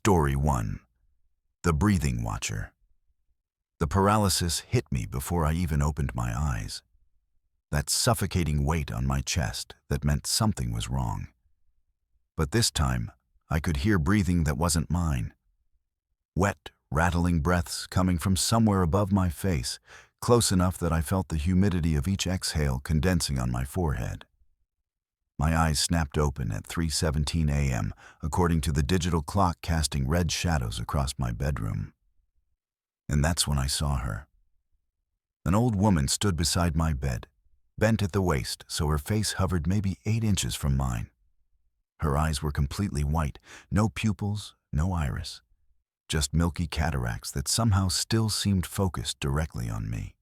Story 1. The Breathing Watcher. The paralysis hit me before I even opened my eyes. That suffocating weight on my chest that meant something was wrong. But this time, I could hear breathing that wasn't mine. Wet, rattling breaths coming from somewhere above my face, close enough that I felt the humidity of each exhale condensing on my forehead. My eyes snapped open at 3:17 a.m., according to the digital clock casting red shadows across my bedroom. And that's when I saw her. An old woman stood beside my bed, bent at the waist so her face hovered maybe 8 inches from mine. Her eyes were completely white, no pupils, no iris, just milky cataracts that somehow still seemed focused directly on me.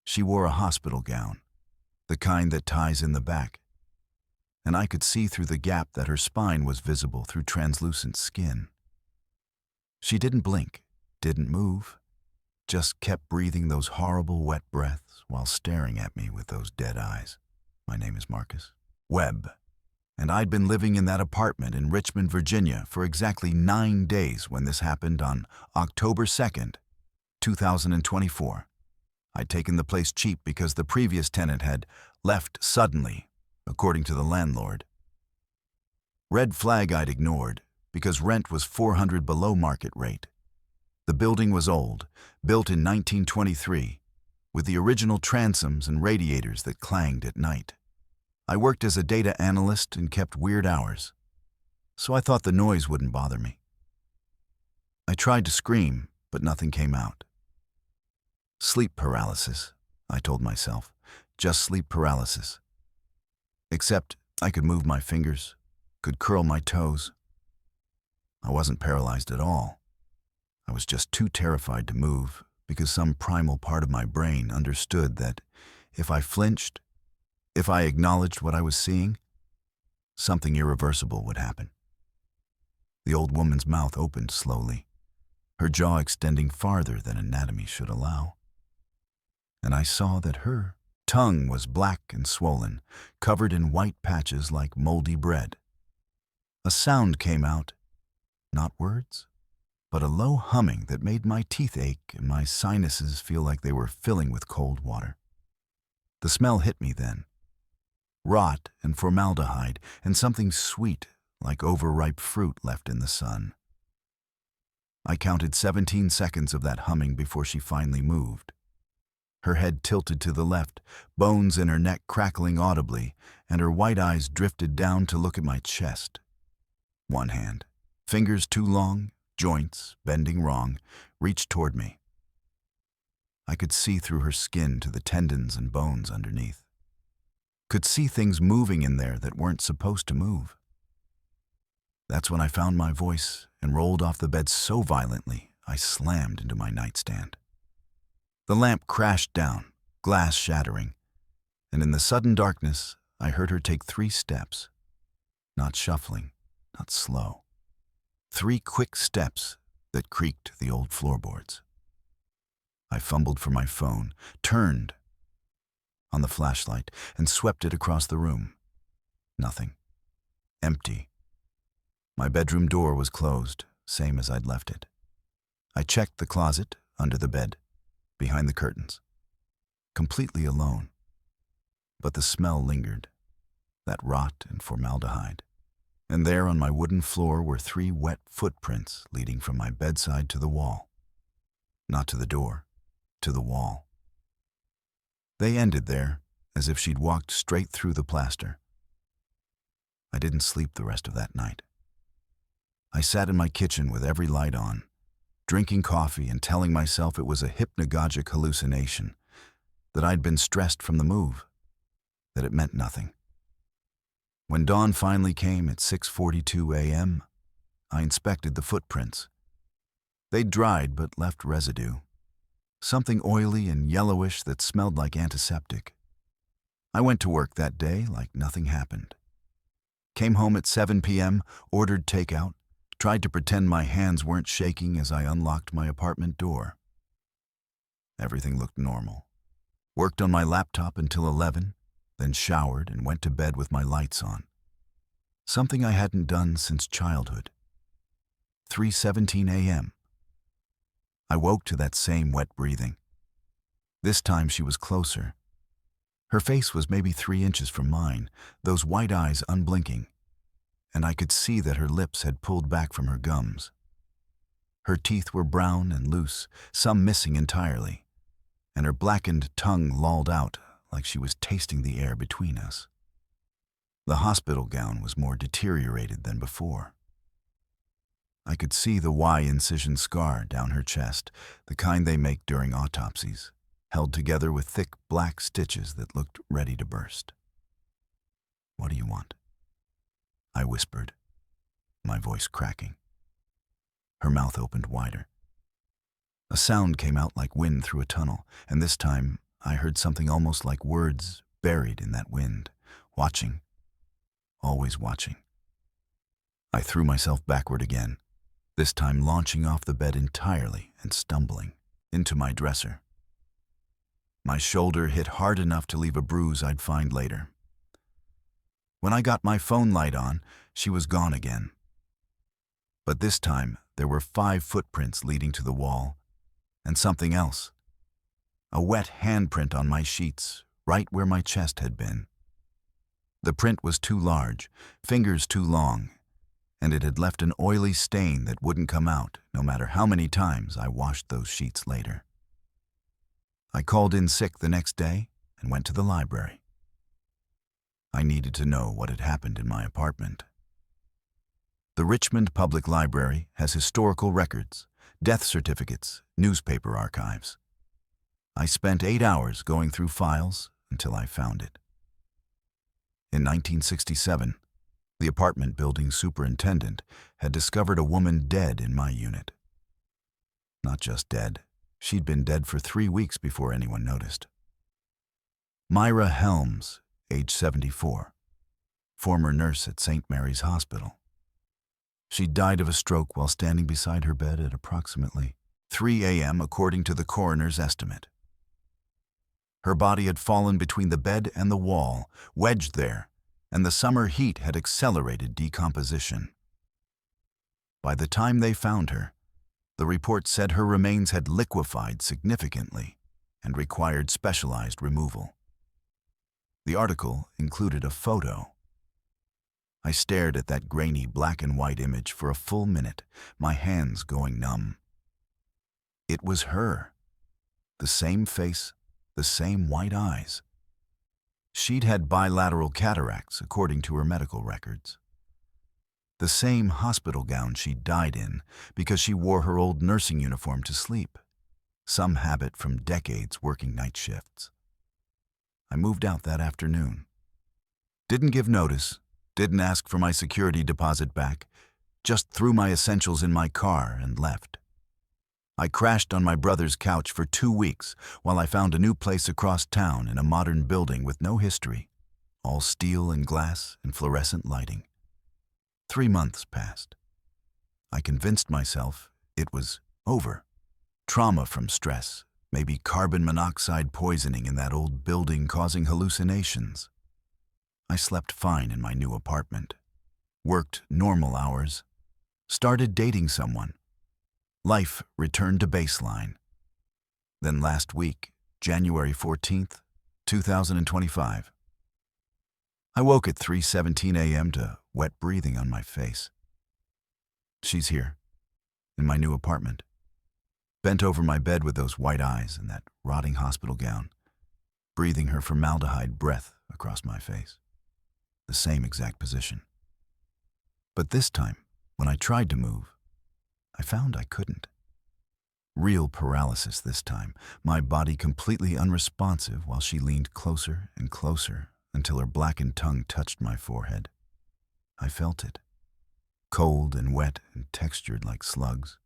She wore a hospital gown, the kind that ties in the back, and I could see through the gap that her spine was visible through translucent skin. She didn't blink, didn't move, just kept breathing those horrible wet breaths while staring at me with those dead eyes. My name is Marcus Webb, and I'd been living in that apartment in Richmond, Virginia for exactly 9 days when this happened on October 2nd, 2024. I'd taken the place cheap because the previous tenant had left suddenly, according to the landlord. Red flag I'd ignored because rent was $400 below market rate. The building was old, built in 1923, with the original transoms and radiators that clanged at night. I worked as a data analyst and kept weird hours, so I thought the noise wouldn't bother me. I tried to scream, but nothing came out. Sleep paralysis, I told myself, just sleep paralysis. Except I could move my fingers, could curl my toes. I wasn't paralyzed at all. I was just too terrified to move because some primal part of my brain understood that if I flinched, if I acknowledged what I was seeing, something irreversible would happen. The old woman's mouth opened slowly, her jaw extending farther than anatomy should allow. And I saw that her tongue was black and swollen, covered in white patches like moldy bread. A sound came out, not words, but a low humming that made my teeth ache and my sinuses feel like they were filling with cold water. The smell hit me then. Rot and formaldehyde and something sweet like overripe fruit left in the sun. I counted 17 seconds of that humming before she finally moved. Her head tilted to the left, bones in her neck crackling audibly, and her white eyes drifted down to look at my chest. One hand, fingers too long, joints bending wrong, reached toward me. I could see through her skin to the tendons and bones underneath. Could see things moving in there that weren't supposed to move. That's when I found my voice and rolled off the bed so violently I slammed into my nightstand. The lamp crashed down, glass shattering, and in the sudden darkness, I heard her take 3 steps. Not shuffling, not slow. 3 quick steps that creaked the old floorboards. I fumbled for my phone, turned on the flashlight, and swept it across the room. Nothing. Empty. My bedroom door was closed, same as I'd left it. I checked the closet, under the bed, behind the curtains. Completely alone. But the smell lingered, that rot and formaldehyde. And there on my wooden floor were 3 wet footprints leading from my bedside to the wall. Not to the door, to the wall. They ended there, as if she'd walked straight through the plaster. I didn't sleep the rest of that night. I sat in my kitchen with every light on, drinking coffee and telling myself it was a hypnagogic hallucination, that I'd been stressed from the move, that it meant nothing. When dawn finally came at 6:42 a.m., I inspected the footprints. They'd dried but left residue. Something oily and yellowish that smelled like antiseptic. I went to work that day like nothing happened. Came home at 7 p.m., ordered takeout, tried to pretend my hands weren't shaking as I unlocked my apartment door. Everything looked normal. Worked on my laptop until 11, then showered and went to bed with my lights on. Something I hadn't done since childhood. 3:17 a.m. I woke to that same wet breathing. This time she was closer. Her face was maybe 3 inches from mine, those white eyes unblinking, and I could see that her lips had pulled back from her gums. Her teeth were brown and loose, some missing entirely, and her blackened tongue lolled out like she was tasting the air between us. The hospital gown was more deteriorated than before. I could see the Y incision scar down her chest, the kind they make during autopsies, held together with thick black stitches that looked ready to burst. "What do you want?" I whispered, my voice cracking. Her mouth opened wider. A sound came out like wind through a tunnel, and this time I heard something almost like words buried in that wind. Watching. Always watching. I threw myself backward again, this time launching off the bed entirely and stumbling into my dresser. My shoulder hit hard enough to leave a bruise I'd find later. When I got my phone light on, she was gone again. But this time, there were 5 footprints leading to the wall, and something else. A wet handprint on my sheets, right where my chest had been. The print was too large, fingers too long, and it had left an oily stain that wouldn't come out no matter how many times I washed those sheets later. I called in sick the next day and went to the library. I needed to know what had happened in my apartment. The Richmond Public Library has historical records, death certificates, newspaper archives. I spent 8 hours going through files until I found it. In 1967, the apartment building superintendent had discovered a woman dead in my unit. Not just dead, she'd been dead for 3 weeks before anyone noticed. Myra Helms, age 74, former nurse at St. Mary's Hospital. She died of a stroke while standing beside her bed at approximately 3 a.m. according to the coroner's estimate. Her body had fallen between the bed and the wall, wedged there, and the summer heat had accelerated decomposition. By the time they found her, the report said her remains had liquefied significantly and required specialized removal. The article included a photo. I stared at that grainy black and white image for a full minute, my hands going numb. It was her. The same face, the same white eyes. She'd had bilateral cataracts, according to her medical records. The same hospital gown she died in because she wore her old nursing uniform to sleep, some habit from decades working night shifts. I moved out that afternoon. Didn't give notice, didn't ask for my security deposit back, just threw my essentials in my car and left. I crashed on my brother's couch for 2 weeks while I found a new place across town in a modern building with no history, all steel and glass and fluorescent lighting. 3 months passed. I convinced myself it was over. Trauma from stress, maybe carbon monoxide poisoning in that old building causing hallucinations. I slept fine in my new apartment, worked normal hours, started dating someone. Life returned to baseline. Then last week, January 14th, 2025, I woke at 3:17 a.m. to wet breathing on my face. She's here, in my new apartment, bent over my bed with those white eyes and that rotting hospital gown, breathing her formaldehyde breath across my face. The same exact position. But this time, when I tried to move, I found I couldn't. Real paralysis this time, my body completely unresponsive while she leaned closer and closer until her blackened tongue touched my forehead. I felt it, cold and wet and textured like slugs.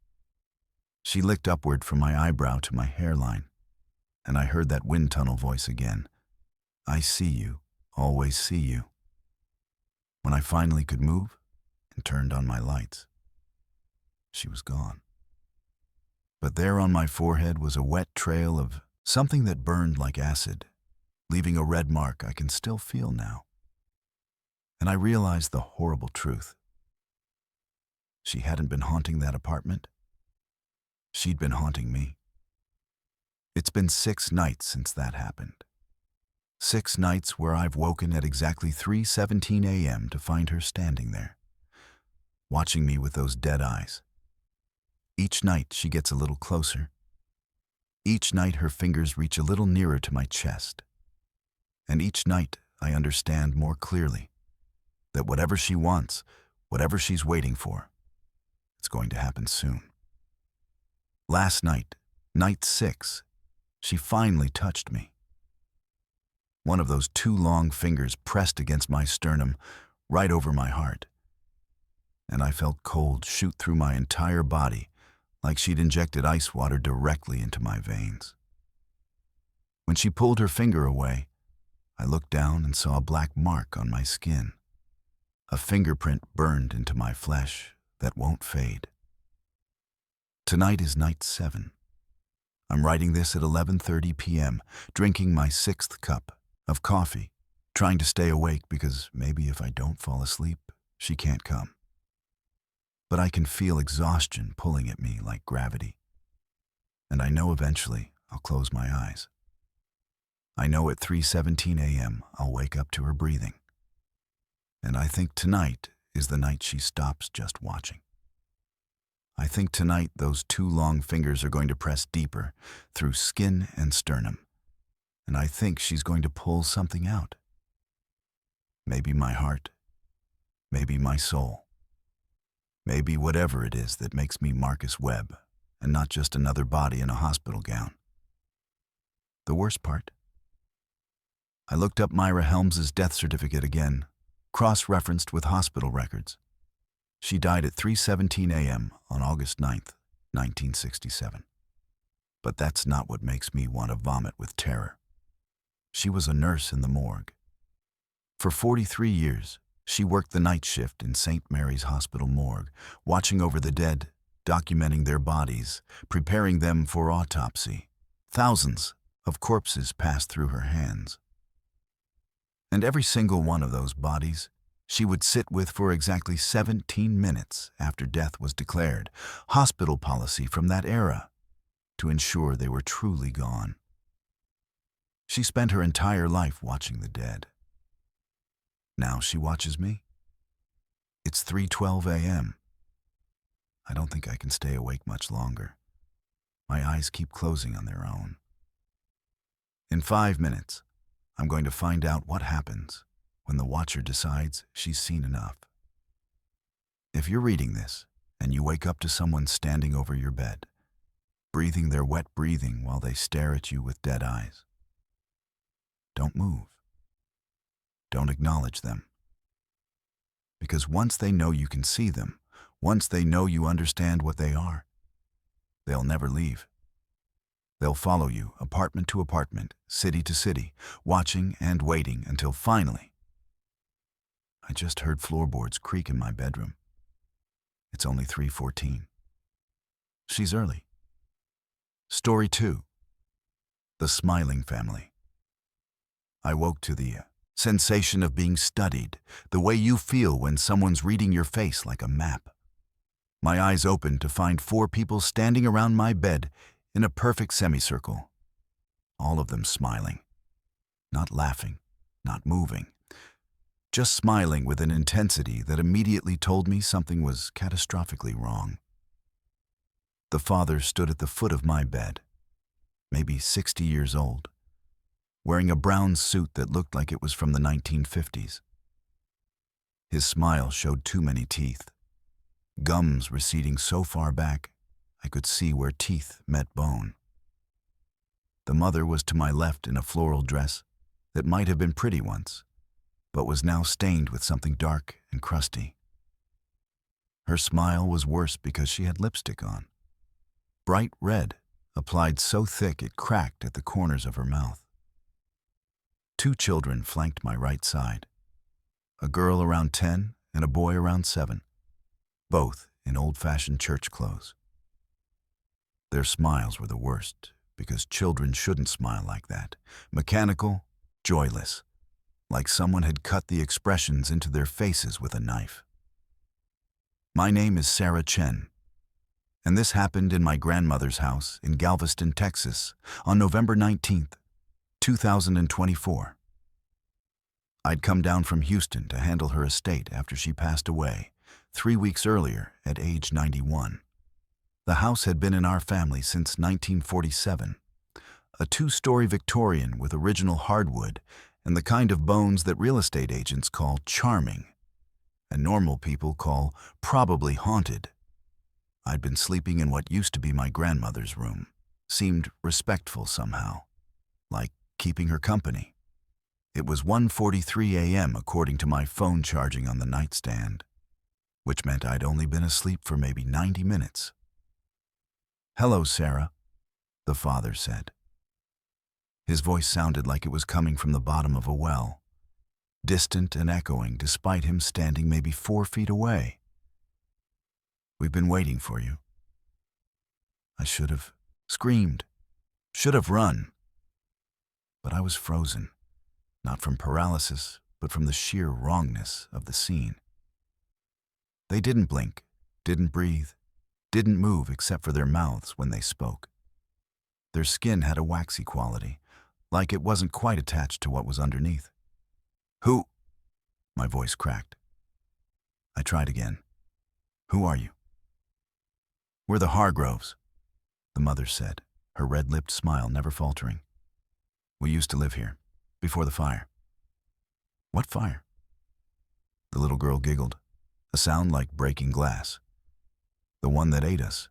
She licked upward from my eyebrow to my hairline, and I heard that wind tunnel voice again. I see you, always see you. When I finally could move and turned on my lights, she was gone. But there on my forehead was a wet trail of something that burned like acid, leaving a red mark I can still feel now. And I realized the horrible truth. She hadn't been haunting that apartment. She'd been haunting me. It's been 6 nights since that happened. 6 nights where I've woken at exactly 3:17 a.m. to find her standing there, watching me with those dead eyes. Each night she gets a little closer. Each night her fingers reach a little nearer to my chest. And each night I understand more clearly that whatever she wants, whatever she's waiting for, it's going to happen soon. Last night, night 6, she finally touched me. One of those 2 long fingers pressed against my sternum, right over my heart. And I felt cold shoot through my entire body, like she'd injected ice water directly into my veins. When she pulled her finger away, I looked down and saw a black mark on my skin, a fingerprint burned into my flesh that won't fade. Tonight is night 7. I'm writing this at 11:30 p.m., drinking my 6th cup of coffee, trying to stay awake because maybe if I don't fall asleep, she can't come. But I can feel exhaustion pulling at me like gravity. And I know eventually I'll close my eyes. I know at 3:17 a.m. I'll wake up to her breathing. And I think tonight is the night she stops just watching. I think tonight those 2 long fingers are going to press deeper through skin and sternum. And I think she's going to pull something out. Maybe my heart. Maybe my soul. Maybe whatever it is that makes me Marcus Webb and not just another body in a hospital gown. The worst part? I looked up Myra Helms's death certificate again, cross-referenced with hospital records. She died at 3:17 a.m. on August 9th, 1967. But that's not what makes me want to vomit with terror. She was a nurse in the morgue. For 43 years, she worked the night shift in St. Mary's Hospital morgue, watching over the dead, documenting their bodies, preparing them for autopsy. Thousands of corpses passed through her hands. And every single one of those bodies she would sit with for exactly 17 minutes after death was declared, hospital policy from that era, to ensure they were truly gone. She spent her entire life watching the dead. Now she watches me. It's 3:12 a.m. I don't think I can stay awake much longer. My eyes keep closing on their own. In 5 minutes, I'm going to find out what happens when the watcher decides she's seen enough. If you're reading this and you wake up to someone standing over your bed, breathing their wet breathing while they stare at you with dead eyes, don't move. Don't acknowledge them. Because once they know you can see them, once they know you understand what they are, they'll never leave. They'll follow you apartment to apartment, city to city, watching and waiting until finally, I just heard floorboards creak in my bedroom. It's only 3:14. She's early. Story 2. The Smiling Family. I woke to the sensation of being studied, the way you feel when someone's reading your face like a map. My eyes opened to find 4 people standing around my bed in a perfect semicircle, all of them smiling, not laughing, not moving, just smiling with an intensity that immediately told me something was catastrophically wrong. The father stood at the foot of my bed, maybe 60 years old, wearing a brown suit that looked like it was from the 1950s. His smile showed too many teeth, gums receding so far back I could see where teeth met bone. The mother was to my left in a floral dress that might have been pretty once, but was now stained with something dark and crusty. Her smile was worse because she had lipstick on, bright red, applied so thick it cracked at the corners of her mouth. 2 children flanked my right side, a girl around 10 and a boy around 7, both in old-fashioned church clothes. Their smiles were the worst because children shouldn't smile like that, mechanical, joyless, like someone had cut the expressions into their faces with a knife. My name is Sarah Chen, and this happened in my grandmother's house in Galveston, Texas, on November 19th, 2024. I'd come down from Houston to handle her estate after she passed away 3 weeks earlier at age 91. The house had been in our family since 1947, a 2-story Victorian with original hardwood and the kind of bones that real estate agents call charming, and normal people call probably haunted. I'd been sleeping in what used to be my grandmother's room. Seemed respectful somehow, like keeping her company. It was 1:43 a.m. according to my phone charging on the nightstand, which meant I'd only been asleep for maybe 90 minutes. "Hello, Sarah," the father said. His voice sounded like it was coming from the bottom of a well, distant and echoing despite him standing maybe 4 feet away. "We've been waiting for you." I should have screamed, should have run. But I was frozen, not from paralysis, but from the sheer wrongness of the scene. They didn't blink, didn't breathe, didn't move except for their mouths when they spoke. Their skin had a waxy quality, like it wasn't quite attached to what was underneath. "Who?" My voice cracked. I tried again. "Who are you?" "We're the Hargroves," the mother said, her red-lipped smile never faltering. "We used to live here, before the fire." "What fire?" The little girl giggled, a sound like breaking glass. "The one that ate us."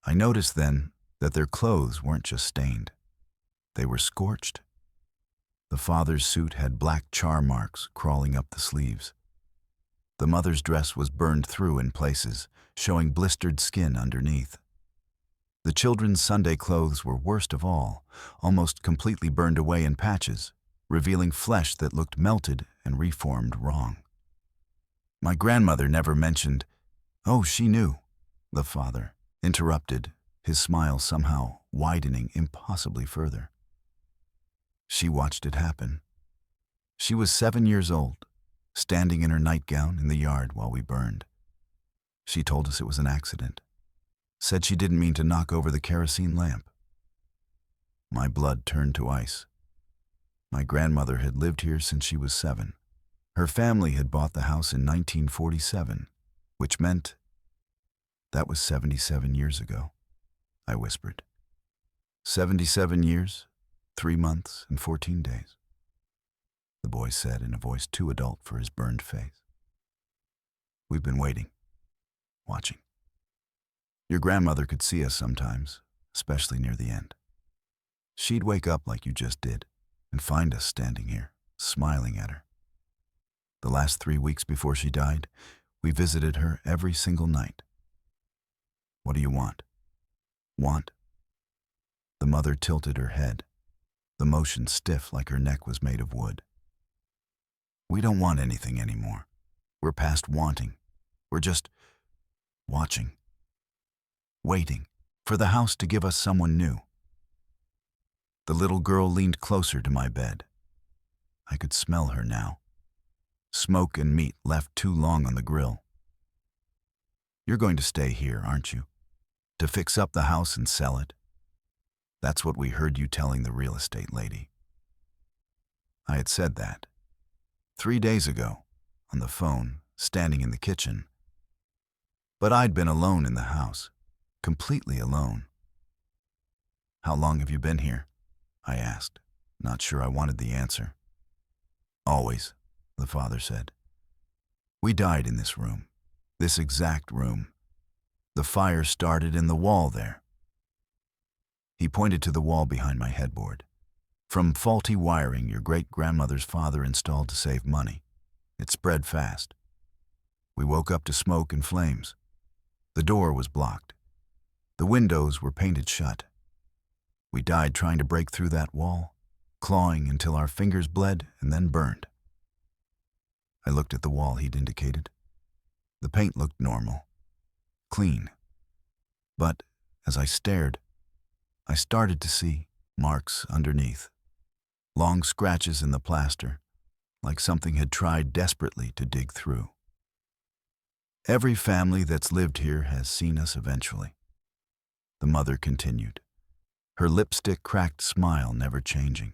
I noticed then that their clothes weren't just stained. They were scorched. The father's suit had black char marks crawling up the sleeves. The mother's dress was burned through in places, showing blistered skin underneath. The children's Sunday clothes were worst of all, almost completely burned away in patches, revealing flesh that looked melted and reformed wrong. My grandmother never mentioned, "Oh, she knew," the father interrupted, his smile somehow widening impossibly further. "She watched it happen. She was 7 years old, standing in her nightgown in the yard while we burned. She told us it was an accident. Said she didn't mean to knock over the kerosene lamp." My blood turned to ice. My grandmother had lived here since she was 7. Her family had bought the house in 1947, which meant that was 77 years ago, I whispered. 77 years, 3 months, and 14 days, the boy said in a voice too adult for his burned face. "We've been waiting, watching. Your grandmother could see us sometimes, especially near the end. She'd wake up like you just did and find us standing here, smiling at her. The last 3 weeks before she died, we visited her every single night." "What do you want?" "Want?" The mother tilted her head, the motion stiff like her neck was made of wood. "We don't want anything anymore. We're past wanting. We're just watching. Waiting for the house to give us someone new." The little girl leaned closer to my bed. I could smell her now. Smoke and meat left too long on the grill. "You're going to stay here, aren't you? To fix up the house and sell it? That's what we heard you telling the real estate lady." I had said that 3 days ago, on the phone, standing in the kitchen. But I'd been alone in the house, completely alone. "How long have you been here?" I asked, not sure I wanted the answer. "Always," the father said. "We died in this room, this exact room. The fire started in the wall there." He pointed to the wall behind my headboard. "From faulty wiring your great-grandmother's father installed to save money. It spread fast. We woke up to smoke and flames. The door was blocked. The windows were painted shut. We died trying to break through that wall, clawing until our fingers bled and then burned." I looked at the wall he'd indicated. The paint looked normal, clean. But as I stared, I started to see marks underneath, long scratches in the plaster, like something had tried desperately to dig through. Every family that's lived here has seen us eventually. The mother continued, her lipstick-cracked smile never changing.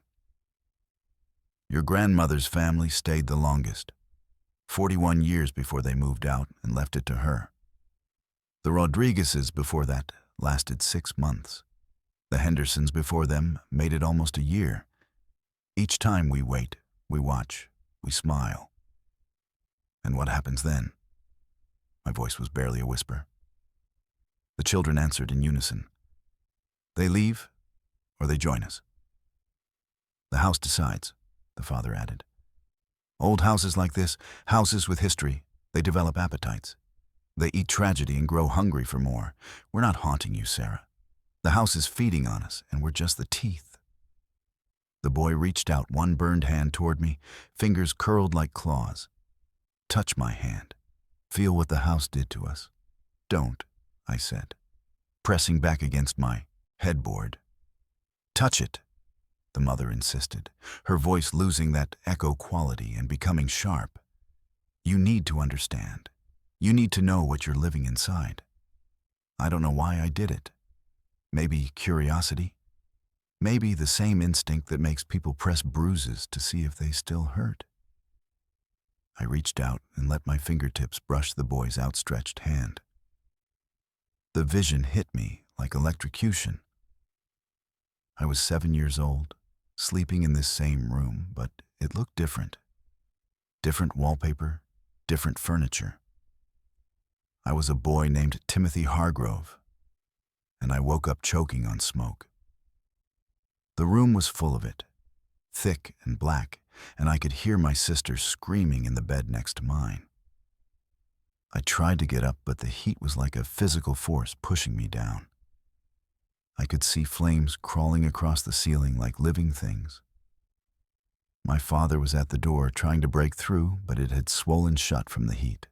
Your grandmother's family stayed the longest, 41 years before they moved out and left it to her. The Rodriguezes before that lasted 6 months. The Hendersons before them made it almost a year. Each time we wait, we watch, we smile. And what happens then? My voice was barely a whisper. The children answered in unison. They leave, or they join us. The house decides, the father added. Old houses like this, houses with history, they develop appetites. They eat tragedy and grow hungry for more. We're not haunting you, Sarah. The house is feeding on us, and we're just the teeth. The boy reached out one burned hand toward me, fingers curled like claws. Touch my hand. Feel what the house did to us. Don't, I said, pressing back against my headboard. Touch it, the mother insisted, her voice losing that echo quality and becoming sharp. You need to understand. You need to know what you're living inside. I don't know why I did it. Maybe curiosity. Maybe the same instinct that makes people press bruises to see if they still hurt. I reached out and let my fingertips brush the boy's outstretched hand. The vision hit me like electrocution. I was 7 years old, sleeping in this same room, but it looked different. Different wallpaper, different furniture. I was a boy named Timothy Hargrove, and I woke up choking on smoke. The room was full of it, thick and black, and I could hear my sister screaming in the bed next to mine. I tried to get up, but the heat was like a physical force pushing me down. I could see flames crawling across the ceiling like living things. My father was at the door trying to break through, but it had swollen shut from the heat.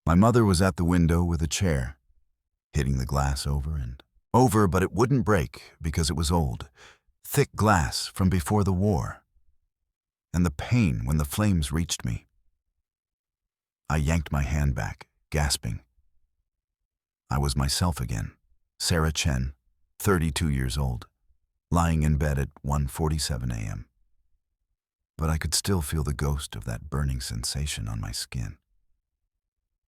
My mother was at the window with a chair, hitting the glass over and over, but it wouldn't break because it was old, thick glass from before the war. And the pain when the flames reached me. I yanked my hand back, gasping. I was myself again, Sarah Chen, 32 years old, lying in bed at 1:47 a.m. But I could still feel the ghost of that burning sensation on my skin.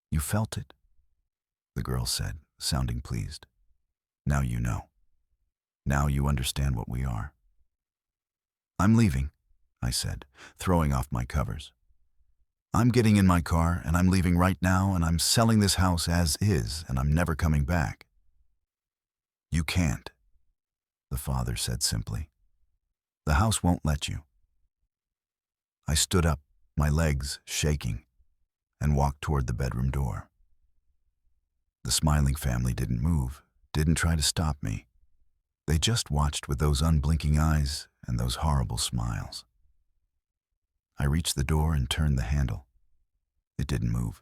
You felt it? The girl said, sounding pleased. Now you know. Now you understand what we are. I'm leaving, I said, throwing off my covers. I'm getting in my car, and I'm leaving right now, and I'm selling this house as is, and I'm never coming back. You can't, the father said simply. The house won't let you. I stood up, my legs shaking, and walked toward the bedroom door. The smiling family didn't move, didn't try to stop me. They just watched with those unblinking eyes and those horrible smiles. I reached the door and turned the handle. It didn't move.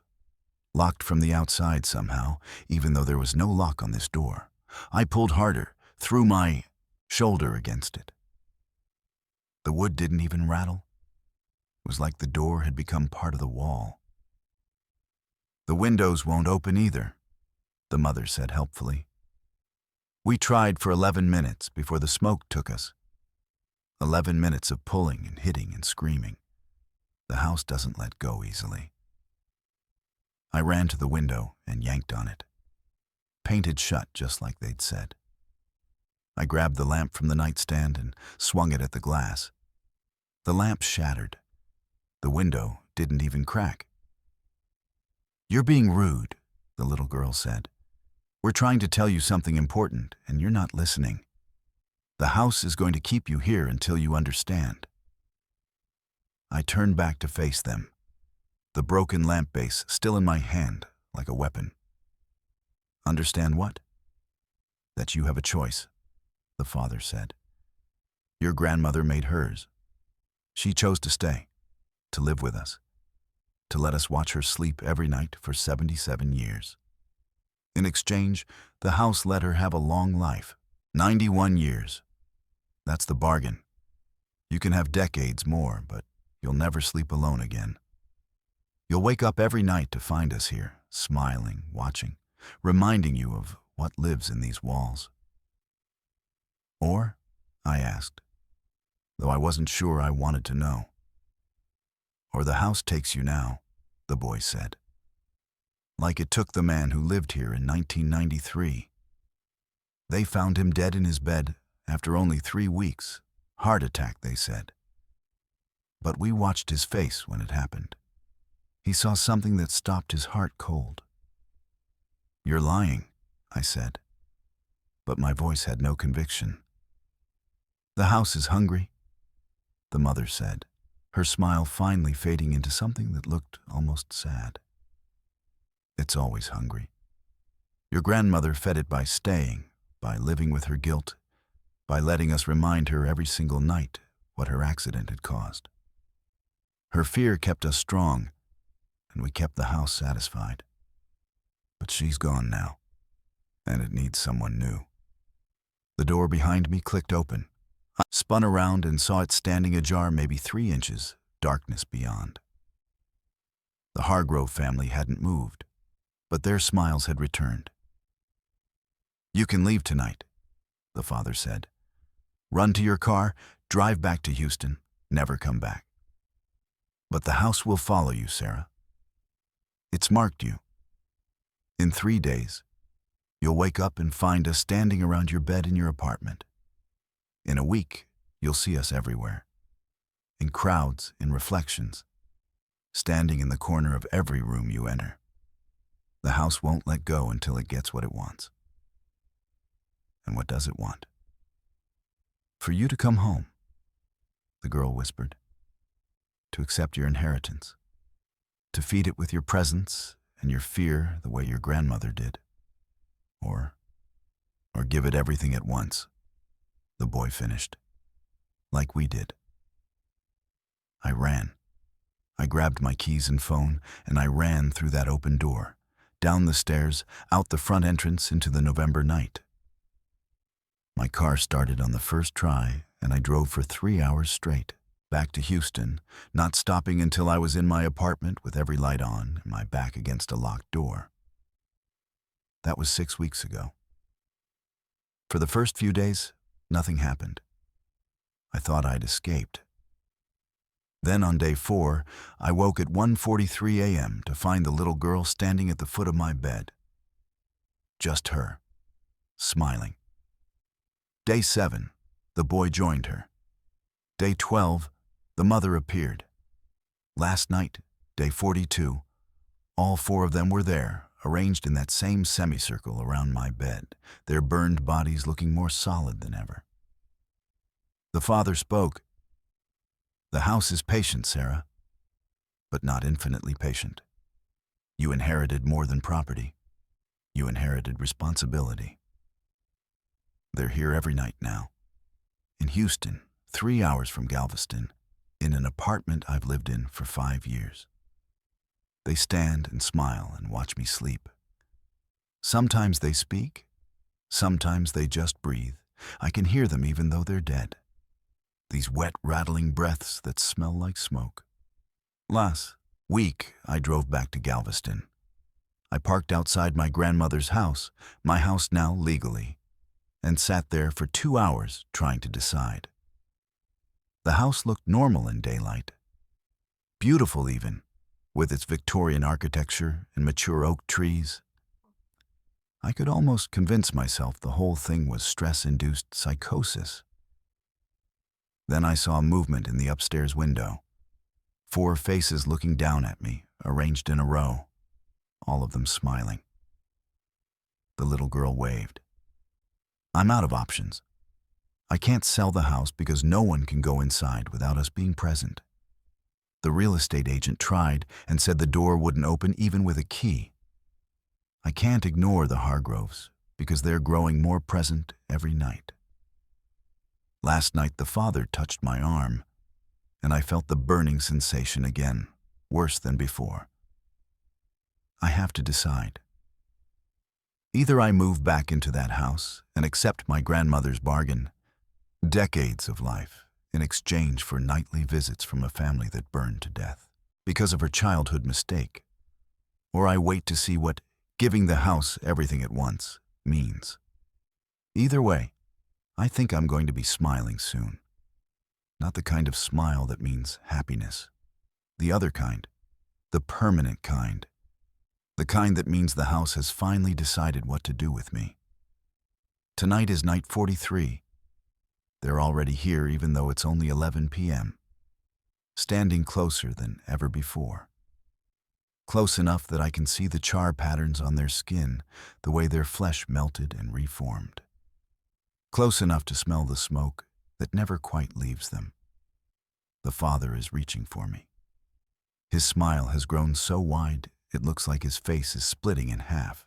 Locked from the outside somehow, even though there was no lock on this door. I pulled harder, threw my shoulder against it. The wood didn't even rattle. It was like the door had become part of the wall. The windows won't open either, the mother said helpfully. We tried for 11 minutes before the smoke took us. 11 minutes of pulling and hitting and screaming. The house doesn't let go easily. I ran to the window and yanked on it. Painted shut just like they'd said. I grabbed the lamp from the nightstand and swung it at the glass. The lamp shattered. The window didn't even crack. You're being rude, the little girl said. We're trying to tell you something important, and you're not listening. The house is going to keep you here until you understand. I turned back to face them, the broken lamp base still in my hand like a weapon. Understand what? That you have a choice, the father said. Your grandmother made hers. She chose to stay, to live with us, to let us watch her sleep every night for 77 years. In exchange, the house let her have a long life, 91 years. That's the bargain. You can have decades more, but you'll never sleep alone again. You'll wake up every night to find us here, smiling, watching, reminding you of what lives in these walls. Or, I asked, though I wasn't sure I wanted to know. Or the house takes you now, the boy said. Like it took the man who lived here in 1993. They found him dead in his bed after only 3 weeks. Heart attack, they said. But we watched his face when it happened. He saw something that stopped his heart cold. You're lying, I said, but my voice had no conviction. The house is hungry, the mother said, her smile finally fading into something that looked almost sad. It's always hungry. Your grandmother fed it by staying, by living with her guilt, by letting us remind her every single night what her accident had caused. Her fear kept us strong, and we kept the house satisfied. But she's gone now, and it needs someone new. The door behind me clicked open. I spun around and saw it standing ajar maybe 3 inches, darkness beyond. The Hargrove family hadn't moved, but their smiles had returned. You can leave tonight, the father said. Run to your car, drive back to Houston, never come back. But the house will follow you, Sarah. It's marked you. In 3 days, you'll wake up and find us standing around your bed in your apartment. In a week, you'll see us everywhere. In crowds, in reflections, standing in the corner of every room you enter. The house won't let go until it gets what it wants. And what does it want? For you to come home, the girl whispered. To accept your inheritance. To feed it with your presence and your fear the way your grandmother did. Or give it everything at once, the boy finished. Like we did. I ran. I grabbed my keys and phone, and I ran through that open door, down the stairs, out the front entrance into the November night. My car started on the first try, and I drove for 3 hours straight, back to Houston, not stopping until I was in my apartment with every light on and my back against a locked door. That was 6 weeks ago. For the first few days, nothing happened. I thought I'd escaped. Then on day 4, I woke at 1:43 a.m. to find the little girl standing at the foot of my bed. Just her, smiling. Day 7, the boy joined her. Day 12, the mother appeared. Last night, day 42, all 4 of them were there, arranged in that same semicircle around my bed, their burned bodies looking more solid than ever. The father spoke. The house is patient, Sarah, but not infinitely patient. You inherited more than property. You inherited responsibility. They're here every night now. In Houston, 3 hours from Galveston, in an apartment I've lived in for 5 years. They stand and smile and watch me sleep. Sometimes they speak, sometimes they just breathe. I can hear them even though they're dead. These wet, rattling breaths that smell like smoke. Last week, I drove back to Galveston. I parked outside my grandmother's house, my house now legally, and sat there for 2 hours trying to decide. The house looked normal in daylight. Beautiful even, with its Victorian architecture and mature oak trees. I could almost convince myself the whole thing was stress-induced psychosis. Then I saw movement in the upstairs window. 4 faces looking down at me, arranged in a row, all of them smiling. The little girl waved. I'm out of options. I can't sell the house because no one can go inside without us being present. The real estate agent tried and said the door wouldn't open even with a key. I can't ignore the Hargroves because they're growing more present every night. Last night the father touched my arm, and I felt the burning sensation again, worse than before. I have to decide. Either I move back into that house and accept my grandmother's bargain, decades of life in exchange for nightly visits from a family that burned to death. because of her childhood mistake, or I wait to see what giving the house everything at once means. Either way, I think I'm going to be smiling soon. Not the kind of smile that means happiness. The other kind. The permanent kind. The kind that means the house has finally decided what to do with me. Tonight is night 43. They're already here even though it's only 11 p.m. Standing closer than ever before. Close enough that I can see the char patterns on their skin, the way their flesh melted and reformed. Close enough to smell the smoke that never quite leaves them. The father is reaching for me. His smile has grown so wide it looks like his face is splitting in half.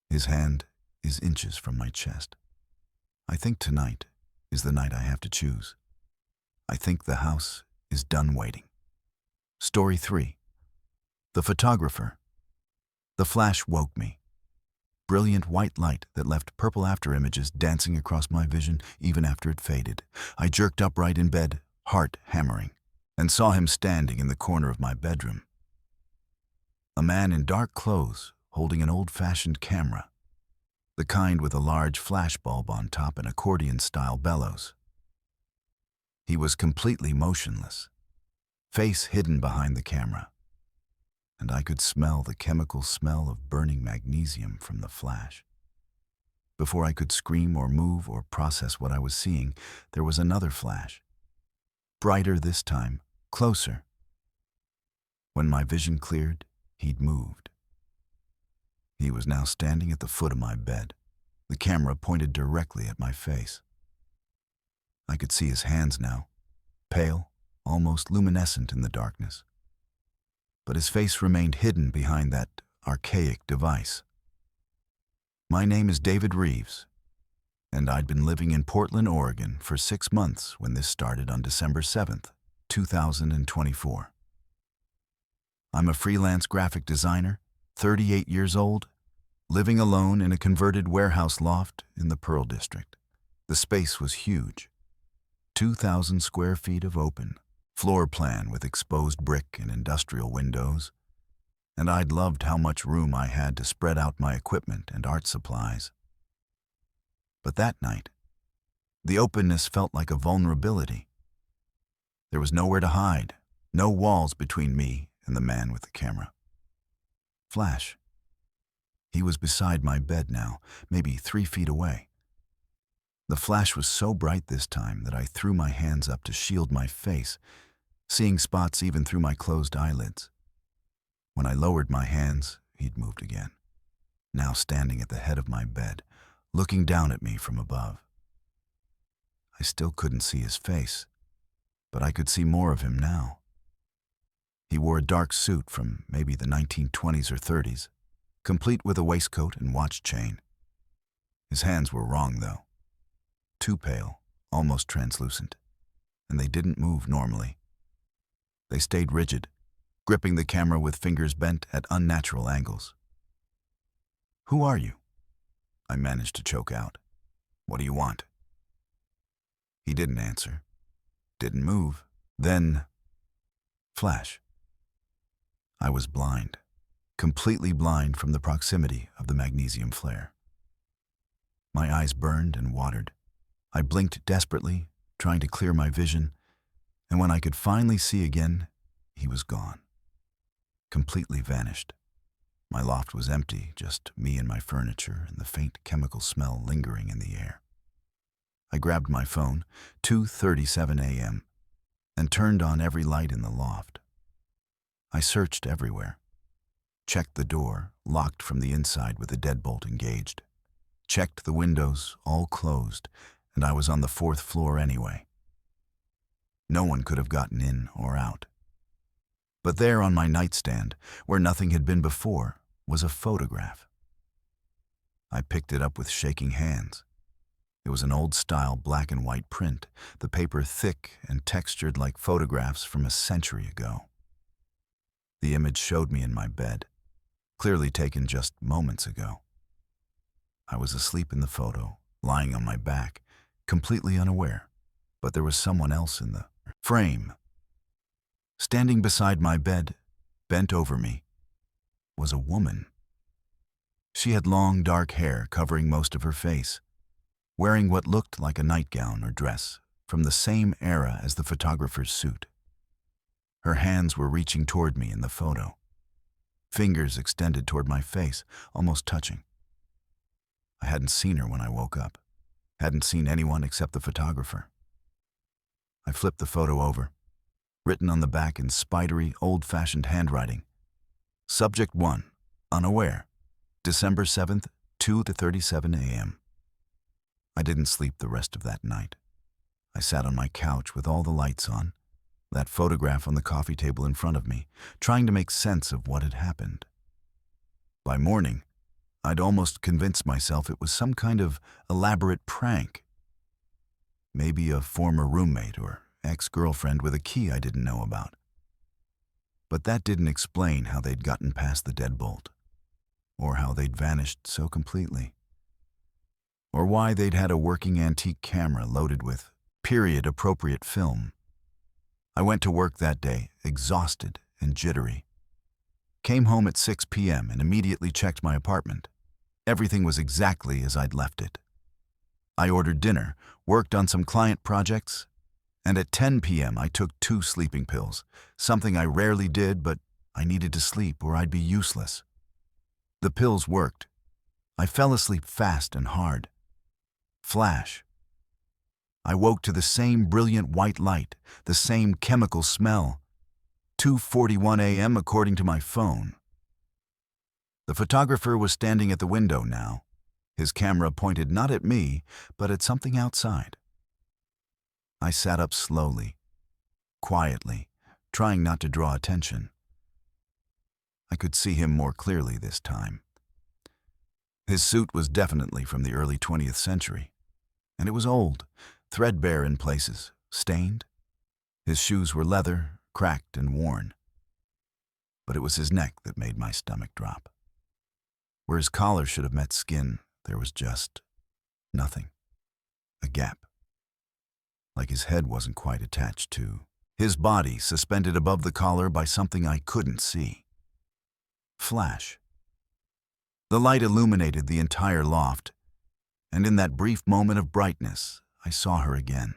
His hand is inches from my chest. I think tonight is the night I have to choose. I think the house is done waiting. Story 3. The photographer. The flash woke me. Brilliant white light that left purple after images dancing across my vision even after it faded. I jerked upright in bed, heart hammering, and saw him standing in the corner of my bedroom. A man in dark clothes holding an old-fashioned camera, the kind with a large flashbulb on top and accordion-style bellows. He was completely motionless, face hidden behind the camera, and I could smell the chemical smell of burning magnesium from the flash. Before I could scream or move or process what I was seeing, there was another flash. Brighter this time, closer. When my vision cleared, he'd moved. He was now standing at the foot of my bed, the camera pointed directly at my face. I could see his hands now, pale, almost luminescent in the darkness. But his face remained hidden behind that archaic device. My name is David Reeves, and I'd been living in Portland, Oregon for 6 months when this started on December 7th, 2024. I'm a freelance graphic designer, 38 years old, living alone in a converted warehouse loft in the Pearl District. The space was huge, 2,000 square feet of open, floor plan with exposed brick and industrial windows, and I'd loved how much room I had to spread out my equipment and art supplies. But that night, the openness felt like a vulnerability. There was nowhere to hide, no walls between me and the man with the camera. Flash. He was beside my bed now, maybe 3 feet away. The flash was so bright this time that I threw my hands up to shield my face, seeing spots even through my closed eyelids. When I lowered my hands, he'd moved again, now standing at the head of my bed, looking down at me from above. I still couldn't see his face, but I could see more of him now. He wore a dark suit from maybe the 1920s or 30s, complete with a waistcoat and watch chain. His hands were wrong, though. Too pale, almost translucent, and they didn't move normally. They stayed rigid, gripping the camera with fingers bent at unnatural angles. "Who are you?" I managed to choke out. "What do you want?" He didn't answer, didn't move. Then, flash. I was blind, completely blind from the proximity of the magnesium flare. My eyes burned and watered. I blinked desperately, trying to clear my vision, and when I could finally see again, he was gone. Completely vanished. My loft was empty, just me and my furniture and the faint chemical smell lingering in the air. I grabbed my phone, 2:37 a.m., and turned on every light in the loft. I searched everywhere. Checked the door, locked from the inside with the deadbolt engaged. Checked the windows, all closed, and I was on the 4th floor anyway. No one could have gotten in or out. But there on my nightstand, where nothing had been before, was a photograph. I picked it up with shaking hands. It was an old-style black and white print, the paper thick and textured like photographs from a century ago. The image showed me in my bed, clearly taken just moments ago. I was asleep in the photo, lying on my back, completely unaware, but there was someone else in the frame, Standing beside my bed, bent over me, was a woman. She had long, dark hair covering most of her face, wearing what looked like a nightgown or dress from the same era as the photographer's suit. Her hands were reaching toward me in the photo, fingers extended toward my face, almost touching. I hadn't seen her when I woke up, hadn't seen anyone except the photographer. I flipped the photo over, written on the back in spidery, old-fashioned handwriting. Subject 1, unaware, December 7th, 2:37 a.m. I didn't sleep the rest of that night. I sat on my couch with all the lights on, that photograph on the coffee table in front of me, trying to make sense of what had happened. By morning, I'd almost convinced myself it was some kind of elaborate prank. Maybe a former roommate or ex-girlfriend with a key I didn't know about. But that didn't explain how they'd gotten past the deadbolt, or how they'd vanished so completely, or why they'd had a working antique camera loaded with period-appropriate film. I went to work that day, exhausted and jittery. Came home at 6 p.m. and immediately checked my apartment. Everything was exactly as I'd left it. I ordered dinner, worked on some client projects, and at 10 p.m. I took 2 sleeping pills, something I rarely did, but I needed to sleep or I'd be useless. The pills worked. I fell asleep fast and hard. Flash. I woke to the same brilliant white light, the same chemical smell. 2:41 a.m. according to my phone. The photographer was standing at the window now, his camera pointed not at me, but at something outside. I sat up slowly, quietly, trying not to draw attention. I could see him more clearly this time. His suit was definitely from the early 20th century, and it was old, threadbare in places, stained. His shoes were leather, cracked and worn. But it was his neck that made my stomach drop. Where his collar should have met skin, there was just nothing. A gap. Like his head wasn't quite attached to his body, suspended above the collar by something I couldn't see. Flash. The light illuminated the entire loft, and in that brief moment of brightness, I saw her again.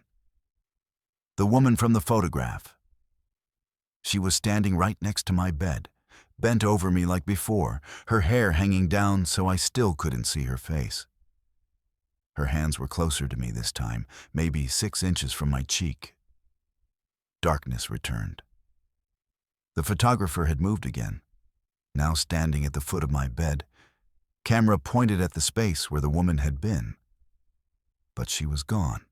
The woman from the photograph. She was standing right next to my bed, bent over me like before, her hair hanging down so I still couldn't see her face. Her hands were closer to me this time, maybe 6 inches from my cheek. Darkness returned. The photographer had moved again, now standing at the foot of my bed, camera pointed at the space where the woman had been. But she was gone.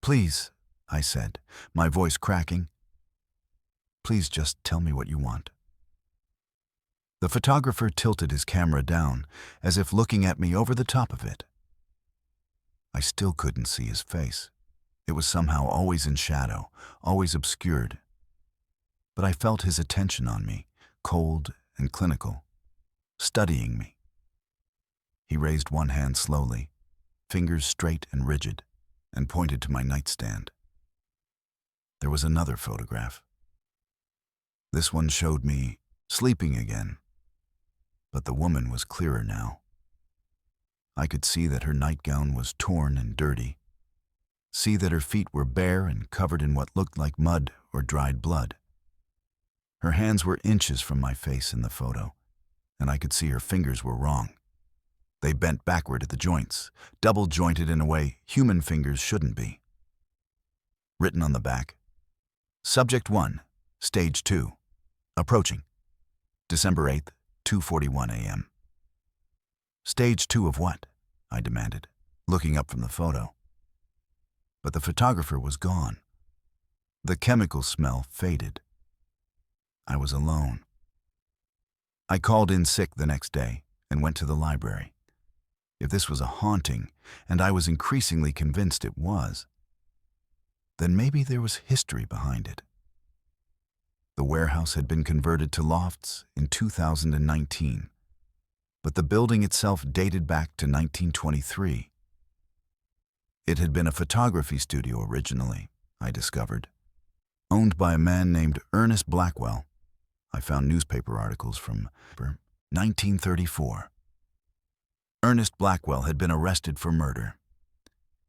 "Please," I said, my voice cracking. "Please just tell me what you want." The photographer tilted his camera down, as if looking at me over the top of it. I still couldn't see his face. It was somehow always in shadow, always obscured. But I felt his attention on me, cold and clinical, studying me. He raised one hand slowly, fingers straight and rigid, and pointed to my nightstand. There was another photograph. This one showed me sleeping again, but the woman was clearer now. I could see that her nightgown was torn and dirty, see that her feet were bare and covered in what looked like mud or dried blood. Her hands were inches from my face in the photo, and I could see her fingers were wrong. They bent backward at the joints, double-jointed in a way human fingers shouldn't be. Written on the back, Subject 1, Stage 2, approaching, December 8th, 2:41 a.m. Stage 2 of what? I demanded, looking up from the photo. But the photographer was gone. The chemical smell faded. I was alone. I called in sick the next day and went to the library. If this was a haunting, and I was increasingly convinced it was, then maybe there was history behind it. The warehouse had been converted to lofts in 2019, but the building itself dated back to 1923. It had been a photography studio originally, I discovered, owned by a man named Ernest Blackwell. I found newspaper articles from 1934. Ernest Blackwell had been arrested for murder.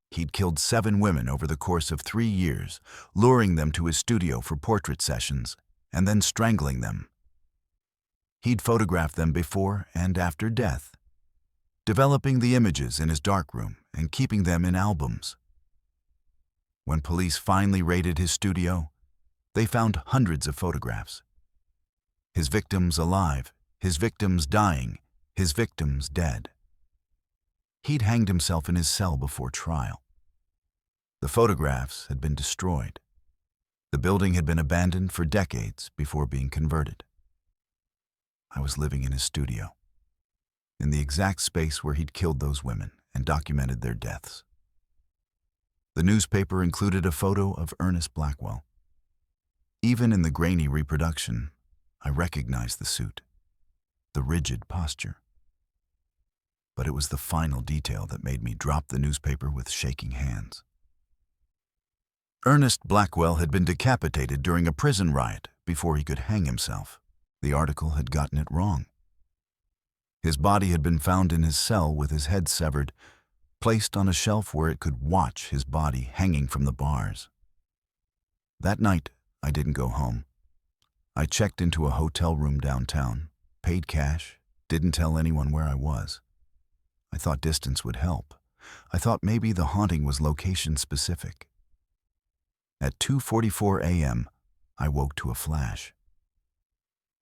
He'd killed 7 women over the course of 3 years, luring them to his studio for portrait sessions, and then strangling them. He'd photographed them before and after death, developing the images in his darkroom and keeping them in albums. When police finally raided his studio, they found hundreds of photographs. His victims alive, his victims dying, his victims dead. He'd hanged himself in his cell before trial. The photographs had been destroyed. The building had been abandoned for decades before being converted. I was living in his studio, in the exact space where he'd killed those women and documented their deaths. The newspaper included a photo of Ernest Blackwell. Even in the grainy reproduction, I recognized the suit, the rigid posture. But it was the final detail that made me drop the newspaper with shaking hands. Ernest Blackwell had been decapitated during a prison riot before he could hang himself. The article had gotten it wrong. His body had been found in his cell with his head severed, placed on a shelf where it could watch his body hanging from the bars. That night, I didn't go home. I checked into a hotel room downtown, paid cash, didn't tell anyone where I was. I thought distance would help. I thought maybe the haunting was location-specific. At 2:44 a.m., I woke to a flash.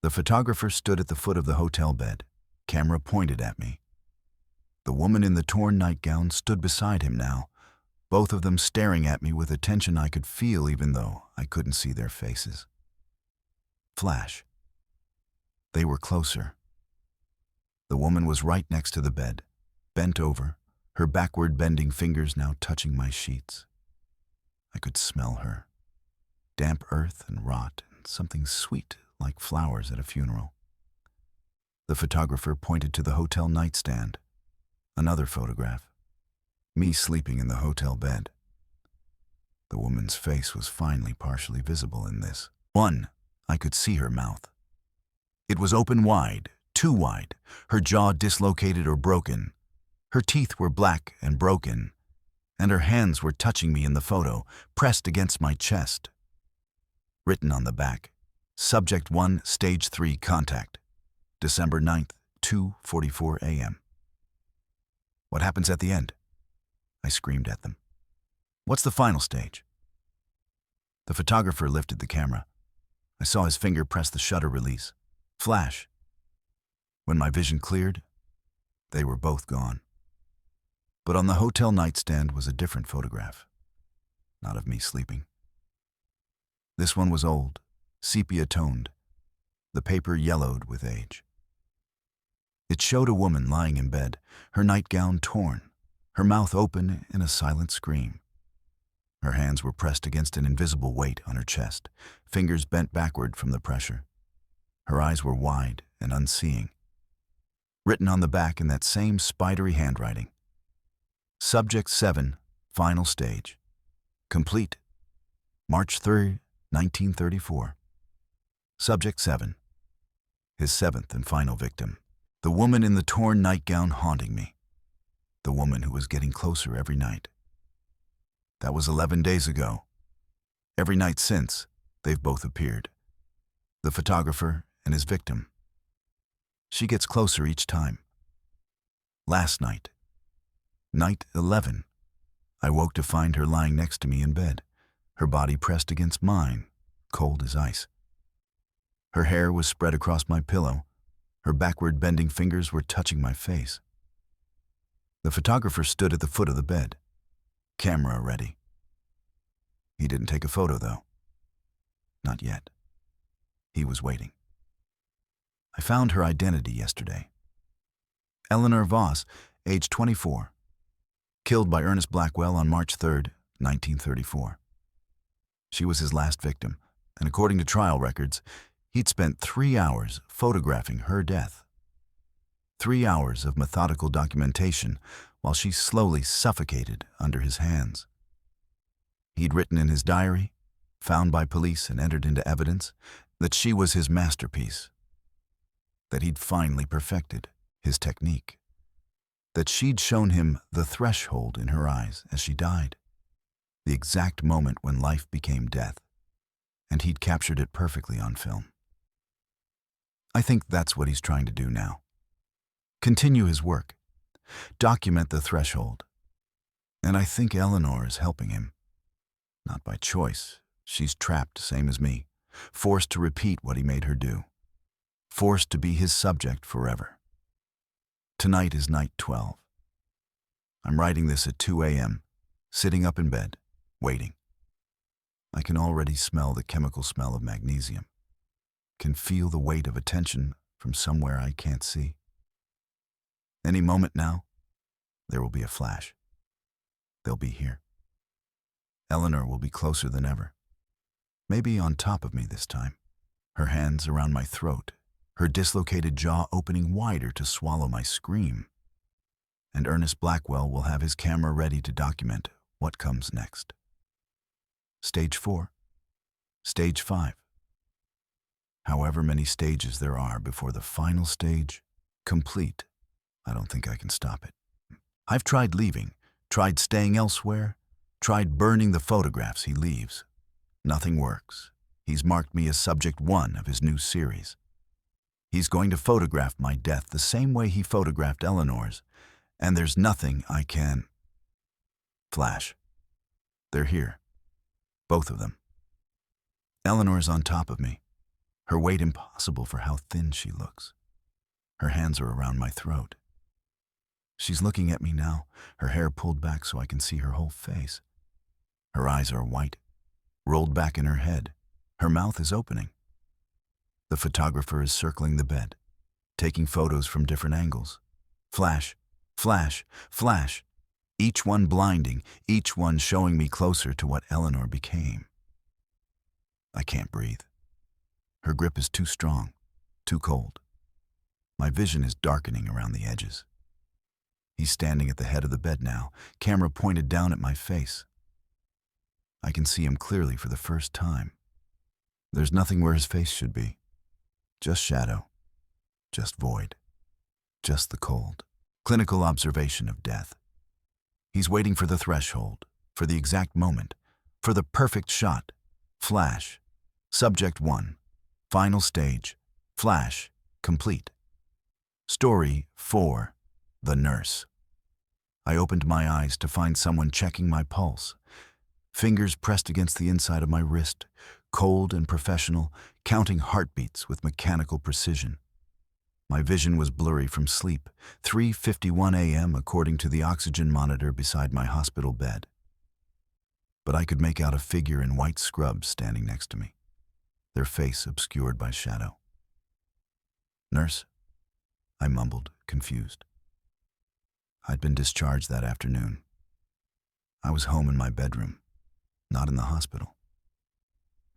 The photographer stood at the foot of the hotel bed, camera pointed at me. The woman in the torn nightgown stood beside him now, both of them staring at me with a tension I could feel even though I couldn't see their faces. Flash. They were closer. The woman was right next to the bed, bent over, her backward bending fingers now touching my sheets. I could smell her. Damp earth and rot and something sweet like flowers at a funeral. The photographer pointed to the hotel nightstand. Another photograph. Me sleeping in the hotel bed. The woman's face was finally partially visible in this. One, I could see her mouth. It was open wide, too wide, her jaw dislocated or broken. Her teeth were black and broken, and her hands were touching me in the photo, pressed against my chest. Written on the back, Subject 1, Stage 3 Contact, December 9th, 2:44 a.m. What happens at the end? I screamed at them. What's the final stage? The photographer lifted the camera. I saw his finger press the shutter release. Flash. When my vision cleared, they were both gone. But on the hotel nightstand was a different photograph. Not of me sleeping. This one was old, sepia-toned, the paper yellowed with age. It showed a woman lying in bed, her nightgown torn, her mouth open in a silent scream. Her hands were pressed against an invisible weight on her chest, fingers bent backward from the pressure. Her eyes were wide and unseeing. Written on the back in that same spidery handwriting. Subject 7, Final Stage. Complete. March 3, 1934. Subject 7. His 7th and final victim. The woman in the torn nightgown haunting me. The woman who was getting closer every night. That was 11 days ago. Every night since, they've both appeared. The photographer and his victim. She gets closer each time. Last night. Night 11. I woke to find her lying next to me in bed, her body pressed against mine, cold as ice. Her hair was spread across my pillow. Her backward bending fingers were touching my face. The photographer stood at the foot of the bed, camera ready. He didn't take a photo, though. Not yet. He was waiting. I found her identity yesterday. Eleanor Voss, age 24. Killed by Ernest Blackwell on March 3, 1934. She was his last victim, and according to trial records, he'd spent 3 hours photographing her death. 3 hours of methodical documentation while she slowly suffocated under his hands. He'd written in his diary, found by police and entered into evidence, that she was his masterpiece, that he'd finally perfected his technique, that she'd shown him the threshold in her eyes as she died, the exact moment when life became death, and he'd captured it perfectly on film. I think that's what he's trying to do now. Continue his work, document the threshold, and I think Eleanor is helping him. Not by choice. She's trapped, same as me, forced to repeat what he made her do, forced to be his subject forever. Tonight is night 12. I'm writing this at 2 a.m., sitting up in bed, waiting. I can already smell the chemical smell of magnesium, can feel the weight of attention from somewhere I can't see. Any moment now, there will be a flash. They'll be here. Eleanor will be closer than ever. Maybe on top of me this time, her hands around my throat, her dislocated jaw opening wider to swallow my scream. And Ernest Blackwell will have his camera ready to document what comes next. Stage 4. Stage 5. However many stages there are before the final stage, complete, I don't think I can stop it. I've tried leaving, tried staying elsewhere, tried burning the photographs he leaves. Nothing works. He's marked me as subject 1 of his new series. He's going to photograph my death the same way he photographed Eleanor's, and there's nothing I can. Flash. They're here. Both of them. Eleanor's on top of me, her weight impossible for how thin she looks. Her hands are around my throat. She's looking at me now, her hair pulled back so I can see her whole face. Her eyes are white, rolled back in her head. Her mouth is opening. The photographer is circling the bed, taking photos from different angles. Flash, flash, flash. Each one blinding, each one showing me closer to what Eleanor became. I can't breathe. Her grip is too strong, too cold. My vision is darkening around the edges. He's standing at the head of the bed now, camera pointed down at my face. I can see him clearly for the first time. There's nothing where his face should be. Just shadow, just void, just the cold. Clinical observation of death. He's waiting for the threshold, for the exact moment, for the perfect shot. Flash. Subject 1. Final stage. Flash. Complete. Story 4. The nurse. I opened my eyes to find someone checking my pulse. Fingers pressed against the inside of my wrist, cold and professional, counting heartbeats with mechanical precision. My vision was blurry from sleep, 3:51 a.m. according to the oxygen monitor beside my hospital bed. But I could make out a figure in white scrubs standing next to me, their face obscured by shadow. "Nurse?" I mumbled, confused. I'd been discharged that afternoon. I was home in my bedroom, not in the hospital.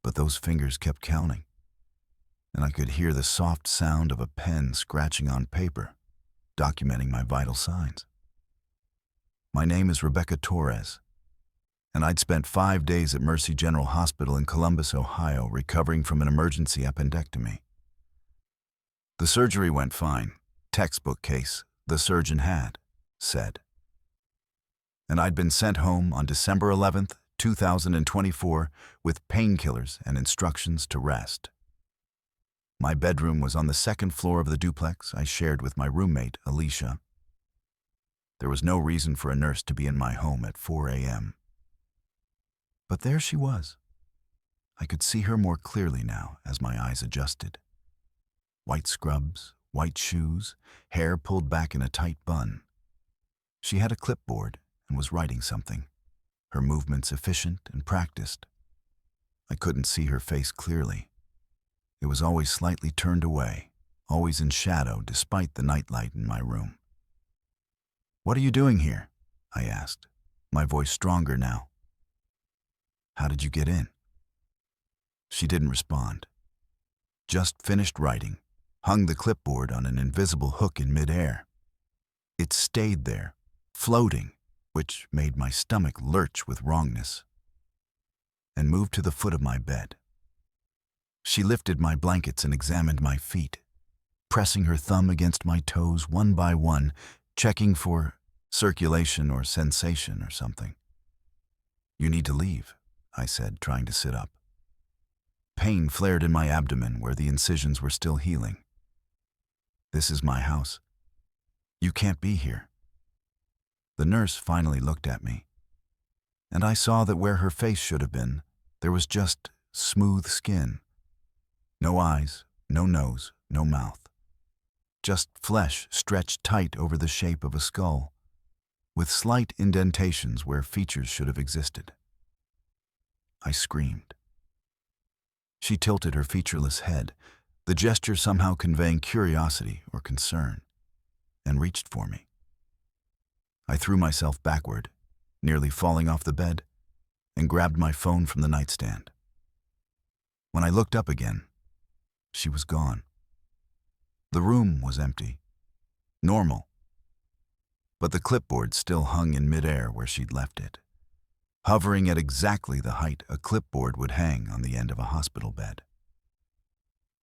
But those fingers kept counting, and I could hear the soft sound of a pen scratching on paper, documenting my vital signs. My name is Rebecca Torres, and I'd spent 5 days at Mercy General Hospital in Columbus, Ohio, recovering from an emergency appendectomy. The surgery went fine. Textbook case, the surgeon had said. And I'd been sent home on December 11th, 2024, with painkillers and instructions to rest. My bedroom was on the second floor of the duplex I shared with my roommate, Alicia. There was no reason for a nurse to be in my home at 4 a.m. But there she was. I could see her more clearly now as my eyes adjusted. White scrubs, white shoes, hair pulled back in a tight bun. She had a clipboard and was writing something, her movements efficient and practiced. I couldn't see her face clearly. It was always slightly turned away, always in shadow despite the nightlight in my room. "What are you doing here?" I asked, my voice stronger now. "How did you get in?" She didn't respond. Just finished writing, hung the clipboard on an invisible hook in midair. It stayed there, floating, which made my stomach lurch with wrongness. and moved to the foot of my bed. She lifted my blankets and examined my feet, pressing her thumb against my toes one by one, checking for circulation or sensation or something. "You need to leave," I said, trying to sit up. Pain flared in my abdomen where the incisions were still healing. "This is my house. You can't be here." The nurse finally looked at me, and I saw that where her face should have been, there was just smooth skin. No eyes, no nose, no mouth. Just flesh stretched tight over the shape of a skull, with slight indentations where features should have existed. I screamed. She tilted her featureless head, the gesture somehow conveying curiosity or concern, and reached for me. I threw myself backward, nearly falling off the bed, and grabbed my phone from the nightstand. When I looked up again, she was gone. The room was empty, normal, but the clipboard still hung in midair where she'd left it, hovering at exactly the height a clipboard would hang on the end of a hospital bed.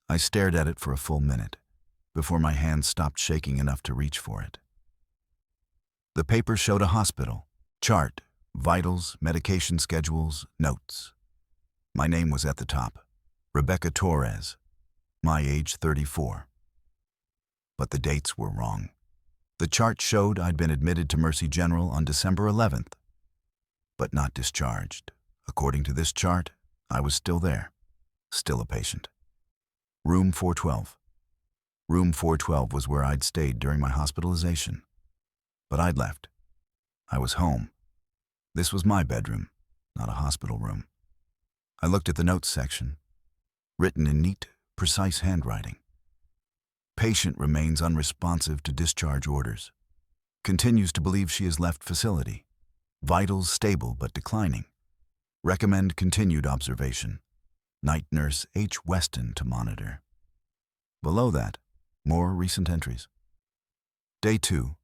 I stared at it for a full minute before my hands stopped shaking enough to reach for it. The paper showed a hospital, chart, vitals, medication schedules, notes. My name was at the top, Rebecca Torres, my age 34. But the dates were wrong. The chart showed I'd been admitted to Mercy General on December 11th, but not discharged. According to this chart, I was still there, still a patient. Room 412. Room 412 was where I'd stayed during my hospitalization. But I'd left. I was home. This was my bedroom, not a hospital room. I looked at the notes section, written in neat, precise handwriting. Patient remains unresponsive to discharge orders. Continues to believe she has left facility. Vitals stable but declining. Recommend continued observation. Night nurse H. Weston to monitor. Below that, more recent entries. Day 2.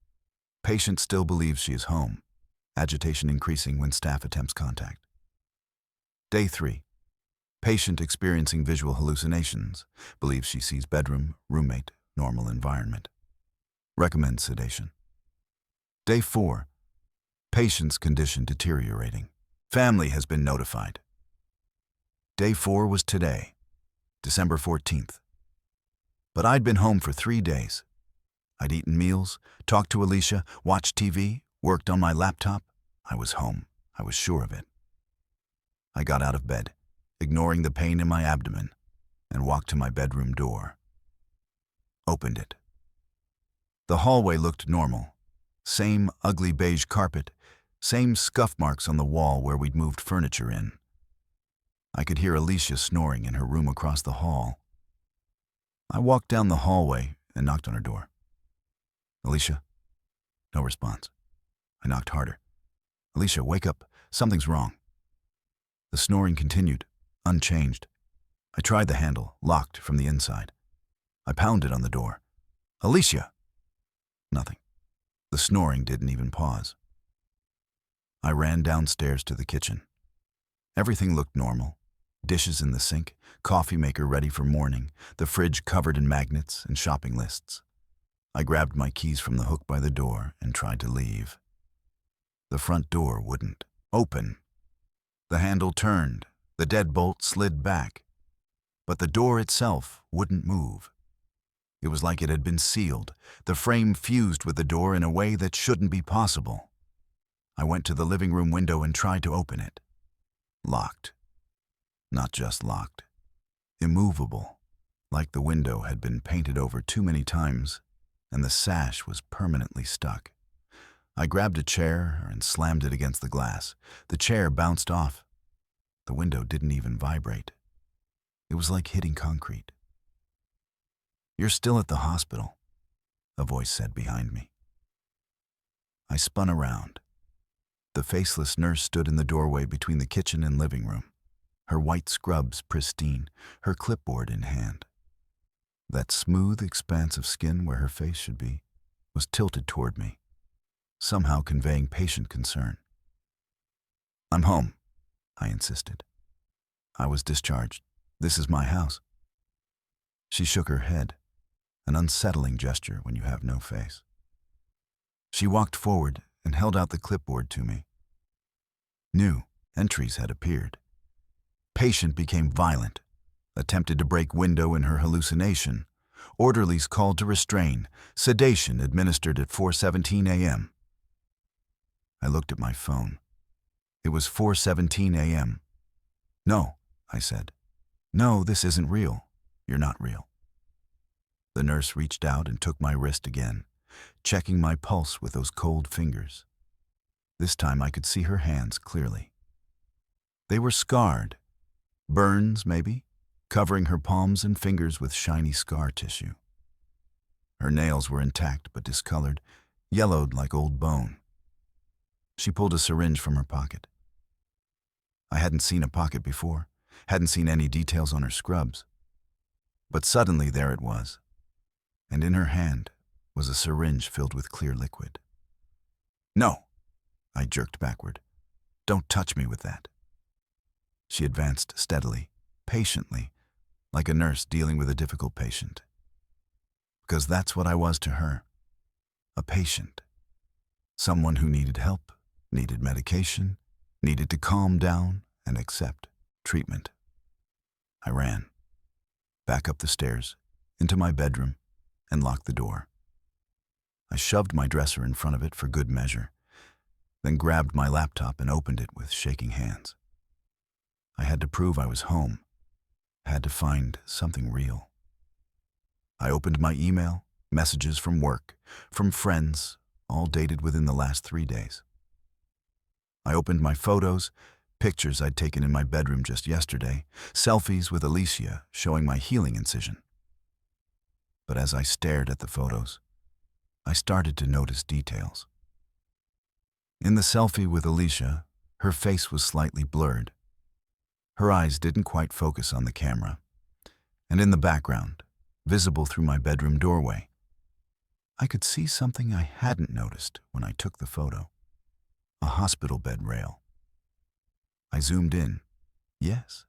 Patient still believes she is home. Agitation increasing when staff attempts contact. Day 3. Patient experiencing visual hallucinations. Believes she sees bedroom, roommate, normal environment. Recommends sedation. Day 4. Patient's condition deteriorating. Family has been notified. Day 4 was today, December 14th. But I'd been home for 3 days. I'd eaten meals, talked to Alicia, watched TV, worked on my laptop. I was home. I was sure of it. I got out of bed, ignoring the pain in my abdomen, and walked to my bedroom door. Opened it. The hallway looked normal. Same ugly beige carpet, same scuff marks on the wall where we'd moved furniture in. I could hear Alicia snoring in her room across the hall. I walked down the hallway and knocked on her door. "Alicia?" No response. I knocked harder. "Alicia, wake up. Something's wrong." The snoring continued, unchanged. I tried the handle, locked from the inside. I pounded on the door. "Alicia!" Nothing. The snoring didn't even pause. I ran downstairs to the kitchen. Everything looked normal. Dishes in the sink, coffee maker ready for morning, the fridge covered in magnets and shopping lists. I grabbed my keys from the hook by the door and tried to leave. The front door wouldn't open. The handle turned, the deadbolt slid back, but the door itself wouldn't move. It was like it had been sealed, the frame fused with the door in a way that shouldn't be possible. I went to the living room window and tried to open it. Locked. Not just locked. Immovable, like the window had been painted over too many times and the sash was permanently stuck. I grabbed a chair and slammed it against the glass. The chair bounced off. The window didn't even vibrate. It was like hitting concrete. "You're still at the hospital," a voice said behind me. I spun around. The faceless nurse stood in the doorway between the kitchen and living room, her white scrubs pristine, her clipboard in hand. That smooth expanse of skin where her face should be was tilted toward me, somehow conveying patient concern. "I'm home," I insisted. I was discharged. This is my house. She shook her head, an unsettling gesture when you have no face. She walked forward and held out the clipboard to me. New entries had appeared. Patient became violent, attempted to break window in her hallucination. Orderlies called to restrain, sedation administered at 4:17 a.m. I looked at my phone. It was 4:17 a.m. No, I said. No, this isn't real. You're not real. The nurse reached out and took my wrist again, checking my pulse with those cold fingers. This time I could see her hands clearly. They were scarred. Burns, maybe, covering her palms and fingers with shiny scar tissue. Her nails were intact but discolored, yellowed like old bone. She pulled a syringe from her pocket. I hadn't seen a pocket before, hadn't seen any details on her scrubs. But suddenly there it was, and in her hand was a syringe filled with clear liquid. No, I jerked backward. Don't touch me with that. She advanced steadily, patiently, like a nurse dealing with a difficult patient. Because that's what I was to her, a patient. Someone who needed help, needed medication, needed to calm down and accept treatment. I ran, back up the stairs, into my bedroom, and locked the door. I shoved my dresser in front of it for good measure, then grabbed my laptop and opened it with shaking hands. I had to prove I was home, had to find something real. I opened my email, messages from work, from friends, all dated within the last 3 days. I opened my photos, pictures I'd taken in my bedroom just yesterday, selfies with Alicia showing my healing incision. But as I stared at the photos, I started to notice details. In the selfie with Alicia, her face was slightly blurred. Her eyes didn't quite focus on the camera. And in the background, visible through my bedroom doorway, I could see something I hadn't noticed when I took the photo. A hospital bed rail. I zoomed in. Yes,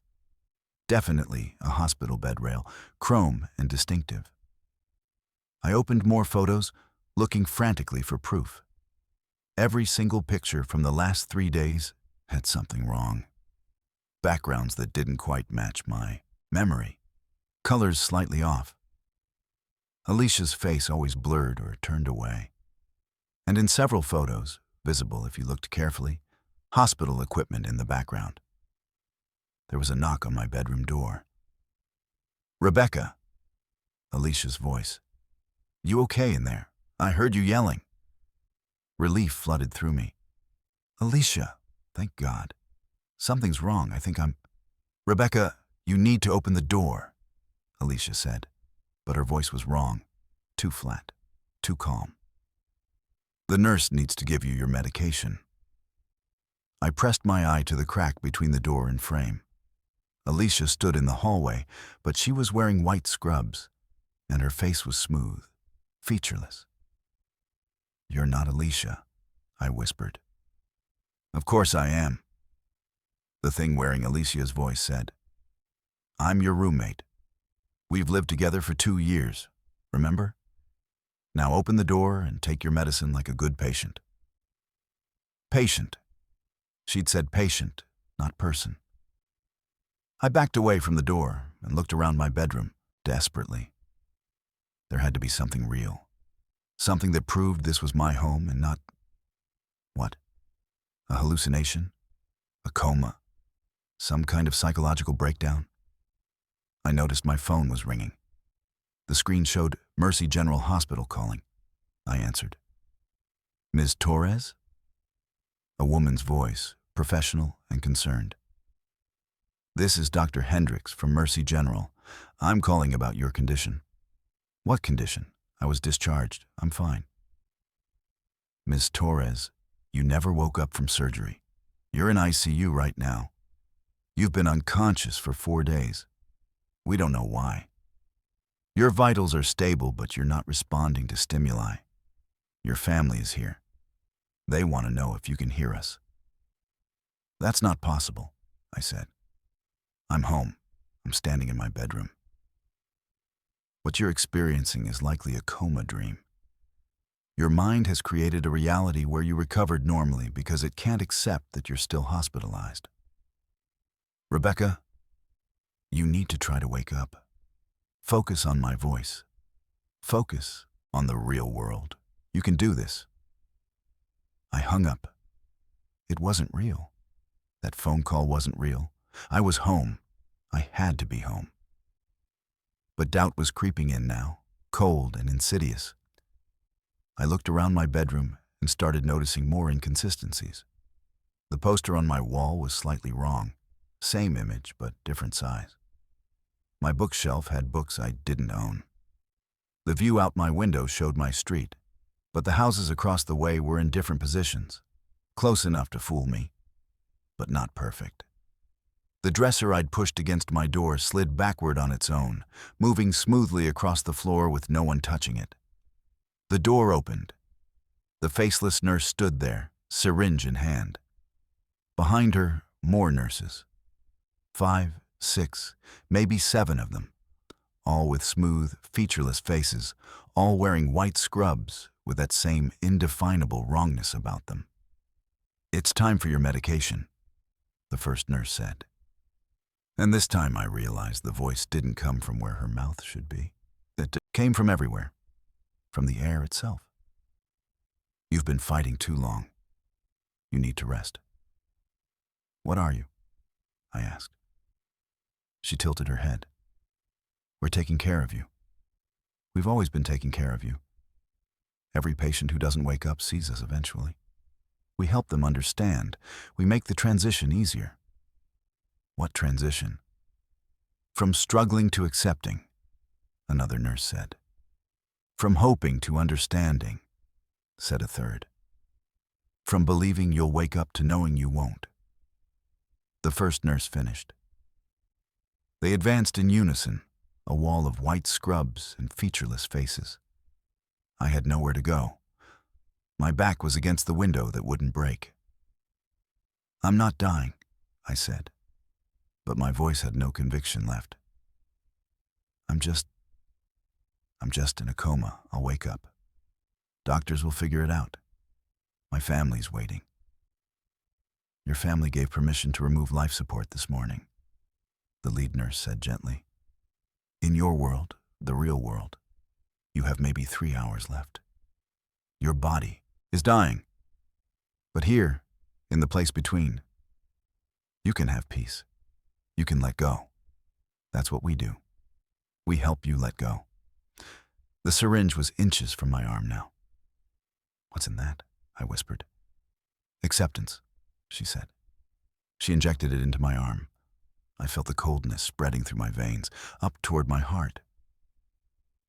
definitely a hospital bed rail, chrome and distinctive. I opened more photos, looking frantically for proof. Every single picture from the last 3 days had something wrong. Backgrounds that didn't quite match my memory. Colors slightly off. Alicia's face always blurred or turned away. And in several photos, visible if you looked carefully, hospital equipment in the background. There was a knock on my bedroom door. "Rebecca," Alicia's voice. "You okay in there? I heard you yelling." Relief flooded through me. "Alicia, thank God. Something's wrong. I think I'm—" "Rebecca, you need to open the door," Alicia said, but her voice was wrong, too flat, too calm. "The nurse needs to give you your medication." I pressed my eye to the crack between the door and frame. Alicia stood in the hallway, but she was wearing white scrubs, and her face was smooth, featureless. "You're not Alicia," I whispered. "Of course I am," the thing wearing Alicia's voice said. "I'm your roommate. We've lived together for 2 years, remember? Now open the door and take your medicine like a good patient." Patient. She'd said patient, not person. I backed away from the door and looked around my bedroom, desperately. There had to be something real. Something that proved this was my home and not... What? A hallucination? A coma? Some kind of psychological breakdown? I noticed my phone was ringing. The screen showed Mercy General Hospital calling. I answered. "Ms. Torres?" A woman's voice, professional and concerned. "This is Dr. Hendricks from Mercy General. I'm calling about your condition." "What condition? I was discharged. I'm fine." "Ms. Torres, you never woke up from surgery. You're in ICU right now. You've been unconscious for 4 days. We don't know why. Your vitals are stable, but you're not responding to stimuli. Your family is here. They want to know if you can hear us." "That's not possible," I said. I'm home. I'm standing in my bedroom. What you're experiencing is likely a coma dream. Your mind has created a reality where you recovered normally because it can't accept that you're still hospitalized. Rebecca, you need to try to wake up. Focus on my voice. Focus on the real world. You can do this. I hung up. It wasn't real. That phone call wasn't real. I was home. I had to be home. But doubt was creeping in now, cold and insidious. I looked around my bedroom and started noticing more inconsistencies. The poster on my wall was slightly wrong. Same image, but different size. My bookshelf had books I didn't own. The view out my window showed my street, but the houses across the way were in different positions. Close enough to fool me, but not perfect. The dresser I'd pushed against my door slid backward on its own, moving smoothly across the floor with no one touching it. The door opened. The faceless nurse stood there, syringe in hand. Behind her, more nurses. 5, 6, maybe 7 of them, all with smooth, featureless faces, all wearing white scrubs with that same indefinable wrongness about them. "It's time for your medication," the first nurse said. And this time I realized the voice didn't come from where her mouth should be. It came from everywhere, from the air itself. "You've been fighting too long. You need to rest." "What are you?" I asked. She tilted her head. "We're taking care of you. We've always been taking care of you. Every patient who doesn't wake up sees us eventually. We help them understand. We make the transition easier." "What transition?" "From struggling to accepting," another nurse said. "From hoping to understanding," said a third. "From believing you'll wake up to knowing you won't." The first nurse finished. They advanced in unison, a wall of white scrubs and featureless faces. I had nowhere to go. My back was against the window that wouldn't break. "I'm not dying," I said, but my voice had no conviction left. I'm just in a coma. I'll wake up. Doctors will figure it out. My family's waiting." "Your family gave permission to remove life support this morning," the lead nurse said gently. "In your world, the real world, you have maybe 3 hours left. Your body is dying. But here, in the place between, you can have peace. You can let go. That's what we do. We help you let go." The syringe was inches from my arm now. "What's in that?" I whispered. "Acceptance," she said. She injected it into my arm. I felt the coldness spreading through my veins, up toward my heart.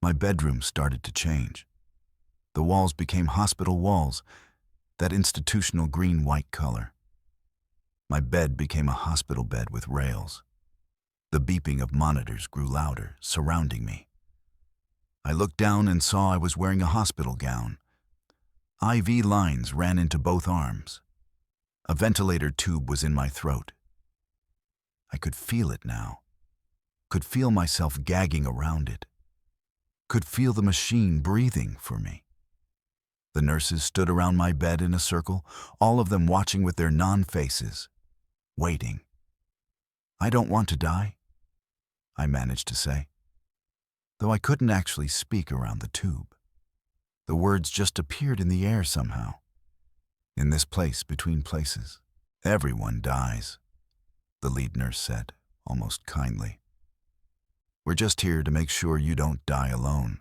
My bedroom started to change. The walls became hospital walls, that institutional green-white color. My bed became a hospital bed with rails. The beeping of monitors grew louder, surrounding me. I looked down and saw I was wearing a hospital gown. IV lines ran into both arms. A ventilator tube was in my throat. I could feel it now. Could feel myself gagging around it. Could feel the machine breathing for me. The nurses stood around my bed in a circle, all of them watching with their non-faces, waiting. "I don't want to die," I managed to say, though I couldn't actually speak around the tube. The words just appeared in the air somehow. "In this place between places, everyone dies," the lead nurse said, almost kindly. "We're just here to make sure you don't die alone,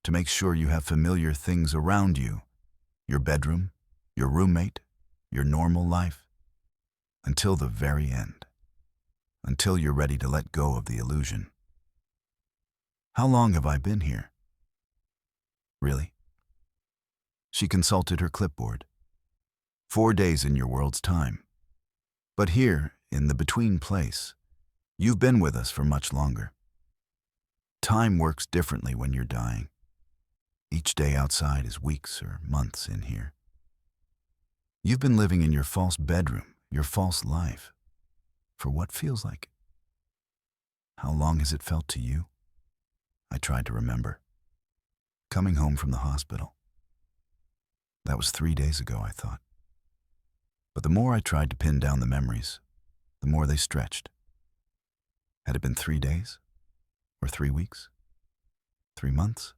to make sure you have familiar things around you, your bedroom, your roommate, your normal life, until the very end, until you're ready to let go of the illusion." "How long have I been here?" "Really?" She consulted her clipboard. 4 days in your world's time. But here, in the between place, you've been with us for much longer. Time works differently when you're dying. Each day outside is weeks or months in here. You've been living in your false bedroom, your false life, for what feels like How long has it felt to you? I tried to remember. Coming home from the hospital. That was 3 days ago, I thought. But the more I tried to pin down the memories, the more they stretched. Had it been 3 days? Or 3 weeks? 3 months?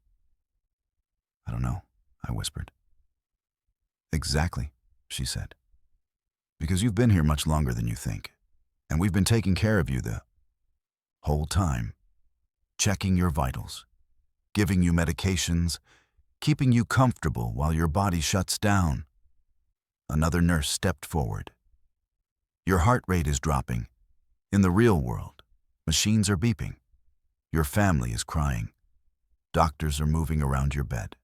I don't know, I whispered. Exactly, she said. Because you've been here much longer than you think, and we've been taking care of you the whole time, checking your vitals, giving you medications, keeping you comfortable while your body shuts down. Another nurse stepped forward. Your heart rate is dropping. In the real world, machines are beeping. Your family is crying. Doctors are moving around your bed.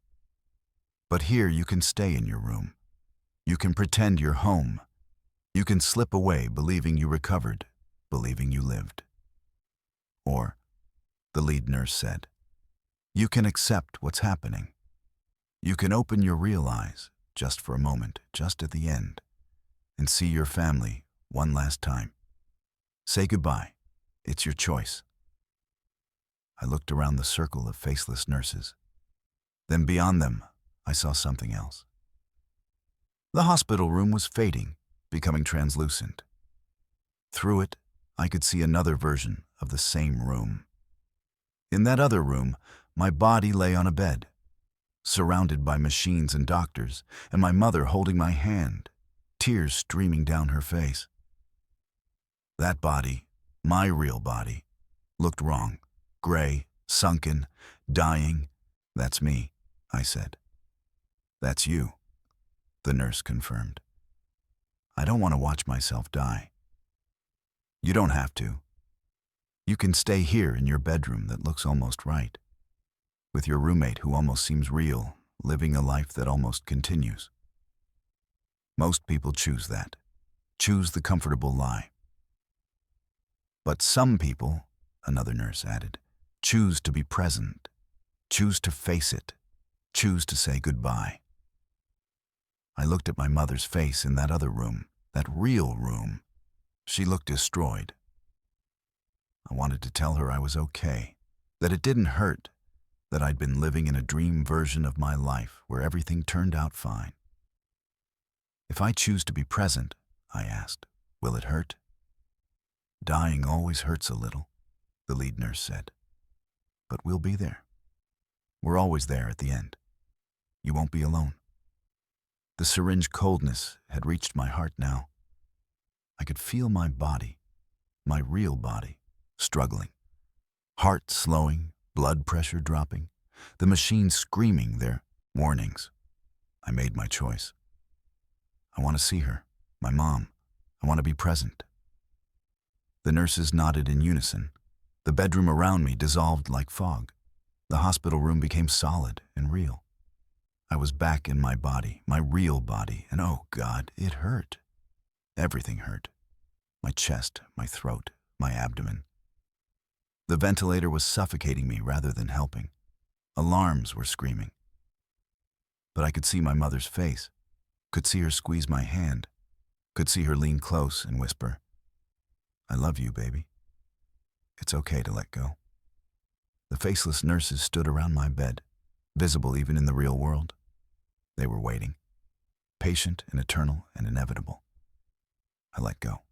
But here you can stay in your room. You can pretend you're home. You can slip away believing you recovered, believing you lived. Or, the lead nurse said, you can accept what's happening. You can open your real eyes, just for a moment, just at the end, and see your family one last time. Say goodbye. It's your choice. I looked around the circle of faceless nurses. Then beyond them, I saw something else. The hospital room was fading, becoming translucent. Through it, I could see another version of the same room. In that other room, my body lay on a bed, surrounded by machines and doctors, and my mother holding my hand, tears streaming down her face. That body, my real body, looked wrong, gray, sunken, dying. That's me, I said. That's you, the nurse confirmed. I don't want to watch myself die. You don't have to. You can stay here in your bedroom that looks almost right, with your roommate who almost seems real, living a life that almost continues. Most people choose that, choose the comfortable lie. But some people, another nurse added, choose to be present, choose to face it, choose to say goodbye. I looked at my mother's face in that other room, that real room. She looked destroyed. I wanted to tell her I was okay, that it didn't hurt, that I'd been living in a dream version of my life where everything turned out fine. If I choose to be present, I asked, will it hurt? Dying always hurts a little, the lead nurse said. But we'll be there. We're always there at the end. You won't be alone. The syringe coldness had reached my heart now. I could feel my body, my real body, struggling. Heart slowing, blood pressure dropping, the machine screaming their warnings. I made my choice. I want to see her, my mom. I want to be present. The nurses nodded in unison. The bedroom around me dissolved like fog. The hospital room became solid and real. I was back in my body, my real body, and oh God, it hurt. Everything hurt. My chest, my throat, my abdomen. The ventilator was suffocating me rather than helping. Alarms were screaming. But I could see my mother's face, could see her squeeze my hand, could see her lean close and whisper, I love you, baby. It's okay to let go. The faceless nurses stood around my bed, visible even in the real world. They were waiting, patient and eternal and inevitable. I let go.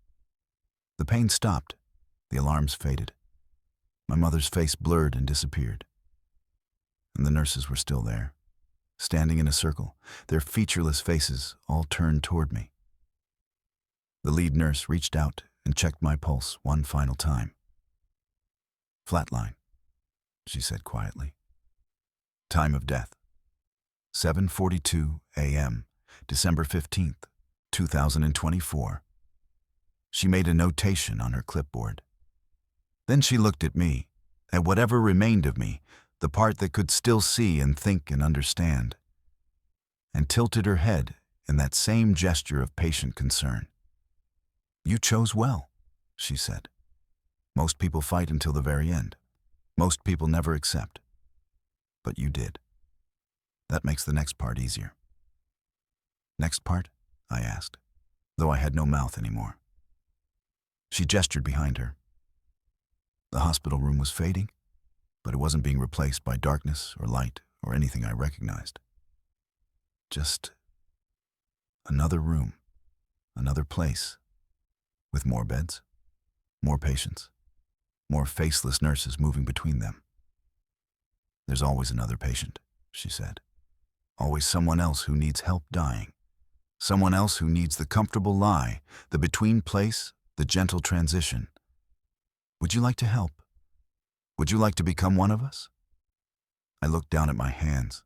The pain stopped. The alarms faded. My mother's face blurred and disappeared. And the nurses were still there, standing in a circle, their featureless faces all turned toward me. The lead nurse reached out and checked my pulse one final time. Flatline, she said quietly. Time of death, 7:42 a.m., December 15th, 2024. She made a notation on her clipboard. Then she looked at me, at whatever remained of me, the part that could still see and think and understand, and tilted her head in that same gesture of patient concern. You chose well, she said. Most people fight until the very end. Most people never accept. But you did. That makes the next part easier. Next part? I asked, though I had no mouth anymore. She gestured behind her. The hospital room was fading, but it wasn't being replaced by darkness or light or anything I recognized. Just another room, another place, with more beds, more patients, more faceless nurses moving between them. "There's always another patient," she said. "Always someone else who needs help dying. Someone else who needs the comfortable lie, the between place, the gentle transition. Would you like to help? Would you like to become one of us?" I looked down at my hands.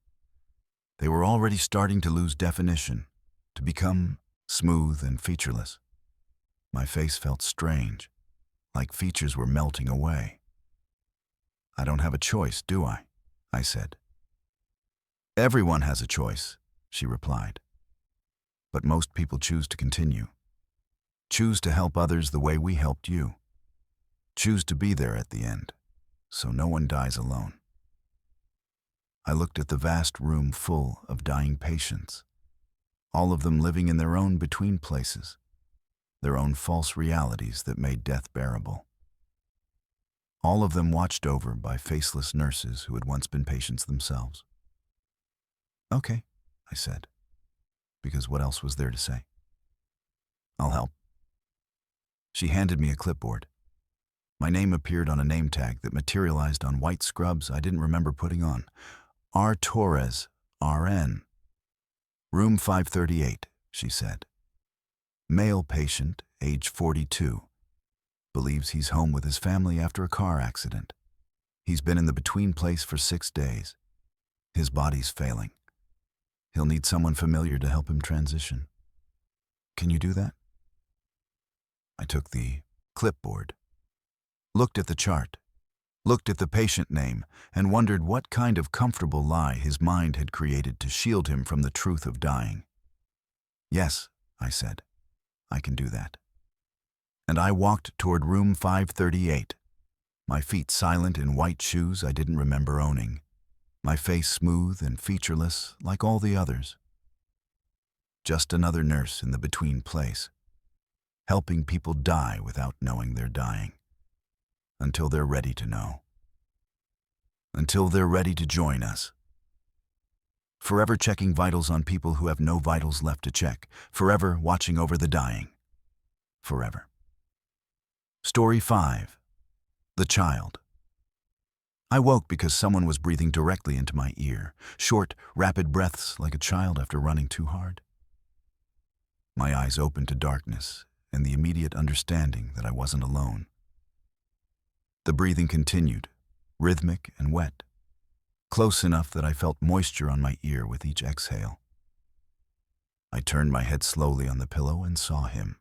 They were already starting to lose definition, to become smooth and featureless. My face felt strange, like features were melting away. "I don't have a choice, do I?" I said. "Everyone has a choice," she replied. "But most people choose to continue. Choose to help others the way we helped you. Choose to be there at the end, so no one dies alone." I looked at the vast room full of dying patients, all of them living in their own between places, their own false realities that made death bearable. All of them watched over by faceless nurses who had once been patients themselves. "Okay," I said, because what else was there to say? "I'll help." She handed me a clipboard. My name appeared on a name tag that materialized on white scrubs I didn't remember putting on. R. Torres, RN. "Room 538, she said. "Male patient, age 42. Believes he's home with his family after a car accident. He's been in the between place for 6 days. His body's failing. He'll need someone familiar to help him transition. Can you do that?" I took the clipboard, looked at the chart, looked at the patient name, and wondered what kind of comfortable lie his mind had created to shield him from the truth of dying. "Yes," I said, "I can do that." And I walked toward room 538, my feet silent in white shoes I didn't remember owning, my face smooth and featureless like all the others. Just another nurse in the between place, helping people die without knowing they're dying, until they're ready to know. Until they're ready to join us. Forever checking vitals on people who have no vitals left to check, forever watching over the dying. Forever. Story 5. The Child. I woke because someone was breathing directly into my ear, short, rapid breaths like a child after running too hard. My eyes opened to darkness and the immediate understanding that I wasn't alone. The breathing continued, rhythmic and wet, close enough that I felt moisture on my ear with each exhale. I turned my head slowly on the pillow and saw him.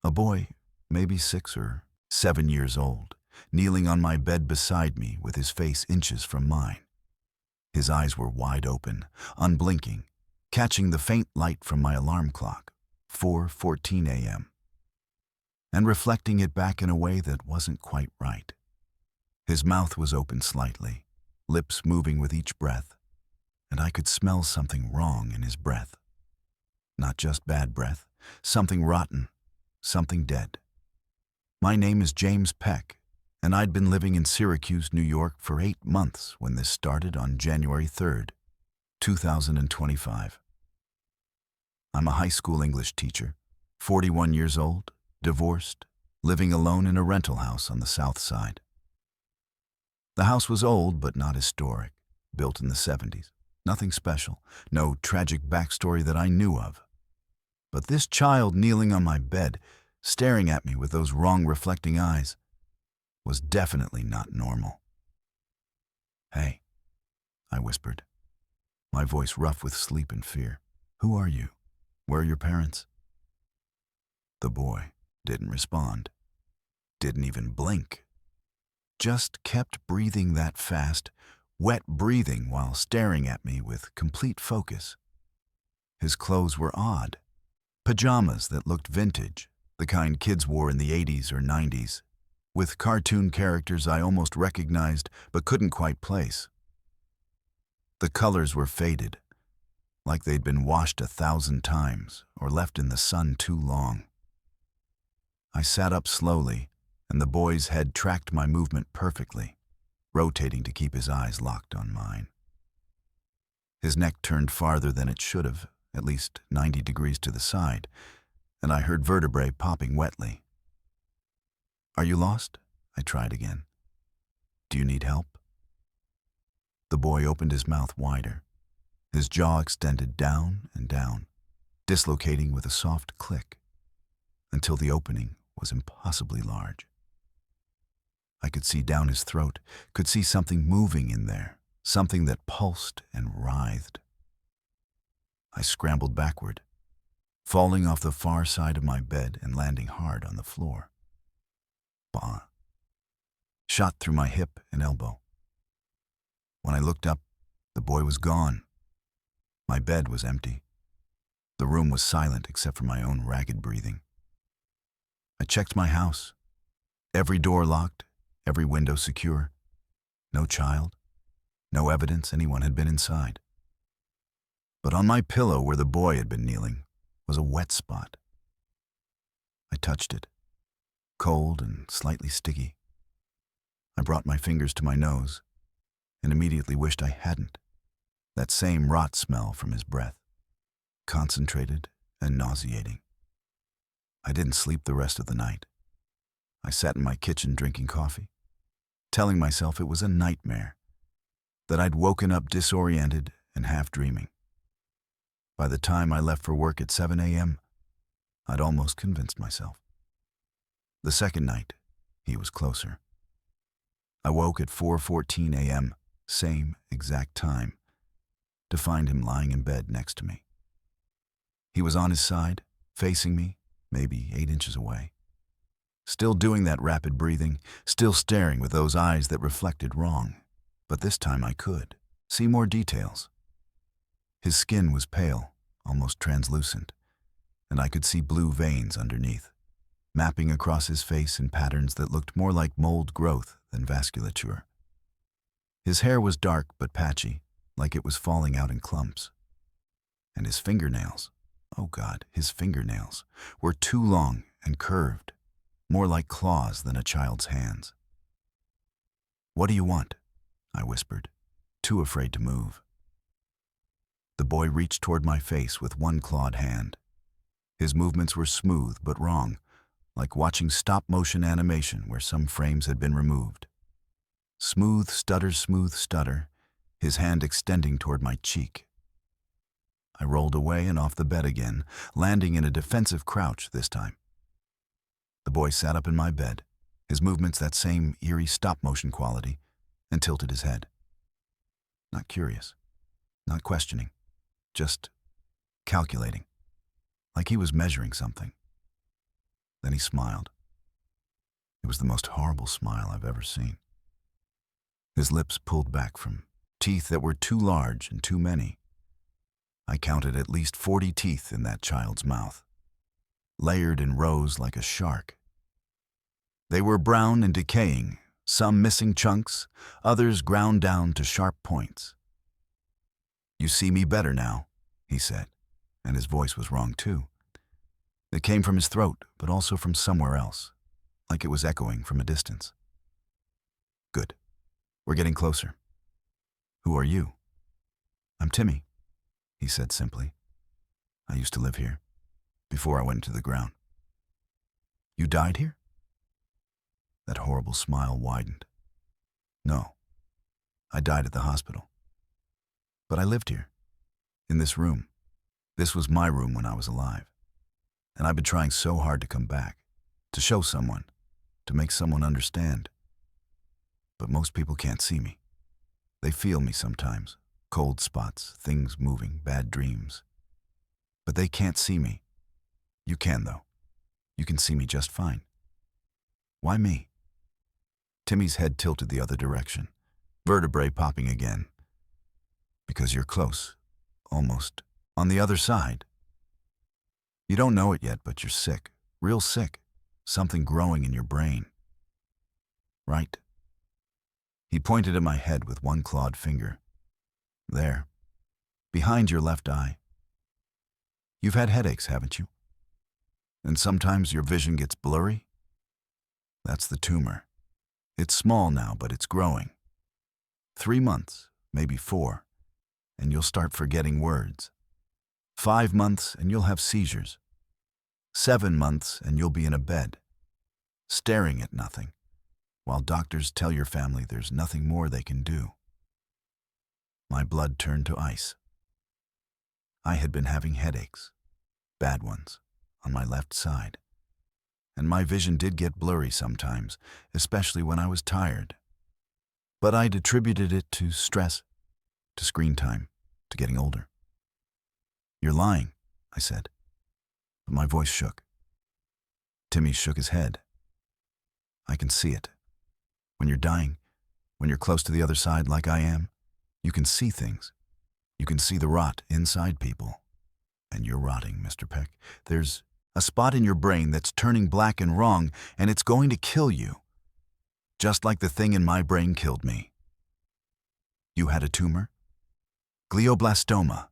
A boy, maybe 6 or 7 years old, kneeling on my bed beside me with his face inches from mine. His eyes were wide open, unblinking, catching the faint light from my alarm clock, 4:14 a.m., and reflecting it back in a way that wasn't quite right. His mouth was open slightly, lips moving with each breath, and I could smell something wrong in his breath. Not just bad breath, something rotten, something dead. My name is James Peck, and I'd been living in Syracuse, New York for 8 months when this started on January 3rd, 2025. I'm a high school English teacher, 41 years old, divorced, living alone in a rental house on the South Side. The house was old but not historic, built in the 70s. Nothing special, no tragic backstory that I knew of. But this child kneeling on my bed, staring at me with those wrong reflecting eyes, was definitely not normal. "Hey," I whispered, my voice rough with sleep and fear. "Who are you? Where are your parents?" The boy didn't respond, didn't even blink, just kept breathing that fast, wet breathing while staring at me with complete focus. His clothes were odd, pajamas that looked vintage, the kind kids wore in the 80s or 90s, with cartoon characters I almost recognized but couldn't quite place. The colors were faded, like they'd been washed 1,000 times or left in the sun too long. I sat up slowly, and the boy's head tracked my movement perfectly, rotating to keep his eyes locked on mine. His neck turned farther than it should have, at least 90 degrees to the side, and I heard vertebrae popping wetly. "Are you lost?" I tried again. "Do you need help?" The boy opened his mouth wider. His jaw extended down and down, dislocating with a soft click, until the opening was impossibly large. I could see down his throat, could see something moving in there, something that pulsed and writhed. I scrambled backward, falling off the far side of my bed and landing hard on the floor. Bah! Shot through my hip and elbow. When I looked up, the boy was gone. My bed was empty. The room was silent except for my own ragged breathing. I checked my house. Every door locked, every window secure. No child, no evidence anyone had been inside. But on my pillow where the boy had been kneeling was a wet spot. I touched it, cold and slightly sticky. I brought my fingers to my nose and immediately wished I hadn't. That same rot smell from his breath, concentrated and nauseating. I didn't sleep the rest of the night. I sat in my kitchen drinking coffee, telling myself it was a nightmare, that I'd woken up disoriented and half dreaming. By the time I left for work at 7 a.m., I'd almost convinced myself. The second night, he was closer. I woke at 4:14 a.m., same exact time, to find him lying in bed next to me. He was on his side, facing me, maybe 8 inches away. Still doing that rapid breathing, still staring with those eyes that reflected wrong. But this time I could see more details. His skin was pale, almost translucent, and I could see blue veins underneath, mapping across his face in patterns that looked more like mold growth than vasculature. His hair was dark but patchy, like it was falling out in clumps. And his fingernails, oh God, his fingernails, were too long and curved, more like claws than a child's hands. "What do you want?" I whispered, too afraid to move. The boy reached toward my face with one clawed hand. His movements were smooth but wrong, like watching stop-motion animation where some frames had been removed. Smooth stutter, his hand extending toward my cheek. I rolled away and off the bed again, landing in a defensive crouch this time. The boy sat up in my bed, his movements that same eerie stop-motion quality, and tilted his head. Not curious, not questioning, just calculating, like he was measuring something. Then he smiled. It was the most horrible smile I've ever seen. His lips pulled back from teeth that were too large and too many. I counted at least 40 teeth in that child's mouth, layered in rows like a shark. They were brown and decaying, some missing chunks, others ground down to sharp points. "You see me better now," he said, and his voice was wrong too. It came from his throat, but also from somewhere else, like it was echoing from a distance. "Good. We're getting closer. Who are you?" "I'm Timmy," he said simply. "I used to live here, before I went to the ground." "You died here?" That horrible smile widened. "No, I died at the hospital. But I lived here, in this room. This was my room when I was alive. And I've been trying so hard to come back, to show someone, to make someone understand. But most people can't see me. They feel me sometimes, cold spots, things moving, bad dreams. But they can't see me. You can, though. You can see me just fine." "Why me?" Timmy's head tilted the other direction, vertebrae popping again. "Because you're close, almost, on the other side. You don't know it yet, but you're sick, real sick, something growing in your brain. Right?" He pointed at my head with one clawed finger. "There, behind your left eye. You've had headaches, haven't you? And sometimes your vision gets blurry? That's the tumor. It's small now, but it's growing. 3 months, maybe 4, and you'll start forgetting words. 5 months and you'll have seizures. 7 months and you'll be in a bed, staring at nothing, while doctors tell your family there's nothing more they can do. My blood turned to ice. I had been having headaches, bad ones, on my left side. And my vision did get blurry sometimes, especially when I was tired. But I'd attributed it to stress, to screen time, to getting older. "You're lying," I said, but my voice shook. Timmy shook his head. "I can see it. When you're dying, when you're close to the other side like I am, you can see things. You can see the rot inside people. And you're rotting, Mr. Peck. There's a spot in your brain that's turning black and wrong, and it's going to kill you. Just like the thing in my brain killed me." "You had a tumor?" "Glioblastoma,"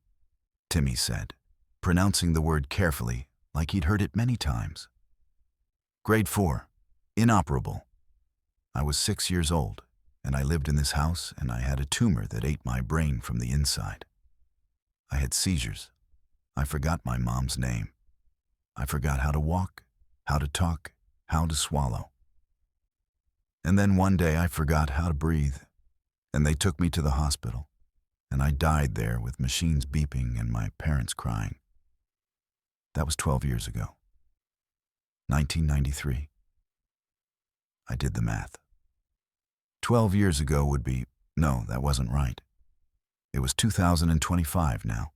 Timmy said, pronouncing the word carefully, like he'd heard it many times. "Grade 4, inoperable. I was 6 years old, and I lived in this house, and I had a tumor that ate my brain from the inside. I had seizures. I forgot my mom's name. I forgot how to walk, how to talk, how to swallow. And then one day I forgot how to breathe, and they took me to the hospital, and I died there with machines beeping and my parents crying. That was 12 years ago. 1993. I did the math. 12 years ago would be, no, that wasn't right. It was 2025 now.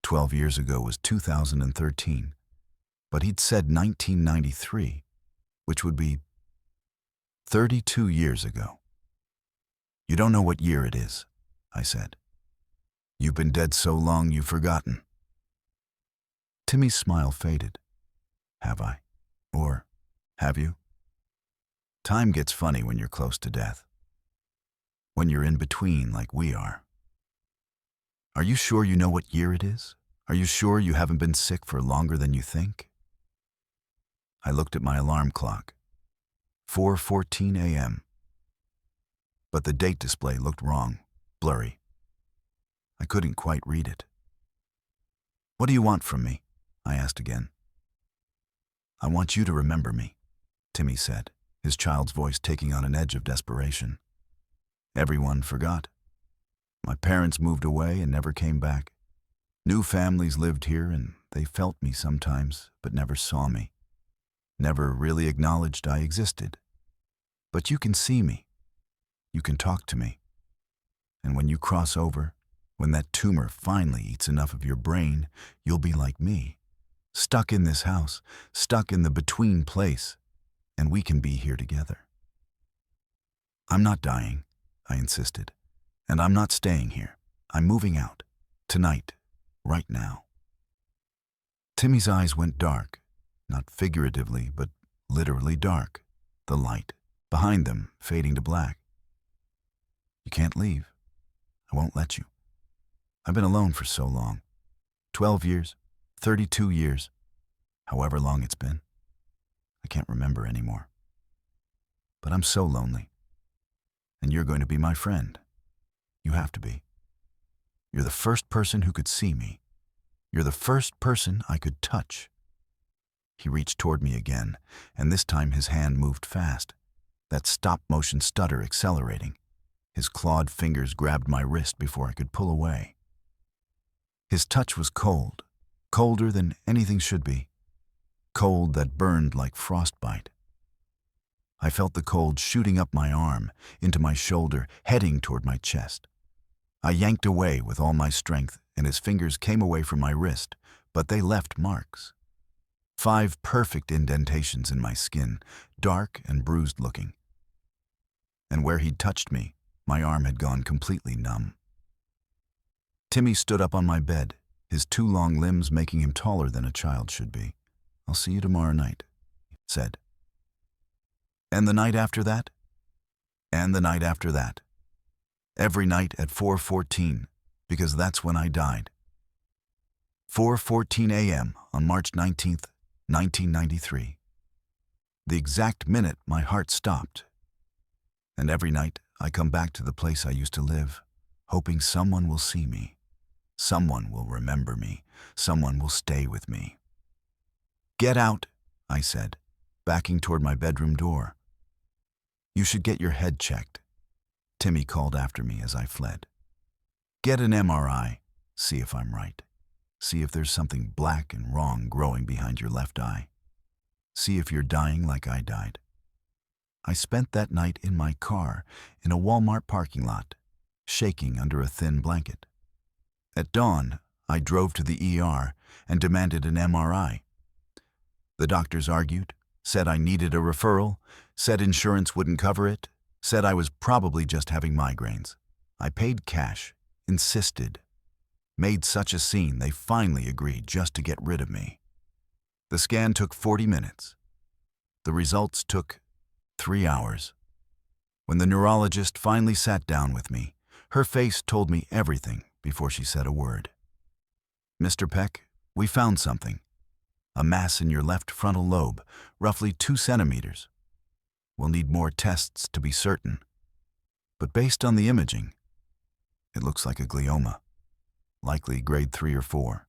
12 years ago was 2013. But he'd said 1993, which would be 32 years ago. "You don't know what year it is," I said. "You've been dead so long you've forgotten." Timmy's smile faded. "Have I? Or have you? Time gets funny when you're close to death. When you're in between like we are. Are you sure you know what year it is? Are you sure you haven't been sick for longer than you think?" I looked at my alarm clock. 4:14 a.m. But the date display looked wrong, blurry. I couldn't quite read it. "What do you want from me?" I asked again. "I want you to remember me," Timmy said, his child's voice taking on an edge of desperation. "Everyone forgot. My parents moved away and never came back. New families lived here and they felt me sometimes, but never saw me. Never really acknowledged I existed. But you can see me. You can talk to me. And when you cross over, when that tumor finally eats enough of your brain, you'll be like me, stuck in this house, stuck in the between place, and we can be here together." "I'm not dying," I insisted, "and I'm not staying here. I'm moving out. Tonight. Right now." Timmy's eyes went dark, not figuratively, but literally dark, the light behind them fading to black. "You can't leave. I won't let you. I've been alone for so long. 12 years, 32 years, however long it's been. I can't remember anymore. But I'm so lonely. And you're going to be my friend. You have to be. You're the first person who could see me. You're the first person I could touch." He reached toward me again, and this time his hand moved fast, that stop-motion stutter accelerating. His clawed fingers grabbed my wrist before I could pull away. His touch was cold, colder than anything should be, cold that burned like frostbite. I felt the cold shooting up my arm, into my shoulder, heading toward my chest. I yanked away with all my strength, and his fingers came away from my wrist, but they left marks. 5 perfect indentations in my skin, dark and bruised looking. And where he'd touched me, my arm had gone completely numb. Timmy stood up on my bed, his 2 long limbs making him taller than a child should be. "I'll see you tomorrow night," he said. "And the night after that?" "And the night after that. Every night at 4:14, because that's when I died. 4:14 a.m. on March 19th, 1993. the exact minute my heart stopped. And every night I come back to the place I used to live, hoping someone will see me, someone will remember me, someone will stay with me. "Get out," I said, backing toward my bedroom door. "You should get your head checked," Timmy called after me as I fled. "Get an MRI, see if I'm right. See if there's something black and wrong growing behind your left eye. See if you're dying like I died." I spent that night in my car in a Walmart parking lot, shaking under a thin blanket. At dawn, I drove to the ER and demanded an MRI. The doctors argued, said I needed a referral, said insurance wouldn't cover it, said I was probably just having migraines. I paid cash, insisted, made such a scene they finally agreed just to get rid of me. The scan took 40 minutes. The results took 3 hours. When the neurologist finally sat down with me, her face told me everything before she said a word. "Mr. Peck, we found something. A mass in your left frontal lobe, roughly 2 centimeters. We'll need more tests to be certain. But based on the imaging, it looks like a glioma, likely grade 3 or 4.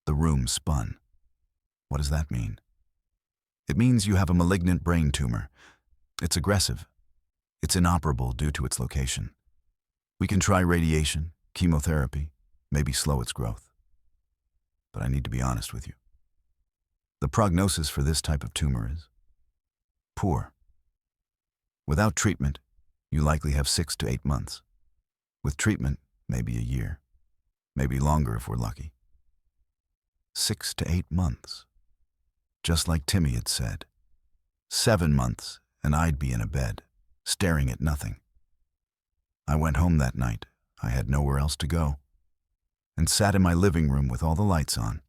The room spun. What does that mean? It means you have a malignant brain tumor. It's aggressive. It's inoperable due to its location. We can try radiation, chemotherapy, maybe slow its growth. But I need to be honest with you. The prognosis for this type of tumor is poor. Without treatment, you likely have 6 to 8 months. With treatment, maybe a year. Maybe longer if we're lucky. 6 to 8 months. Just like Timmy had said. 7 months, and I'd be in a bed, staring at nothing. I went home that night. I had nowhere else to go, and sat in my living room with all the lights on.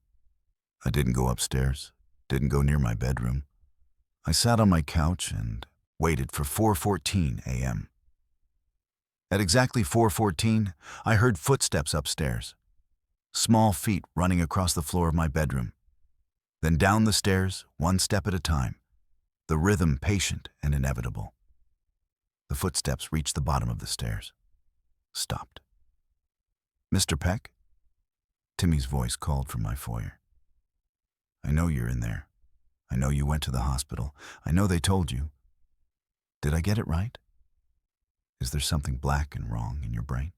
I didn't go upstairs, didn't go near my bedroom. I sat on my couch and waited for 4:14 a.m. At exactly 4:14, I heard footsteps upstairs. Small feet running across the floor of my bedroom. Then down the stairs, one step at a time, the rhythm patient and inevitable. The footsteps reached the bottom of the stairs. Stopped. "Mr. Peck?" Timmy's voice called from my foyer. "I know you're in there. I know you went to the hospital. I know they told you. Did I get it right? Is there something black and wrong in your brain?"